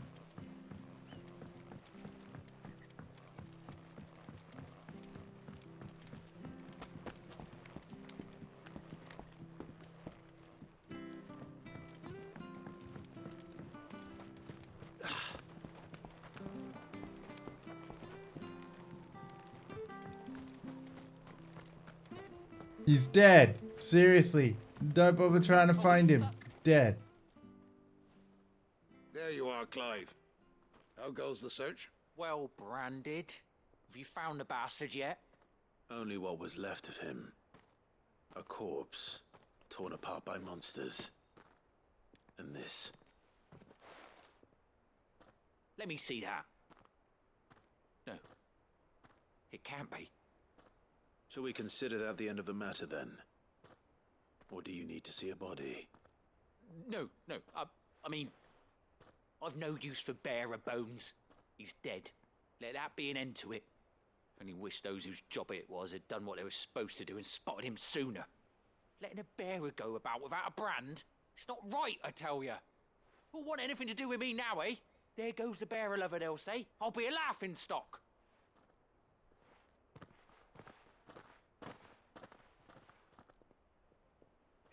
He's dead. Seriously. Don't bother trying to find him. He's dead. There you are, Clive. How goes the search? Well branded. Have you found the bastard yet? Only what was left of him. A corpse, torn apart by monsters. And this. Let me see that. No. It can't be. Shall we consider that the end of the matter then? Or do you need to see a body? No. I mean, I've no use for bearer bones. He's dead. Let that be an end to it. Only wish those whose job it was had done what they were supposed to do and spotted him sooner. Letting a bearer go about without a brand? It's not right, I tell you. Who'll want anything to do with me now, eh? There goes the bearer lover, they'll say. I'll be a laughing stock.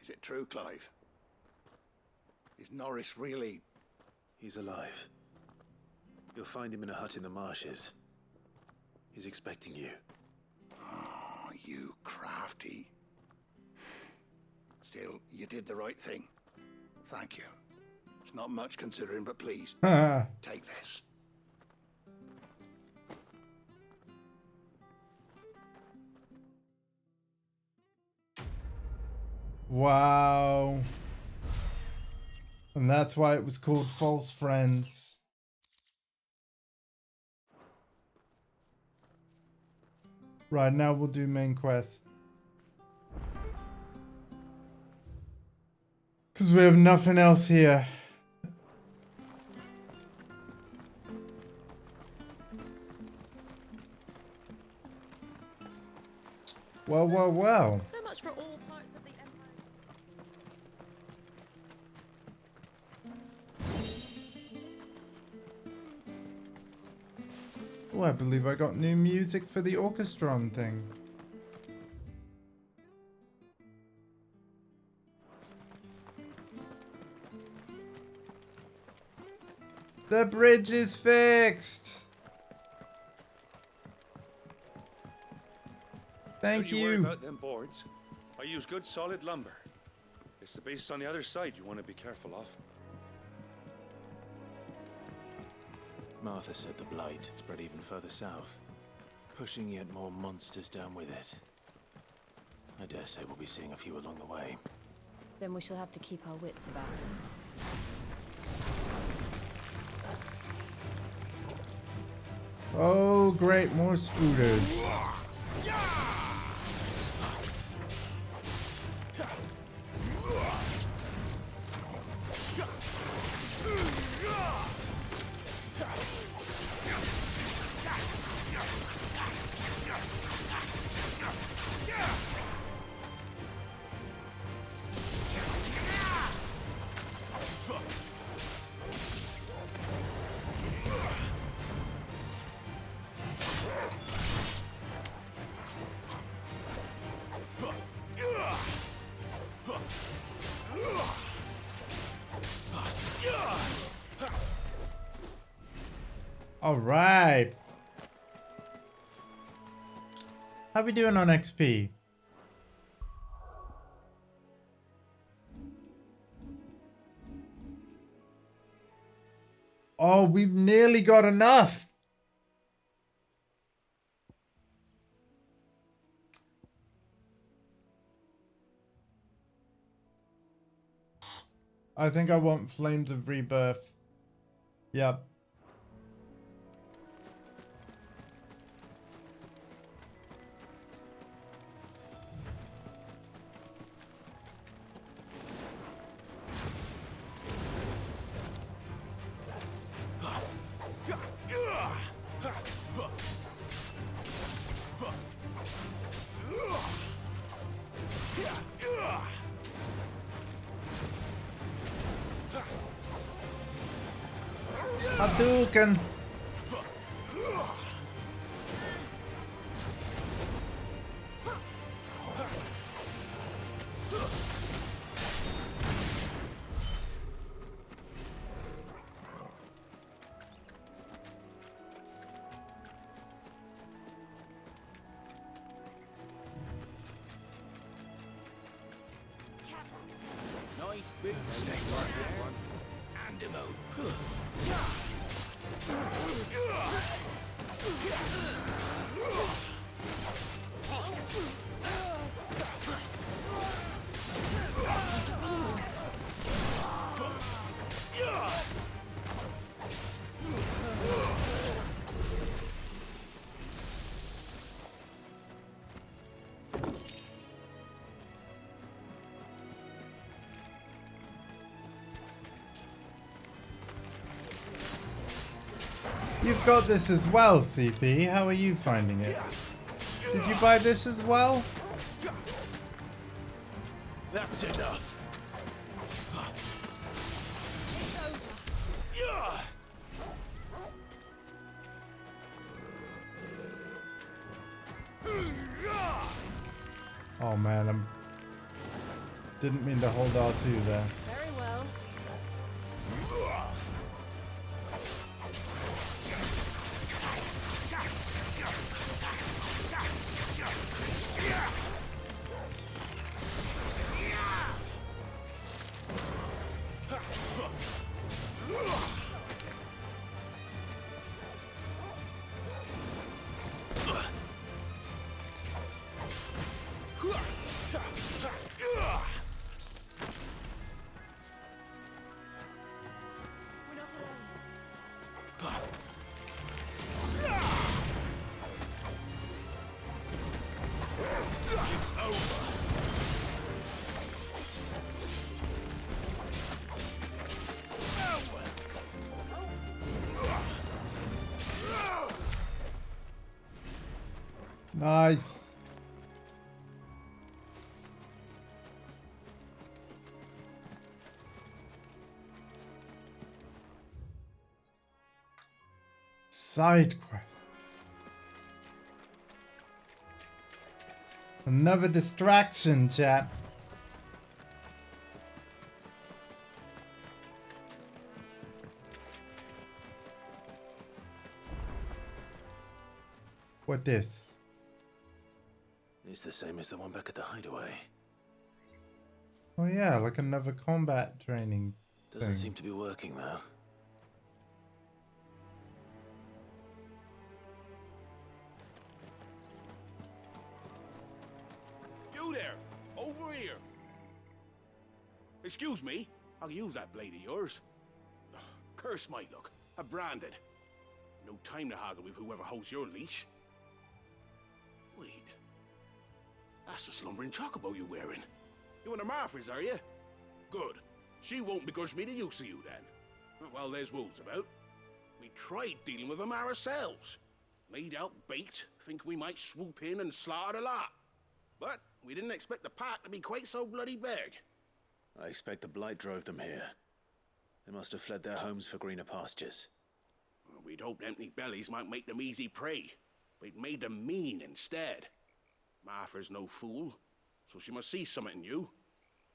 Is it true, Clive? Is Norris really... He's alive. You'll find him in a hut in the marshes. He's expecting you. Oh, you crafty. Still, you did the right thing. Thank you. It's not much considering, but please, take this. Wow. And that's why it was called False Friends. Right, now we'll do main quest. Because we have nothing else here. Well. So much for all parts of the Empire. Oh, I believe I got new music for the orchestron thing. The bridge is fixed. Thank Don't you worry you. about them boards. I use good solid lumber. It's the base on the other side you want to be careful of. Martha said the blight had spread even further south, pushing yet more monsters down with it. I dare say we'll be seeing a few along the way. Then we shall have to keep our wits about us. Oh, great, more scooters. All right. How we doing on XP? Oh, we've nearly got enough. I think I want Flames of Rebirth. Yep. Hadouken. Nice big mistakes. This one. And him out. You've got this as well, CP. How are you finding it? Did you buy this as well? That's enough. Oh man, didn't mean to hold R2 there. Very well. It's over. Nice. Side quest. Another distraction, chat. What this? It's the same as the one back at the hideaway. Oh yeah, like another combat training Doesn't thing. seem to be working though. You there! Over here! Excuse me, I'll use that blade of yours. Ugh, curse my luck. I'm branded. No time to haggle with whoever holds your leash. Wait. That's the slumbering chocobo you're wearing. You one of Martha's, are you? Good. She won't begrudge me the use of you then. Well, there's wolves about. We tried dealing with them ourselves. Laid out bait, think we might swoop in and slaughter the lot. But we didn't expect the pack to be quite so bloody big. I expect the blight drove them here. They must have fled their homes for greener pastures. Well, we'd hoped empty bellies might make them easy prey. We'd made them mean instead. Martha's no fool, so she must see something in you.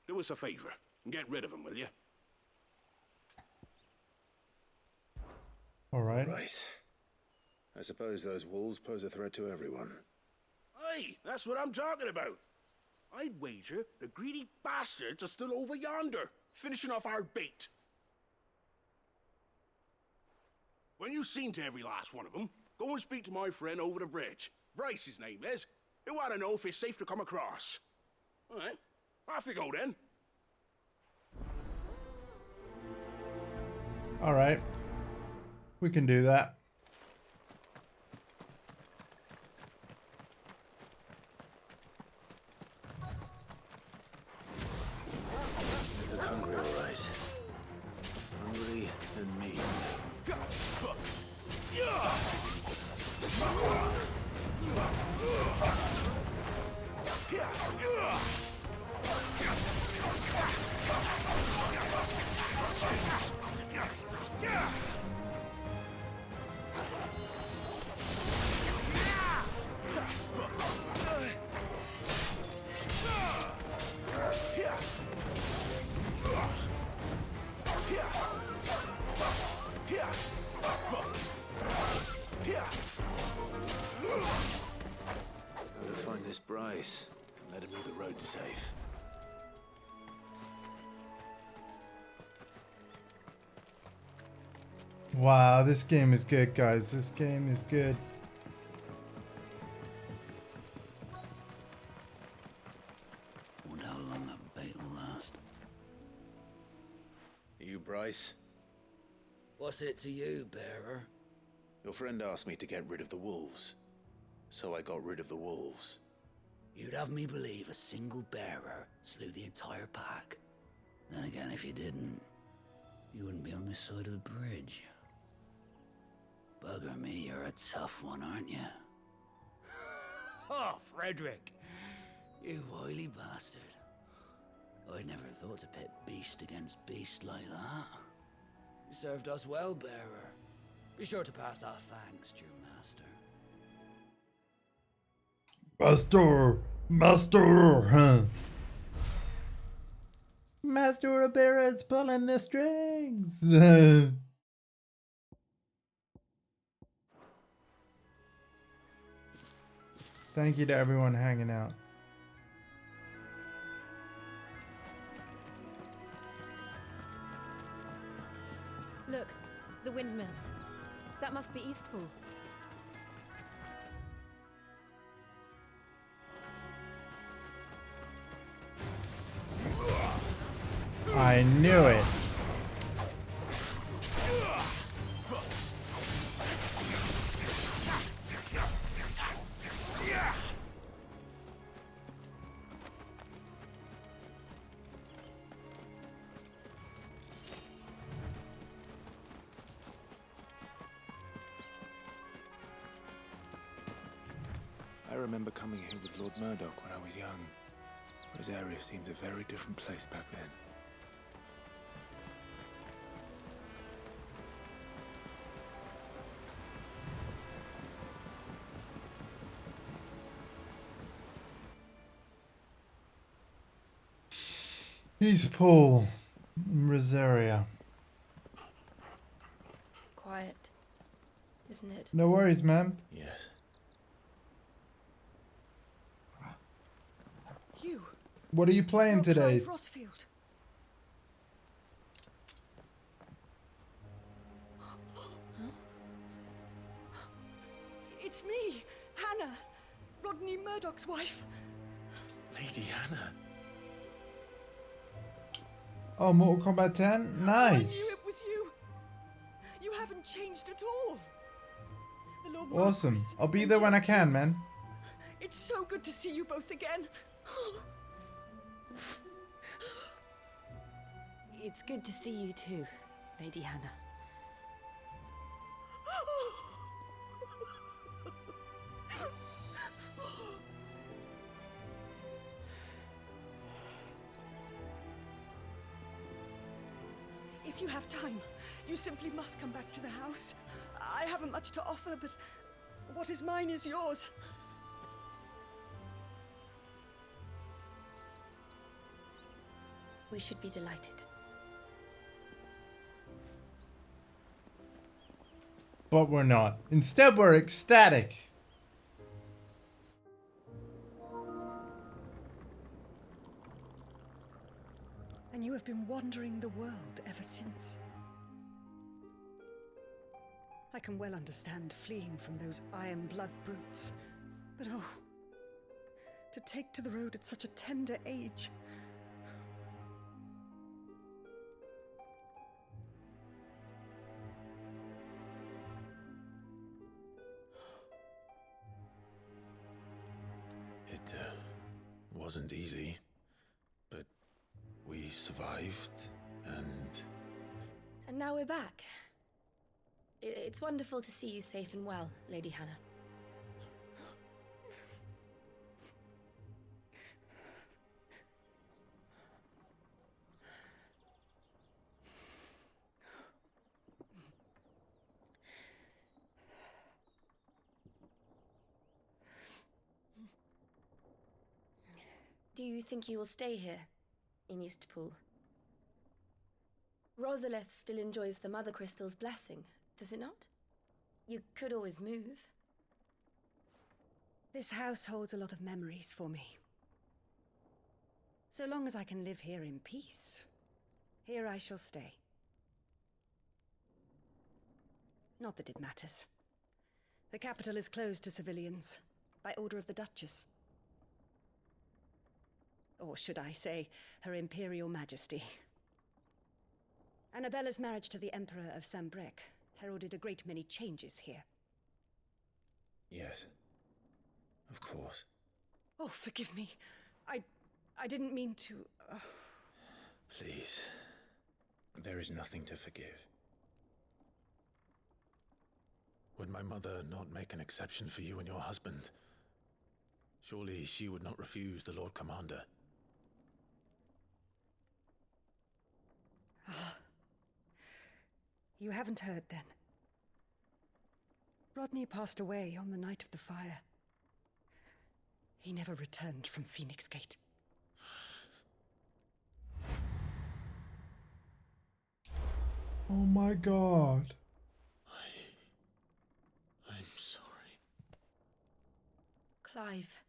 Do us a favor and get rid of them, will you? All right. Right. I suppose those wolves pose a threat to everyone. Aye, that's what I'm talking about. I'd wager the greedy bastards are still over yonder, finishing off our bait. When you've seen to every last one of them, go and speak to my friend over the bridge. Bryce, his name is. He'll want to know if it's safe to come across. All right, off you go then. All right, we can do that. You look hungry, all right. Hungry and me. Gotta find this Bryce and let him know the road's safe. Wow, this game is good, guys. This game is good. Wonder how long that bait will last. You, Bryce? What's it to you, bearer? Your friend asked me to get rid of the wolves. So I got rid of the wolves. You'd have me believe a single bearer slew the entire pack. Then again, if you didn't, you wouldn't be on this side of the bridge. Bugger me, you're a tough one, aren't you? Oh, Frederick! You wily bastard. I'd never thought to pit beast against beast like that. You served us well, bearer. Be sure to pass our thanks to your master. Master, huh? Master Bear is pulling the strings. Thank you to everyone hanging out. Look, the windmills. That must be Eastpool. I knew it. I remember coming here with Lord Murdoch when I was young. Rosaria seemed a very different place back then. Eastpool, Rosaria. Quiet, isn't it? No worries, man. Yes. You. What are you playing You're today? Clive Rossfield. It's me, Hannah, Rodney Murdoch's wife. Lady Hannah. Oh, Mortal Kombat 10? I knew Nice. it was you. You haven't changed at all. The Lord Awesome. Marquis I'll be and there when I Judge. can, man. It's so good to see you both again. It's good to see you too, Lady Hannah. If you have time, you simply must come back to the house. I haven't much to offer, but what is mine is yours. We should be delighted. But we're not. Instead, we're ecstatic. And you have been wandering the world ever since. I can well understand fleeing from those iron blood brutes. But oh, to take to the road at such a tender age. It wasn't easy, but we survived, and... And now we're back. It's wonderful to see you safe and well, Lady Hannah. Do you think you will stay here, in Eastpool? Rosalith still enjoys the Mother Crystal's blessing, does it not? You could always move. This house holds a lot of memories for me. So long as I can live here in peace, here I shall stay. Not that it matters. The capital is closed to civilians, by order of the Duchess. Or should I say, Her Imperial Majesty. Annabella's marriage to the Emperor of Sambrec heralded a great many changes here. Yes, of course. Oh, forgive me. I didn't mean to... Please. There is nothing to forgive. Would my mother not make an exception for you and your husband? Surely she would not refuse the Lord Commander. You haven't heard, then. Rodney passed away on the night of the fire. He never returned from Phoenix Gate. Oh my god. I'm sorry. Clive.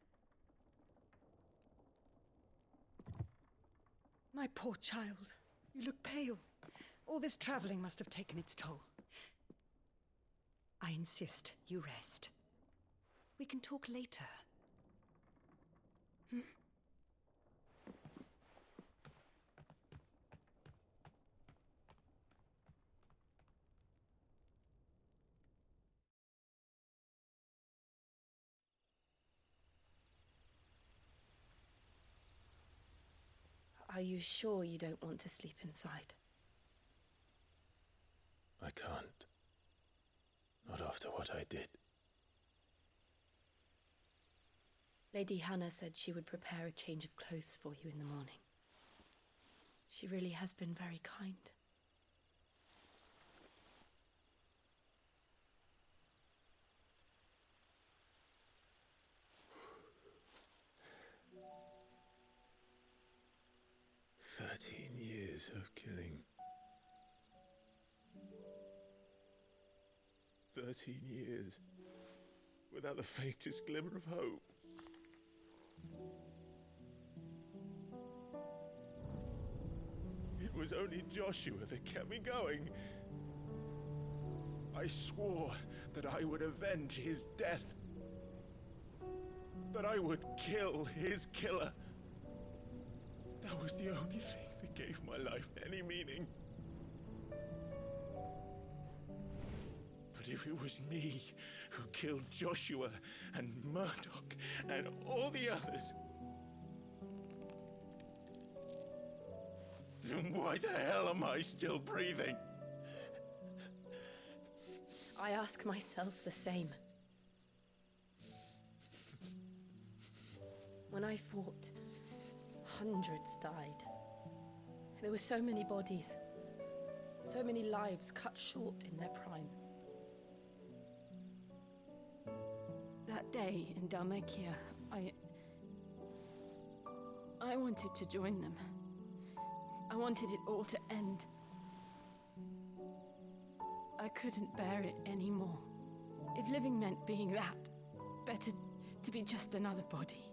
My poor child. You look pale. All this traveling must have taken its toll. I insist you rest. We can talk later. Hmm? Are you sure you don't want to sleep inside? I can't. Not after what I did. Lady Hannah said she would prepare a change of clothes for you in the morning. She really has been very kind. Years of killing. 13 years without the faintest glimmer of hope. It was only Joshua that kept me going. I swore that I would avenge his death. That I would kill his killer. That was the only thing that gave my life any meaning. But if it was me who killed Joshua and Murdoch and all the others, then why the hell am I still breathing? I ask myself the same. When I fought, hundreds died. There were so many bodies, so many lives cut short in their prime. That day in Dalmekia, I wanted to join them. I wanted it all to end. I couldn't bear it anymore. If living meant being that, better to be just another body.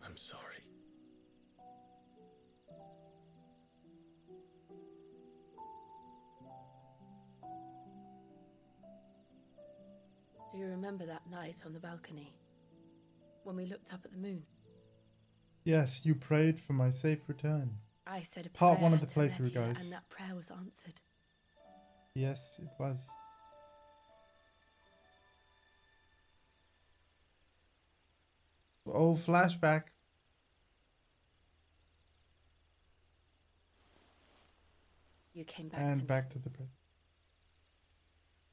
I'm sorry. Do you remember that night on the balcony? When we looked up at the moon? Yes, you prayed for my safe return. I said a Part prayer 1 of the to playthrough, Metia, guys. and that prayer was answered. Yes, it was. Oh, flashback. You came back And to me. back to the present.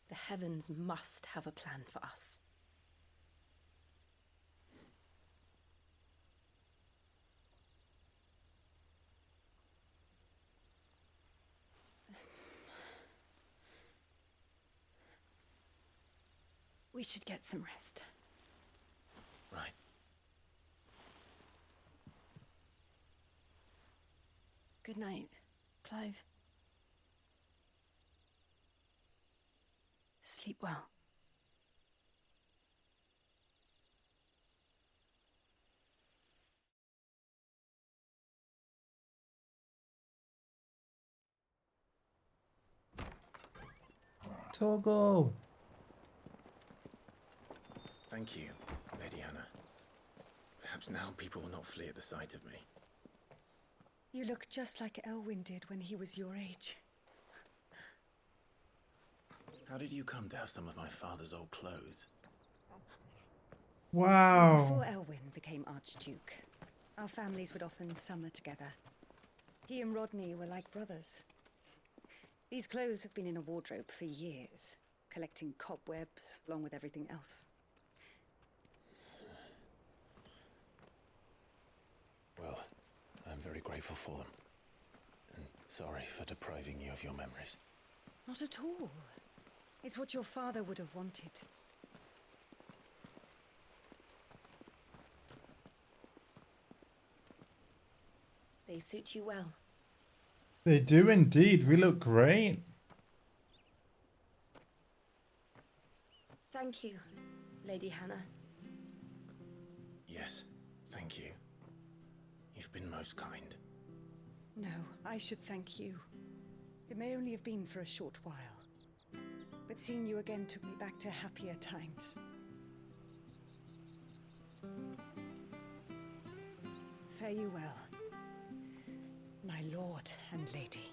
The heavens must have a plan for us. We should get some rest. Right. Good night, Clive. Sleep well. Toggle. Thank you, Lady Hannah. Perhaps now people will not flee at the sight of me. You look just like Elwyn did when he was your age. How did you come to have some of my father's old clothes? Wow. Before Elwyn became Archduke, our families would often summer together. He and Rodney were like brothers. These clothes have been in a wardrobe for years, collecting cobwebs along with everything else. Well, I'm very grateful for them. And sorry for depriving you of your memories. Not at all. It's what your father would have wanted. They suit you well. They do indeed. We look great. Thank you, Lady Hannah. Yes, thank you. You've been most kind. No, I should thank you. It may only have been for a short while, but seeing you again took me back to happier times. Fare you well, my lord and lady.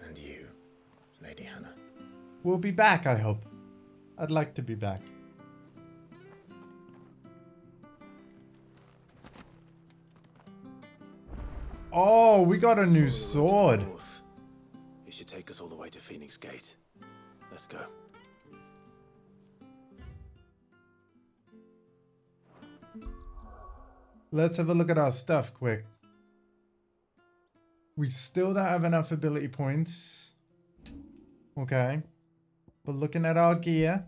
And you, Lady Hannah. We'll be back, I hope. I'd like to be back. Oh, we got a new sword. You should take us all the way to Phoenix Gate. Let's go. Let's have a look at our stuff quick. We still don't have enough ability points. Okay. But looking at our gear.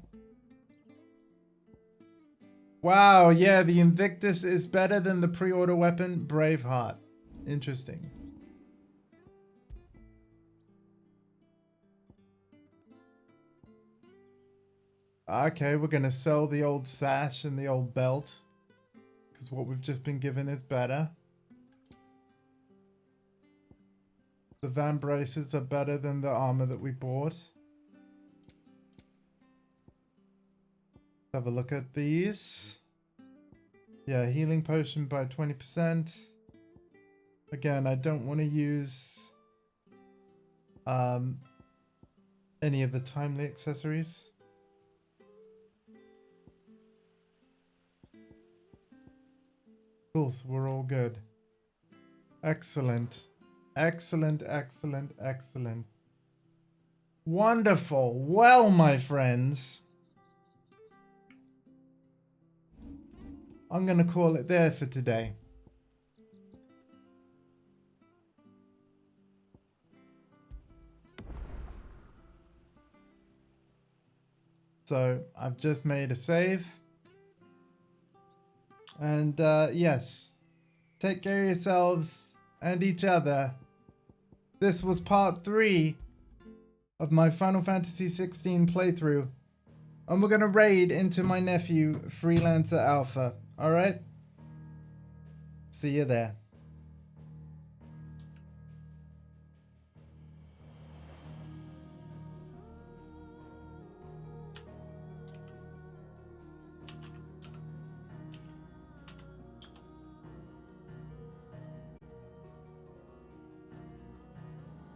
Wow, yeah, the Invictus is better than the pre-order weapon, Braveheart. Interesting. Okay, we're gonna sell the old sash and the old belt. Because what we've just been given is better. The van braces are better than the armor that we bought. Have a look at these. Yeah, healing potion by 20%. Again, I don't want to use any of the timely accessories. Cool, so we're all good. Excellent. Excellent, excellent, excellent. Wonderful. Well, my friends, I'm going to call it there for today. So I've just made a save. And yes, take care of yourselves and each other. This was part 3 of my Final Fantasy XVI playthrough. And we're going to raid into my nephew, Freelancer Alpha. Alright? See you there.